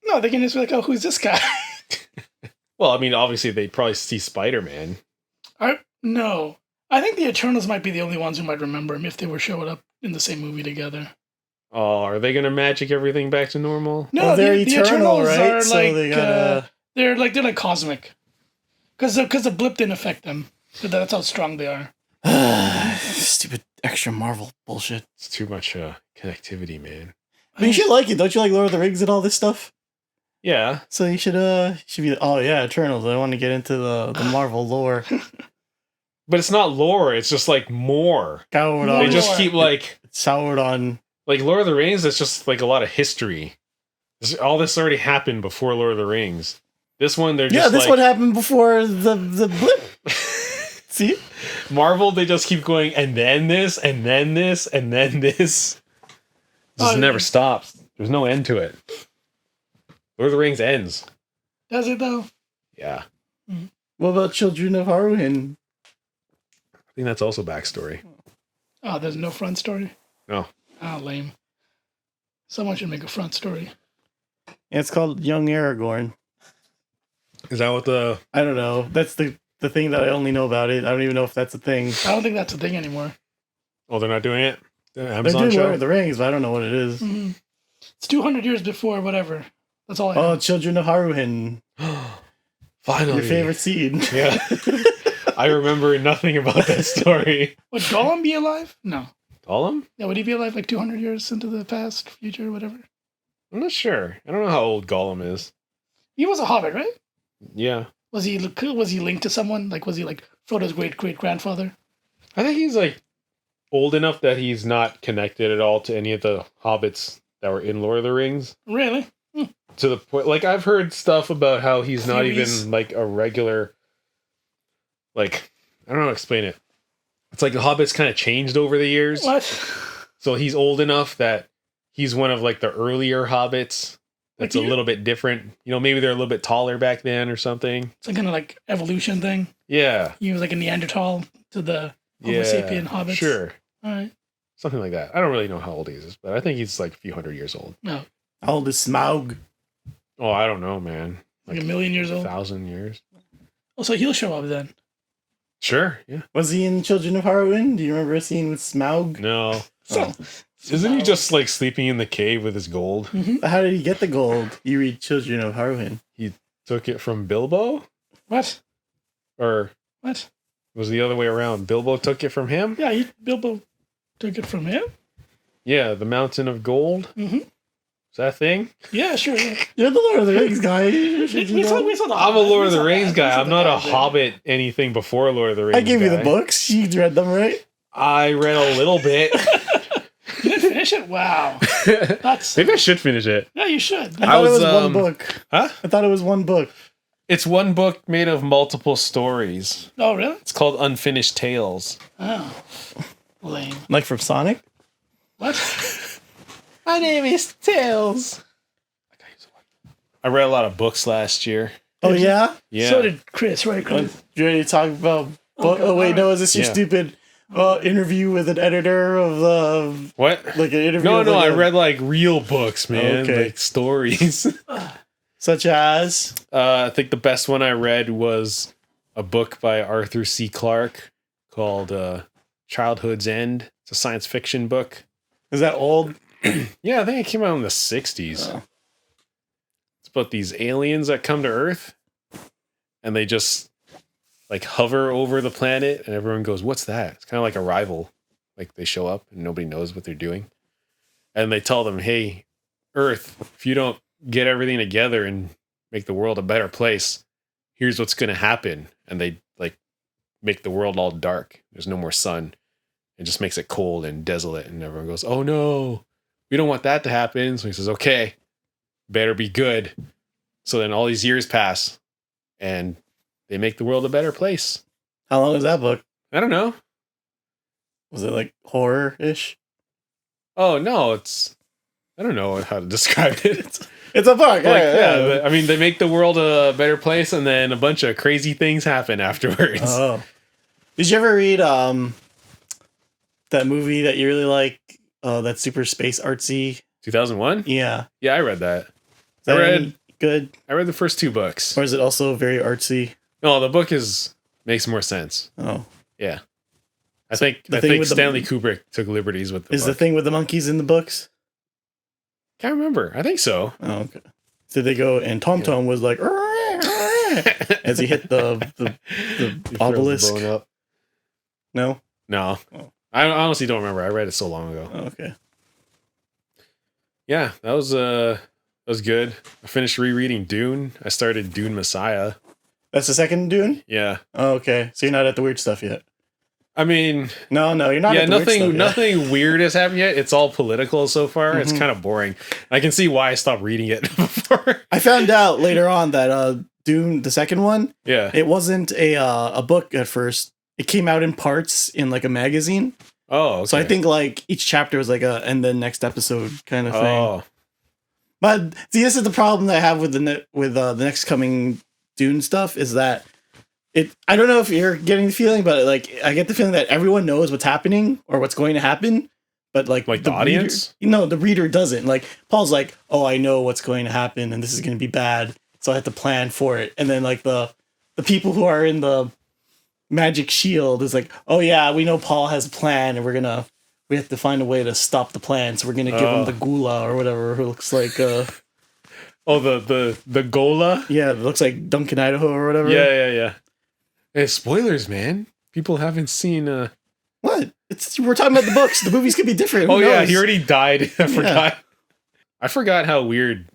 No, they can just be like, oh, who's this guy? Well, I mean, obviously they'd probably see Spider-Man. No. I think the Eternals might be the only ones who might remember him if they were showing up in the same movie together. Oh, are they gonna magic everything back to normal? No, they're eternal, right? Are so like, they gotta... they're like cosmic, because the blip didn't affect them. That's how strong they are. Stupid extra Marvel bullshit. It's too much connectivity, man. I mean, you should like it. Don't you like Lord of the Rings and all this stuff? Yeah. So you should be. Oh yeah, Eternals. I want to get into the Marvel lore. But it's not lore. It's just like more. They just keep like soured on. Like Lord of the Rings, it's just like a lot of history. All this already happened before Lord of the Rings. This one, they're just this one happened before the blip. See? Marvel, they just keep going, and then this, and then this, and then this. Just never stops. There's no end to it. Lord of the Rings ends. Does it though? Yeah. What about Children of Haruhin? I think that's also backstory. Oh, there's no front story? No. Oh, lame. Someone should make a front story. Yeah, it's called Young Aragorn. Is that what the... I don't know. That's the thing that I only know about it. I don't even know if that's a thing. I don't think that's a thing anymore. Oh, they're not doing it? The They're Amazon doing show? Lord of the Rings, but I don't know what it is. Mm-hmm. It's 200 years before whatever. That's all I Oh, know. Children of Haruhin. Finally. Your favorite scene. Yeah. I remember nothing about that story. Would Gollum be alive? No. Gollum? Yeah, would he be alive like 200 years into the past, future, whatever? I'm not sure. I don't know how old Gollum is. He was a hobbit, right? Yeah. Was he linked to someone? Like, was he like Frodo's great-great-grandfather? I think he's like old enough that he's not connected at all to any of the hobbits that were in Lord of the Rings. Really? To the point, like, I've heard stuff about how he's not Theories. even like a regular, like, I don't know how to explain it. It's like the hobbits kind of changed over the years. What? So he's old enough that he's one of like the earlier hobbits. That's Like a little bit different. You know, maybe they're a little bit taller back then or something. Some kind of like evolution thing. Yeah. He was like a Neanderthal to the Homo sapien hobbits. Sure. All right. Something like that. I don't really know how old he is, but I think he's like a few hundred years old. No. How old is Smaug? Oh, I don't know, man. Like a million years old. 1,000 years. Oh, so he'll show up then. Sure. Yeah. Was he in Children of Haruhin? Do you remember a scene with Smaug? No. So, Isn't he just like sleeping in the cave with his gold? How did he get the gold? You read Children of Haruhin. He took it from Bilbo? What? Or What? was it the other way around? Bilbo took it from him? Yeah, Bilbo took it from him. Yeah, the Mountain of Gold. Mm-hmm. Is that a thing? Yeah, sure. Yeah. You're the Lord of the Rings guy. We saw the I'm a Lord of the we saw Rings that. guy. We saw I'm not a that. Hobbit anything before Lord of the Rings. I gave you the guy. books. You read them, right? I read a little bit. You didn't finish it? Wow. That's Maybe I should finish it. yeah, you should. I thought it was, was one book. Huh? I thought it was one book. It's one book made of multiple stories. Oh, really? It's called Unfinished Tales. Oh, lame. Like from Sonic? What? My name is Tails. I read a lot of books last year. Oh, yeah? Yeah. So did Chris, right? Chris? You ready to talk about... Oh, wait, no, is this your Yeah. stupid interview with an editor of the... What? Like an interview No, with no, like I read like real books, man. Okay. Like stories. Such as... I think the best one I read was a book by Arthur C. Clarke called Childhood's End. It's a science fiction book. Is that old? Yeah, I think it came out in the 60s. Oh. It's about these aliens that come to Earth and they just like hover over the planet and everyone goes, "What's that?" It's kind of like Arrival. Like they show up and nobody knows what they're doing. And they tell them, "Hey, Earth, if you don't get everything together and make the world a better place, here's what's going to happen." And they like make the world all dark. There's no more sun. It just makes it cold and desolate. And everyone goes, "Oh no, we don't want that to happen." So he says, "Okay, better be good." So then all these years pass and they make the world a better place. How long was that book? I don't know. Was it like horror-ish? Oh no, I don't know how to describe it. It's a book. I mean, they make the world a better place and then a bunch of crazy things happen afterwards. Oh. Did you ever read that movie that you really like? That's super space artsy. 2001? Yeah. Yeah, I read that. Is that I read- any good? I read the first 2 books. Or is it also very artsy? No, the book makes more sense. Oh. Yeah. I think the thing with the- Stanley Kubrick took liberties with the Is book. the thing with the monkeys in the books? Can't remember. I think so. Oh, okay. Did they go and Tom Tom was like as he hit the He throws the obelisk? bone up. No? No. Oh. I honestly don't remember. I read it so long ago. Oh, okay. Yeah, that was good. I finished rereading Dune. I started Dune Messiah. That's the second Dune? Yeah. Oh, okay. So you're not at the weird stuff yet. I mean, No, you're not yeah, at the weird stuff yet. nothing weird has happened yet. It's all political so far. It's Mhm. kind of boring. I can see why I stopped reading it before. I found out later on that Dune, the second one, Yeah. it wasn't a book at first. it came out in parts in like a magazine. Oh, okay. So I think like each chapter was like a and then next episode kind of thing. Oh, But see, this is the problem that I have with the next coming Dune stuff is that I don't know if you're getting the feeling, but like I get the feeling that everyone knows what's happening or what's going to happen, but like the audience? The reader doesn't. Like Paul's like, oh, I know what's going to happen and this is going to be bad, so I have to plan for it. And then like the people who are in the magic shield is like, oh yeah, we know Paul has a plan and we have to find a way to stop the plan, so we're gonna give him the gula or whatever, who looks like the gola. Yeah, it looks like Duncan Idaho or whatever. Yeah. Hey, spoilers, man. People haven't seen what? We're talking about the books. The movies could be different. Who knows? He already died. I forgot. I forgot how weird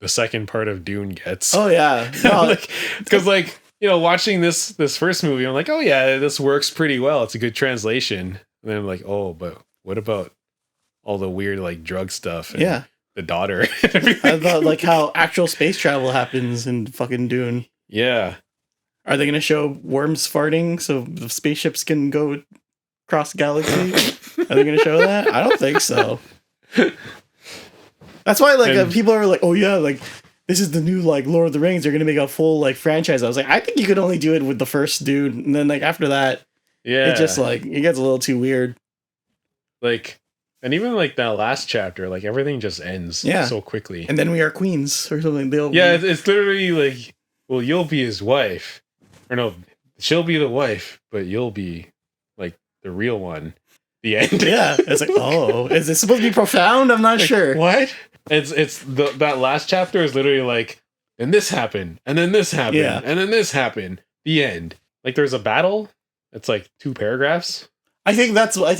the second part of Dune gets. Oh yeah, no, because watching this first movie, I'm like, oh yeah, this works pretty well. It's a good translation. And then I'm like, oh, but what about all the weird like drug stuff? And the daughter. I thought like how actual space travel happens in fucking Dune. Yeah. Are they going to show worms farting so the spaceships can go across the galaxy? Are they going to show that? I don't think so. That's why like people are like, oh yeah, like this is the new like Lord of the Rings. They're going to make a full like franchise. I was like, I think you could only do it with the first dude, and then like after that, it just like it gets a little too weird. Like, and even like that last chapter, like everything just ends so quickly. And then we are queens or something. It's literally like, well, you'll be his wife. Or no, she'll be the wife, but you'll be like the real one. The end. Yeah. It's like, oh, is it supposed to be profound? I'm not sure. What? That last chapter is literally like, and this happened, and then this happened, and then this happened. The end. Like there's a battle. It's like 2 paragraphs. I think that's like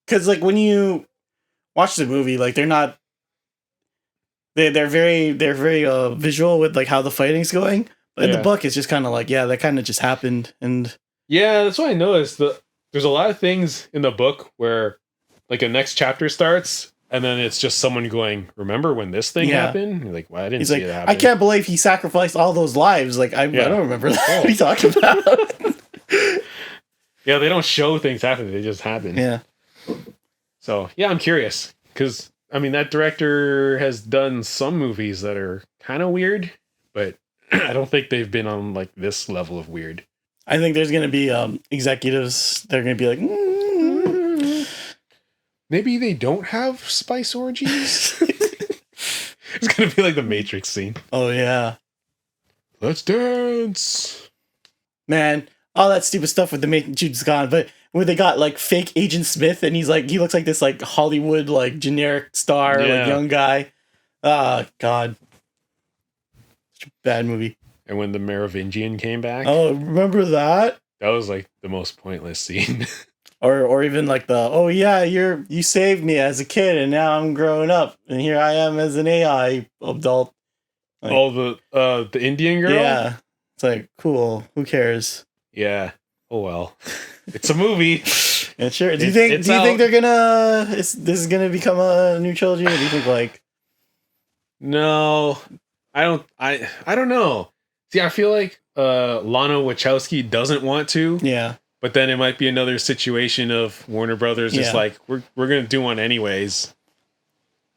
because like when you watch the movie, like they're very visual with like how the fighting's going. But in the book, it's just kind of like, that kind of just happened. And yeah, that's what I noticed. There's a lot of things in the book where like a next chapter starts and then it's just someone going, remember when this thing happened? You're like, well, I didn't see it happen. I can't believe he sacrificed all those lives. Like, I don't remember that. What are you talking about? Yeah, they don't show things happen. They just happen. Yeah. So, yeah, I'm curious. Because, I mean, that director has done some movies that are kind of weird, but I don't think they've been on like this level of weird. I think there's going to be executives that are going to be like, maybe they don't have spice orgies. It's going to be like the Matrix scene. Oh, yeah. Let's dance. Man, all that stupid stuff with the Jude's gone, but where they got like fake Agent Smith and he looks like this like Hollywood like generic star, like young guy. Oh, God. Bad movie. And when the Merovingian came back. Oh, remember that? That was like the most pointless scene. or even like you saved me as a kid and now I'm growing up and here I am as an AI adult. Like, the Indian girl? Yeah. It's like, cool. Who cares? Yeah. Oh well. It's a movie. Yeah, sure. Do you think they're gonna this is gonna become a new trilogy? Or do you think like No. I don't know. See, I feel like Lana Wachowski doesn't want to. Yeah. But then it might be another situation of Warner Brothers just like, we're gonna do one anyways.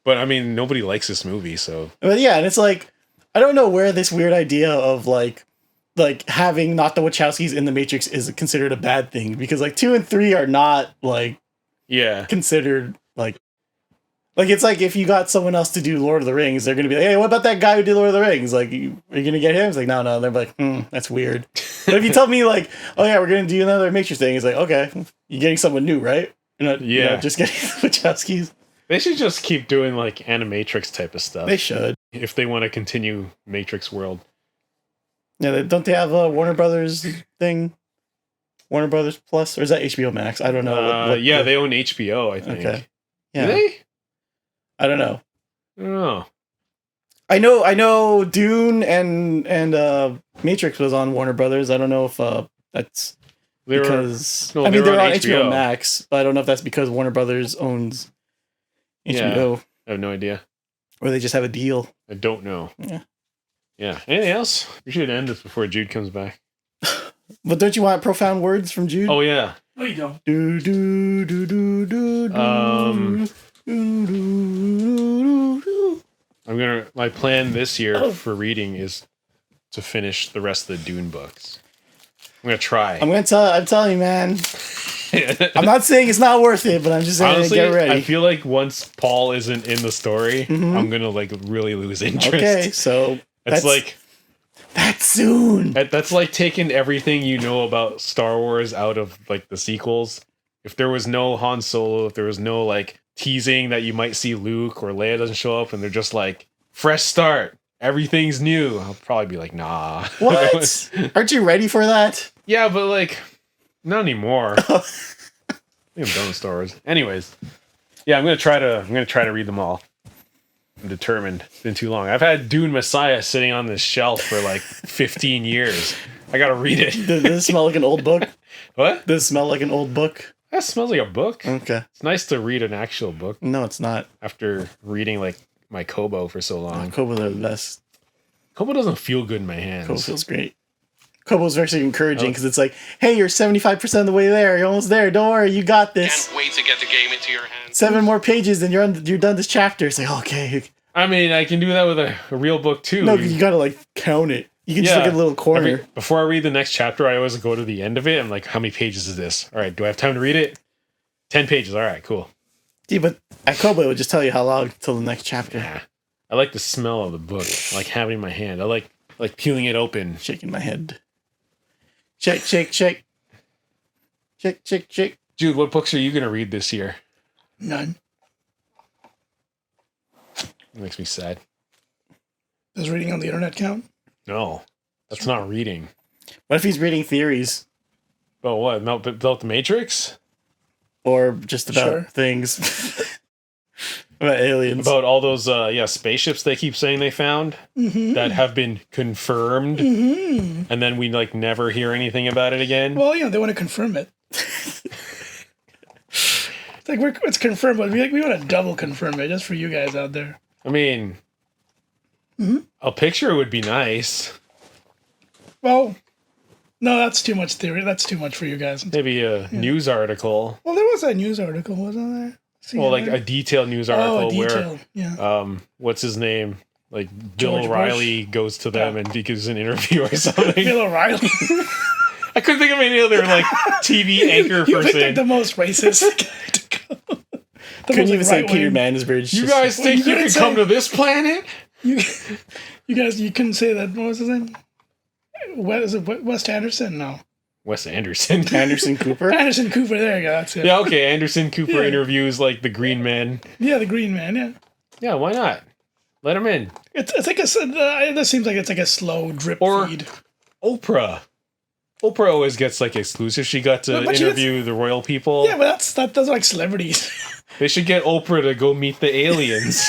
But I mean, nobody likes this movie, so. But yeah, and it's like, I don't know where this weird idea of like having not the Wachowskis in the Matrix is considered a bad thing, because like 2 and 3 are not like considered like it's like if you got someone else to do Lord of the Rings, they're gonna be like, hey, what about that guy who did Lord of the Rings? Like, are you gonna get him? It's like, no. They're like, that's weird. But if you tell me like, oh yeah, we're gonna do another Matrix thing, it's like, okay, you're getting someone new, right? You're not just getting the Wachowskis. They should just keep doing like Animatrix type of stuff. They should, if they want to continue Matrix world. Yeah, don't they have a Warner Brothers thing? Warner Brothers Plus, or is that HBO Max? I don't know. They own HBO, I think. Okay. Yeah. Do they? I don't know. I don't know. I know Dune and Matrix was on Warner Brothers. I don't know if that's because they're on HBO Max, but I don't know if that's because Warner Brothers owns HBO. Yeah, I have no idea. Or they just have a deal. I don't know. Yeah. Yeah. Anything else? We should end this before Jude comes back. But don't you want profound words from Jude? Oh yeah. No, you don't. Do do do do do do. My plan this year for reading is to finish the rest of the Dune books. I'm gonna try. I'm telling you, man. I'm not saying it's not worth it, but I'm just saying Honestly, get ready. I feel like once Paul isn't in the story, I'm gonna like really lose interest. Okay, so it's like that's soon. That's like taking everything you know about Star Wars out of like the sequels. If there was no Han Solo, if there was no like teasing that you might see Luke or Leia doesn't show up, and they're just like fresh start, everything's new, I'll probably be like, nah. What? Aren't you ready for that? Yeah, but like not anymore. I think I'm done with Star Wars. Anyways, yeah, I'm gonna try to read them all. I'm determined. It's been too long. I've had Dune Messiah sitting on this shelf for like 15 years. I gotta read it. Does it smell like an old book? What? Does it smell like an old book? That smells like a book. Okay. It's nice to read an actual book. No, it's not. After reading like my Kobo for so long. Kobo's are the best. Kobo doesn't feel good in my hands. Kobo feels great. Kobo's actually encouraging because it's like, hey, you're 75% of the way there. You're almost there. Don't worry, you got this. Can't wait to get the game into your hands. 7 more pages and you're done this chapter. It's like, okay. I mean, I can do that with a real book too. No, you gotta like count it. You can just look at a little corner. Before I read the next chapter, I always go to the end of it. I'm like, how many pages is this? All right, do I have time to read it? 10 pages. All right, cool. Yeah, but at Kobo, it would just tell you how long till the next chapter. Yeah. I like the smell of the book. I like having it in my hand. I like peeling it open. Shaking my head. Shake, shake, shake. Shake, shake, shake. Jude, what books are you going to read this year? None. It makes me sad. Does reading on the internet count? No, that's not reading. What if he's reading theories? About what? About the Matrix? Or just about things. About aliens. About all those spaceships they keep saying they found that have been confirmed. And then we like never hear anything about it again. Well, they want to confirm it. It's like it's confirmed, but we want to double confirm it just for you guys out there. I mean, a picture would be nice. Well, no, that's too much theory. That's too much for you guys. Maybe a news article. Well, there was a news article, wasn't there? Well, like a detailed news article where, what's his name? Like Bill George O'Reilly goes to them and he gives an interview or something. Bill O'Reilly. I couldn't think of any other like TV anchor you person. picked like the most racist guy to go. Couldn't even say Peter Mansbridge. You guys think you can come to this planet? You guys, you couldn't say that. What was his name? Is it West Anderson? No. Wes Anderson. Anderson Cooper? Anderson Cooper, there you go. That's it. Yeah, okay. Anderson Cooper interviews like the Green Man. Yeah, the Green Man, yeah. Yeah, why not? Let him in. It's like this seems like it's like a slow drip feed. Oprah. Oprah always gets like exclusive. She got to interview the royal people. Yeah, but those are like celebrities. They should get Oprah to go meet the aliens.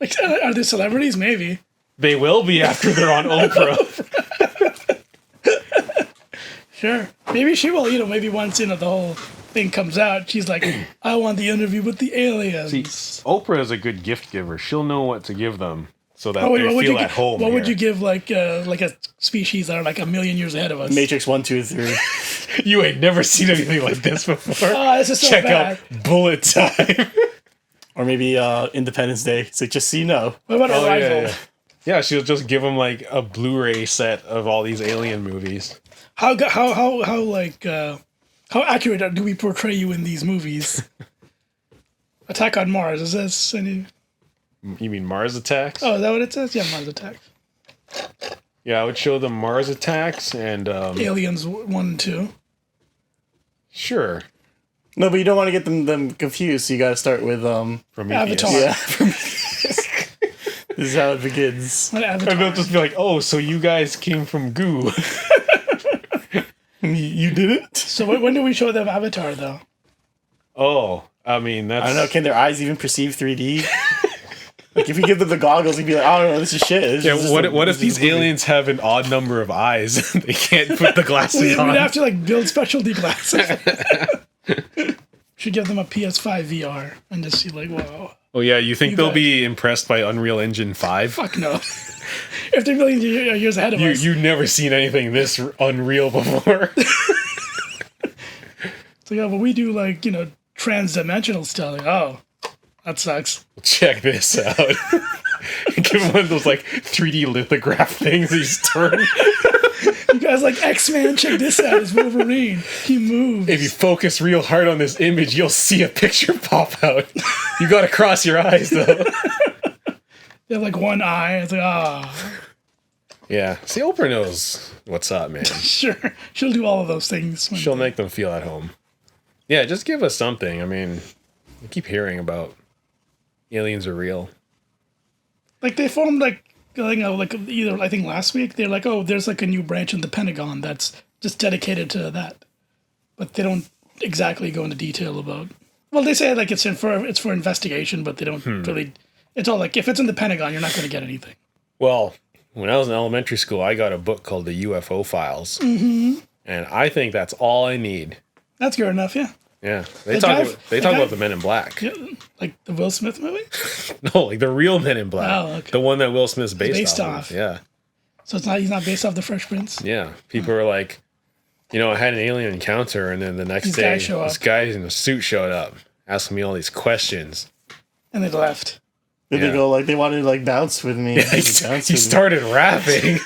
Like, are they celebrities? Maybe. They will be after they're on Oprah. Sure. Maybe she will, maybe once, the whole thing comes out, she's like, I want the interview with the aliens. See, Oprah is a good gift giver. She'll know what to give them so that they feel at home. What would you give like a species that are like 1,000,000 years ahead of us? Matrix 1, 2, 3. You ain't never seen anything like this before. Oh, this is so Check bad. out Bullet Time. Or maybe Independence Day. It's like, just so you know. What about Arrival? Yeah, she'll just give them like a Blu-ray set of all these alien movies. How accurate do we portray you in these movies? Attack on Mars, is this any? You mean Mars Attacks? Oh, is that what it says? Yeah, Mars Attacks. Yeah, I would show them Mars Attacks and Aliens 1 and 2. Sure. No, but you don't want to get them confused, so you gotta start with Avatar. Yeah, this is how it begins. And they'll just be like, oh, so you guys came from goo. You didn't? So when do we show them Avatar, though? Oh, I mean, that's... I don't know, can their eyes even perceive 3D? Like, if you give them the goggles, you'd be like, I don't know, this is shit. What if these aliens have an odd number of eyes? They can't put the glasses on. We'd have to, build specialty glasses. Should give them a PS5 VR and just see, wow. Oh yeah, you think You they'll guys- be impressed by Unreal Engine 5? Fuck no. If they're millions of years ahead of us. You've never seen anything this unreal before. So yeah, but we do like, trans-dimensional stuff. Like, oh, that sucks. Check this out. Give him one of those like 3D lithograph things he's turned. You guys like X-Men, check this out. It's Wolverine. He moves. If you focus real hard on this image, you'll see a picture pop out. You gotta cross your eyes though. They have like one eye. It's like, Yeah. See, Oprah knows what's up, man. sure. She'll do all of those things. She'll make them feel at home. Yeah, just give us something. I mean, I keep hearing about aliens are real. Like they formed like either I think last week they're like, oh, there's like a new branch in the Pentagon that's just dedicated to that, but they don't exactly go into detail about. Well, they say like it's for investigation, but they don't really. It's all like if it's in the Pentagon, you're not going to get anything. Well, when I was in elementary school, I got a book called the UFO Files, and I think that's all I need. That's good enough, yeah. Yeah, they talk about the Men in Black. Yeah, like the Will Smith movie. No, like the real Men in Black. Oh, okay. The one that Will Smith's based off. of. Yeah. So he's not based off the Fresh Prince. Yeah. People are like, I had an alien encounter, and then the next day, this guy in a suit showed up, asking me all these questions. And they left. Did they go like they wanted to like bounce with me? He started rapping.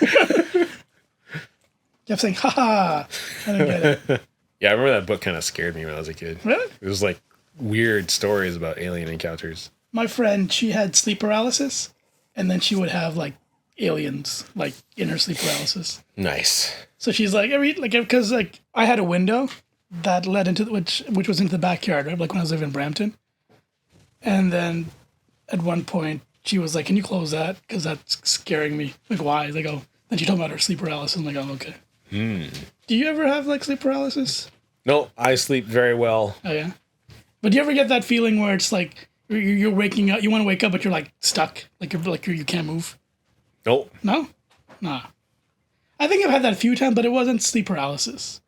Kept saying, "Ha ha!" I don't get it. Yeah, I remember that book kind of scared me when I was a kid. Really? It was like weird stories about alien encounters. My friend, she had sleep paralysis, and then she would have like aliens like in her sleep paralysis. Nice. So she's like because I had a window that led into which was into the backyard, right? Like when I was living in Brampton, and then at one point she was like, "Can you close that? Because that's scaring me." Like, why? Like, oh. Then she told me about her sleep paralysis. I'm like, oh, okay. Do you ever have like sleep paralysis? No, I sleep very well. Oh yeah. But do you ever get that feeling where it's like you're waking up, you want to wake up, but you're like stuck, you can't move? Nope. No, nah. I think I've had that a few times, but it wasn't sleep paralysis,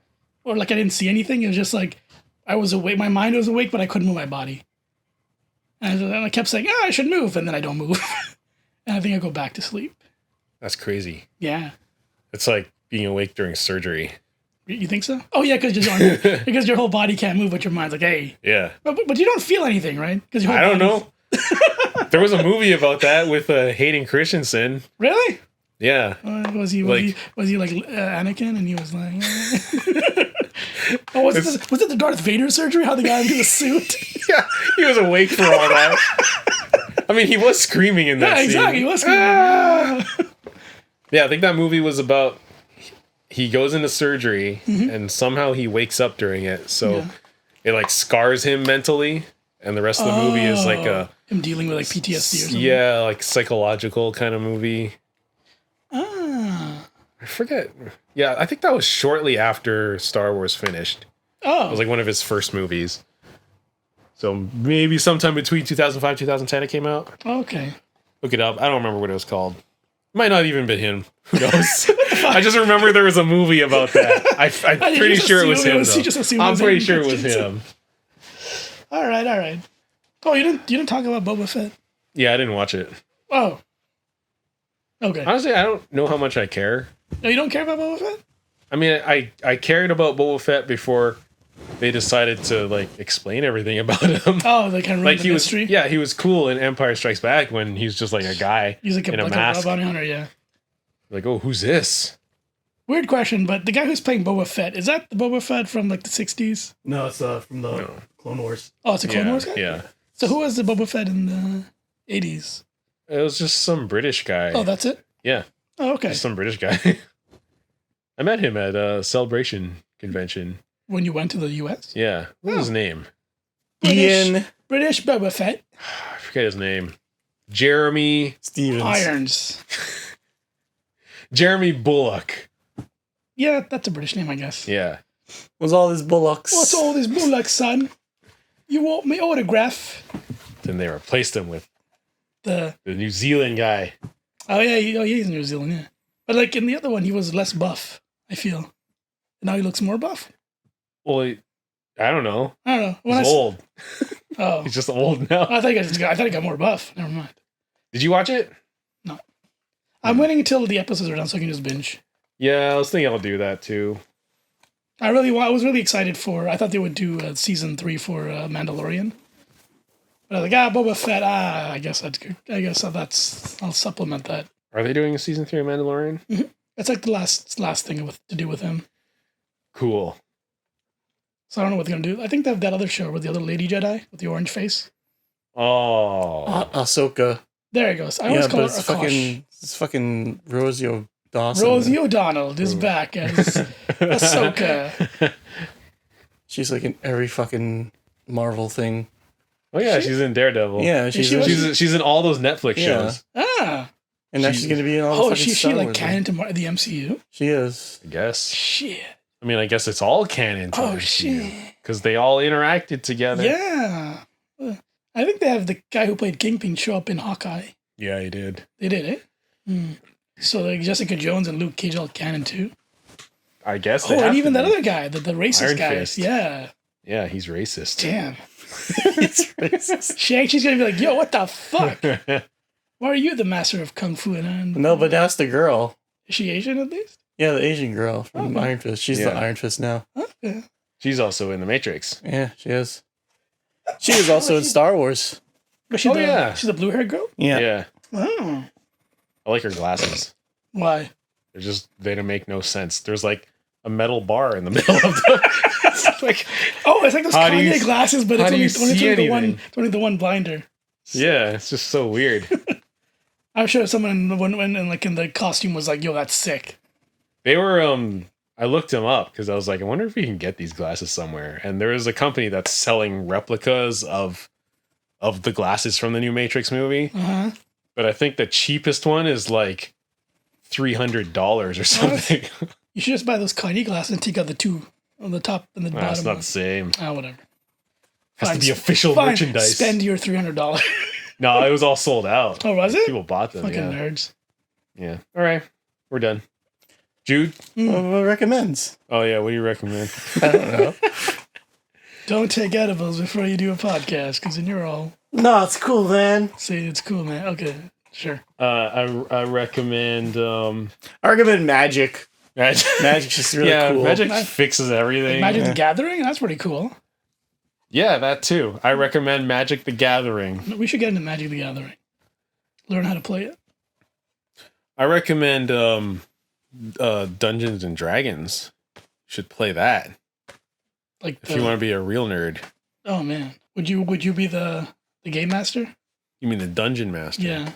or like I didn't see anything. It was just like I was awake, my mind was awake, but I couldn't move my body. And I kept saying, I should move, and then I don't move, and I think I go back to sleep. That's crazy. Yeah. It's like being awake during surgery. You think so? Oh yeah, because your whole body can't move, but your mind's like, hey. Yeah. But you don't feel anything, right? I don't know. There was a movie about that with Hayden Christensen. Really? Yeah. Was he like Anakin, and he was like? Oh, was it the Darth Vader surgery? How the guy into the suit? Yeah, he was awake for all that. I mean, he was screaming in that scene. Exactly. He was screaming. Yeah, I think that movie was about he goes into surgery and somehow he wakes up during it. So it like scars him mentally, and the rest of the movie is like him dealing with like PTSD or something. Yeah, like psychological kind of movie. I forget. Yeah, I think that was shortly after Star Wars finished. Oh. It was like one of his first movies. So maybe sometime between 2005 2010 it came out. Okay. Look it up. I don't remember what it was called. Might not even been him. Who knows? I just remember there was a movie about that. I'm pretty sure it was him. I'm pretty sure it was him. All right. Oh, you didn't talk about Boba Fett? Yeah, I didn't watch it. Oh. Okay. Honestly, I don't know how much I care. No, you don't care about Boba Fett? I mean, I cared about Boba Fett before they decided to like explain everything about him. Oh, they kind of like the mystery? Yeah, he was cool in Empire Strikes Back when he's just like a guy he's like in a like mask. A bounty hunter, yeah. Like, oh, who's this? Weird question, but the guy who's playing Boba Fett, is that the Boba Fett from like the 60s? No, it's from the Clone Wars. Oh, it's a Clone Wars guy? Yeah. So who was the Boba Fett in the 80s? It was just some British guy. Oh, that's it? Yeah. Oh, okay. Just some British guy. I met him at a Celebration convention. When you went to the US? Yeah. What was his name? British Boba Fett. I forget his name. Jeremy Stevens. Irons. Jeremy Bullock. Yeah, that's a British name, I guess. Yeah. Was all these bullocks? What's all this Bullock, son? You want my autograph? Then they replaced him with the New Zealand guy. Oh yeah, he's in New Zealand, yeah. But like in the other one, he was less buff, I feel. Now he looks more buff. Well, I don't know. I don't know. He's old. Oh, He's just old now. I thought he got more buff. Never mind. Did you watch it? No. I'm waiting until the episodes are done so I can just binge. Yeah, I was thinking I'll do that too. I was really excited I thought they would do season 3 for Mandalorian. But I was like, Boba Fett, I guess that's good. I guess I'll supplement that. Are they doing a season 3 of Mandalorian? Mm-hmm. It's like the last thing to do with him. Cool. So I don't know what they're going to do. I think they have that other show with the other lady Jedi with the orange face. Oh. Ahsoka. There it goes. I always call her Akash. It's fucking Rosie O'Dawson. Rosie O'Donnell is back as Ahsoka. She's like in every fucking Marvel thing. Oh yeah, she's in Daredevil. Yeah, she's in all those Netflix shows. Ah. And now she's going to be in all the fucking she like canon to the MCU? She is. I guess. Shit. I mean, I guess it's all canon to MCU. Shit. Because they all interacted together. Yeah. I think they have the guy who played Kingpin show up in Hawkeye. Yeah, he did. They did, eh? Mm. So like Jessica Jones and Luke Cage all canon too? I guess and even that other guy, the racist Iron guy. Fist. Yeah. Yeah, he's racist. Damn. He's racist. Shang-Chi's going to be like, yo, what the fuck? Why are you the master of Kung Fu? No, but that's the girl. Is she Asian at least? Yeah, the Asian girl from Iron Fist. She's the Iron Fist now. Okay. She's also in The Matrix. Yeah, she is. She was also in Star Wars. Was she she's the blue-haired girl? Yeah. Oh. I like her glasses. Why? They don't make no sense. There's like a metal bar in the middle of them. It's like those Kanye glasses, but it's only the one blinder. Yeah, it's just so weird. I'm sure someone in the costume was like, yo, that's sick. They were I looked them up because I was like, I wonder if we can get these glasses somewhere. And there is a company that's selling replicas of the glasses from the new Matrix movie. Uh-huh. But I think the cheapest one is like $300 or something. You should just buy those Kanye glasses and take out the two on the top and the bottom. It's not the same. Whatever. Has to be official merchandise. Spend your $300. No, it was all sold out. Oh, was it? People bought them. Fucking nerds. Yeah. All right. We're done. Jude? What recommends? Oh, yeah. What do you recommend? I don't know. Don't take edibles before you do a podcast, because then you're all... No, it's cool, man. See, it's cool, man. Okay, sure. I recommend... I recommend Magic. Magic's just really cool. Magic fixes everything. Magic the Gathering? That's pretty cool. Yeah, that too. I recommend Magic the Gathering. We should get into Magic the Gathering. Learn how to play it. I recommend Dungeons and Dragons. You should play that. Like if you want to be a real nerd. Oh man. Would you be the game master? You mean the dungeon master? Yeah.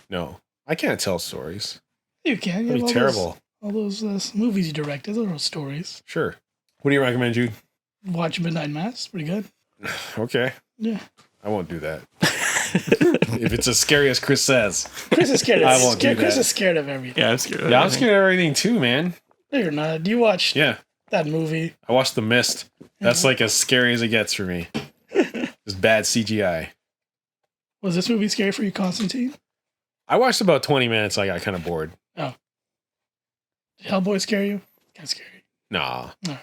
No. I can't tell stories. You can. That'd be terrible. All those movies you directed, those are all stories. Sure. What do you recommend, Jude? Watch Midnight Mass. Pretty good. Okay. Yeah. I won't do that. If it's as scary as Chris says. Chris is scared. I won't do that. Chris is scared of everything. Yeah, I'm scared of everything. I'm scared of everything too, man. No, you're not. You watched that movie. I watched The Mist. That's like as scary as it gets for me. Just bad CGI. Was this movie scary for you, Constantine? I watched about 20 minutes. I got kind of bored. Oh. Did Hellboy scare you? Kind of scary. Nah. No.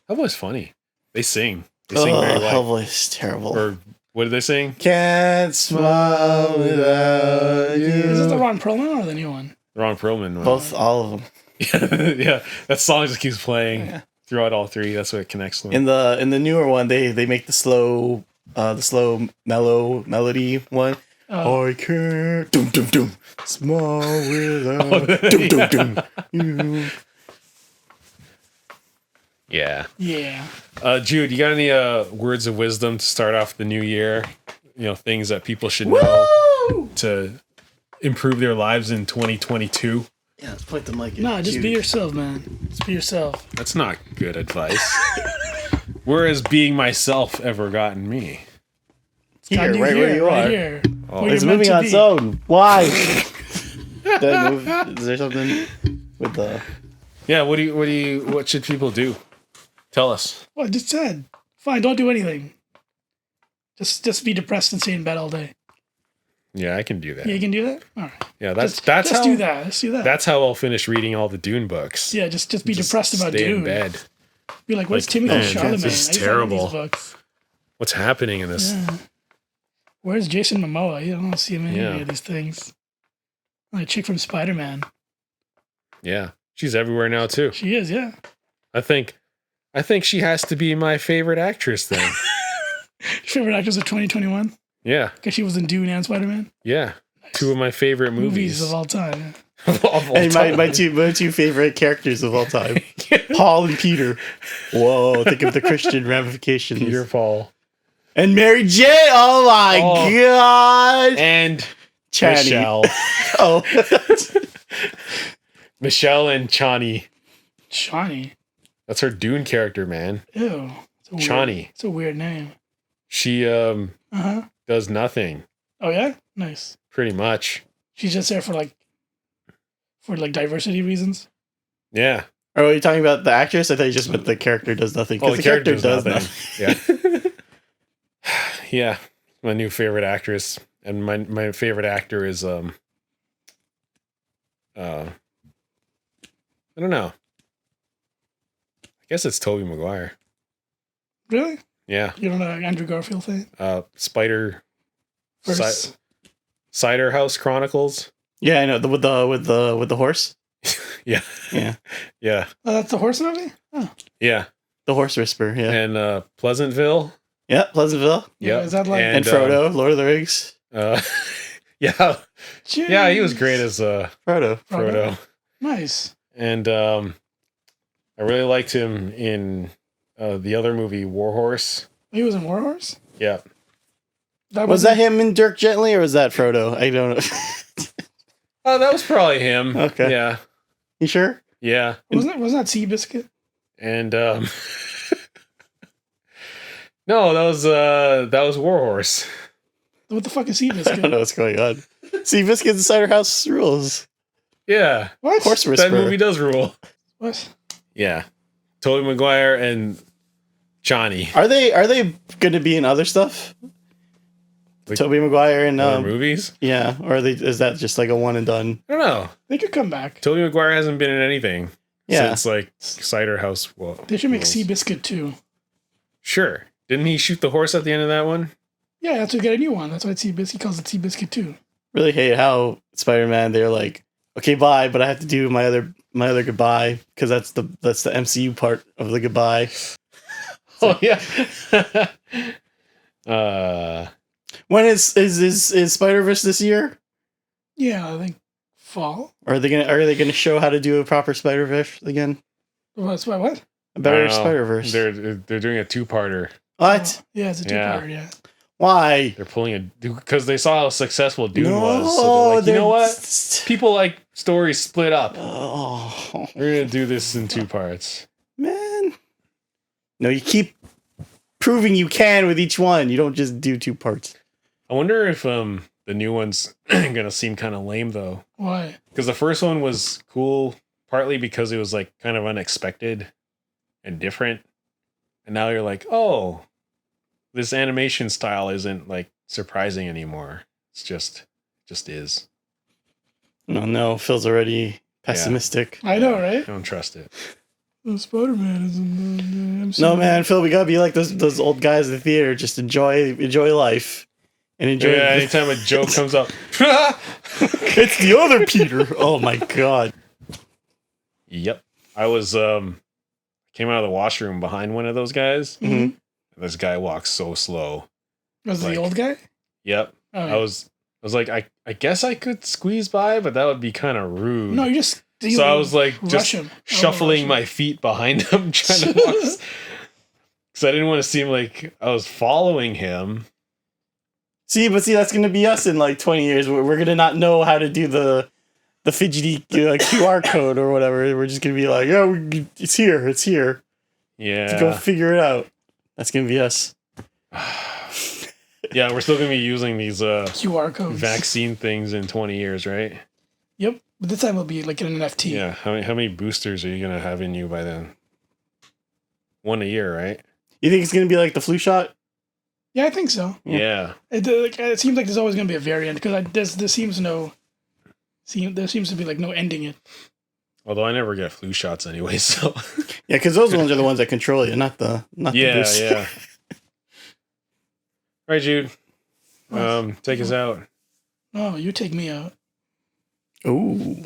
Hellboy's funny. They sing. They sing very well. Hellboy's terrible. Or what did they sing? Can't smile without you. Is this the Ron Perlman or the new one? Ron Perlman one. Both, all of them. Yeah, that song just keeps playing throughout all three. That's what it connects them. In the newer one, they make the slow mellow melody one. I can't doom doom doom small without doom doom doom you. Yeah. Yeah. Jude, you got any words of wisdom to start off the new year? You know, things that people should know to improve their lives in 2022? Yeah, let's point the mic. No, just be yourself, man. Just be yourself. That's not good advice. Where has being myself ever gotten me? Here, right where you are. Here. Oh. It's moving on its own. Why? Is there something with the... Yeah, what should people do? Tell us. Well, I just said. Fine, don't do anything. Just be depressed and stay in bed all day. Yeah, I can do that. Yeah, you can do that? All right. Yeah, that's Let's how do that. Let's do that. That's how I'll finish reading all the Dune books. Yeah, just be depressed about Dune. Dune. In bed. Be like, what's Like, Timothy man, Chalamet? this is I used to read terrible. these books. What's happening in this? Yeah. Where's Jason Momoa? I don't see him in Yeah. any of these things. Like chick from Spider-Man. Yeah, she's everywhere now too. She is, yeah. I think she has to be my favorite actress then. Favorite actress of 2021? Yeah, Because she was in Dune and Spider-Man. yeah. Two of my favorite movies Of all time. of all And time. my two favorite characters of all time, Paul and Peter. Whoa, think of the Christian ramifications. Peter, Paul, And Mary J. Oh my god. and Channy. Michelle. Oh. Michelle and Chani. Shawnee. That's her Dune character, man. Ew. Chani. It's a weird name. She Uh-huh. does nothing, Oh, yeah? Nice. pretty much. She's just there for diversity reasons. Yeah. Are you talking about the actress? I thought you just meant the character does nothing. Oh, the character does nothing. nothing. Yeah. Yeah. My new favorite actress. And my favorite actor is I don't know. I guess it's Tobey Maguire. Really? Yeah. You don't know Andrew Garfield thing? Spider First. Cider House Chronicles. Yeah, I know. With the horse. Yeah. Yeah. Yeah. Oh, that's the horse movie? Oh. Yeah. The horse whisperer. Yeah. And Pleasantville. Yeah. Pleasantville. Yeah, Yeah. is that like... And Frodo, Lord of the Rings. Yeah. Jeez. Yeah, he was great as Frodo. Nice. And I really liked him in the other movie, Warhorse. He was in Warhorse? Yeah. Was that him in Dirk Gently, or was that Frodo? I don't know. Oh, that was probably him. Okay. Yeah. You sure? Yeah. Wasn't that Seabiscuit? And no, that was Warhorse. What the fuck is I don't Seabiscuit? know what's going on. See, Biscuits and Cider House rules. Yeah. What? Horse That whisperer. movie does rule. What? Yeah. Tobey Maguire and Johnny. Are they going to be in other stuff? Like Tobey Maguire and Other movies? yeah, or is that just like a one and done? I don't know. They could come back. Tobey Maguire hasn't been in anything Yeah. since like Cider House. Well, They should make rules. Seabiscuit too. Sure. Didn't he shoot the horse at the end of that one? Yeah, that's why we got a new one. That's why he calls it Seabiscuit too. Really hate how Spider-Man, they're like, okay, bye, but I have to do my other goodbye because that's the MCU part of the goodbye. Oh yeah. When is Spider-Verse this year? Yeah, I think fall. Or are they gonna show how to do a proper Spider-Verse again? What's what? A better I don't know. Spider-Verse. They're doing a two-parter. What? Oh, yeah, it's a Yeah. two-part, yeah. Why? They're pulling because they saw how successful Dune No, was. So they're like, you know what? they're- People like stories split up. Oh We're gonna do this in two parts. man. No, you keep proving you can with each one. You don't just do two parts. I wonder if the new one's gonna seem kind of lame though, Why? because the first one was cool, partly because it was like kind of unexpected and different, and now you're like, oh, this animation style isn't like surprising anymore. It's just is. No, Phil's already pessimistic. I know, I right? don't trust it. Spider-Man is in the MCU. No, man, Phil, we gotta be like those old guys in the theater. Just enjoy life and enjoy. Yeah, anytime a joke comes up, It's the other Peter. Oh my god. yep. I was came out of the washroom behind one of those guys. Mhm. This guy walks so slow. Was it like- the old guy? Yep. Oh, I was like, I guess I could squeeze by, but that would be kind of rude. No, you just... so I was like rush just him. shuffling Rush my him. feet behind him, trying to walk. Because I didn't want to seem like I was following him. See, that's gonna be us in like 20 years. We're gonna not know how to do the fidgety QR code or whatever. We're just gonna be like, oh, it's here. Yeah. Go figure it out. That's gonna be us. Yeah, we're still gonna be using these QR codes. vaccine things in 20 years, right? Yep. But this time it'll be like an NFT. Yeah. How many boosters are you gonna have in you by then? One a year, right? You think it's gonna be like the flu shot? Yeah, I think so. Yeah. It seems like there's always going to be a variant because there seems to be like no ending it. Although I never get flu shots anyway, so Yeah, because those ones are the ones that control you, not the boost. yeah. All right, Jude. Take us out. No, you take me out. Ooh.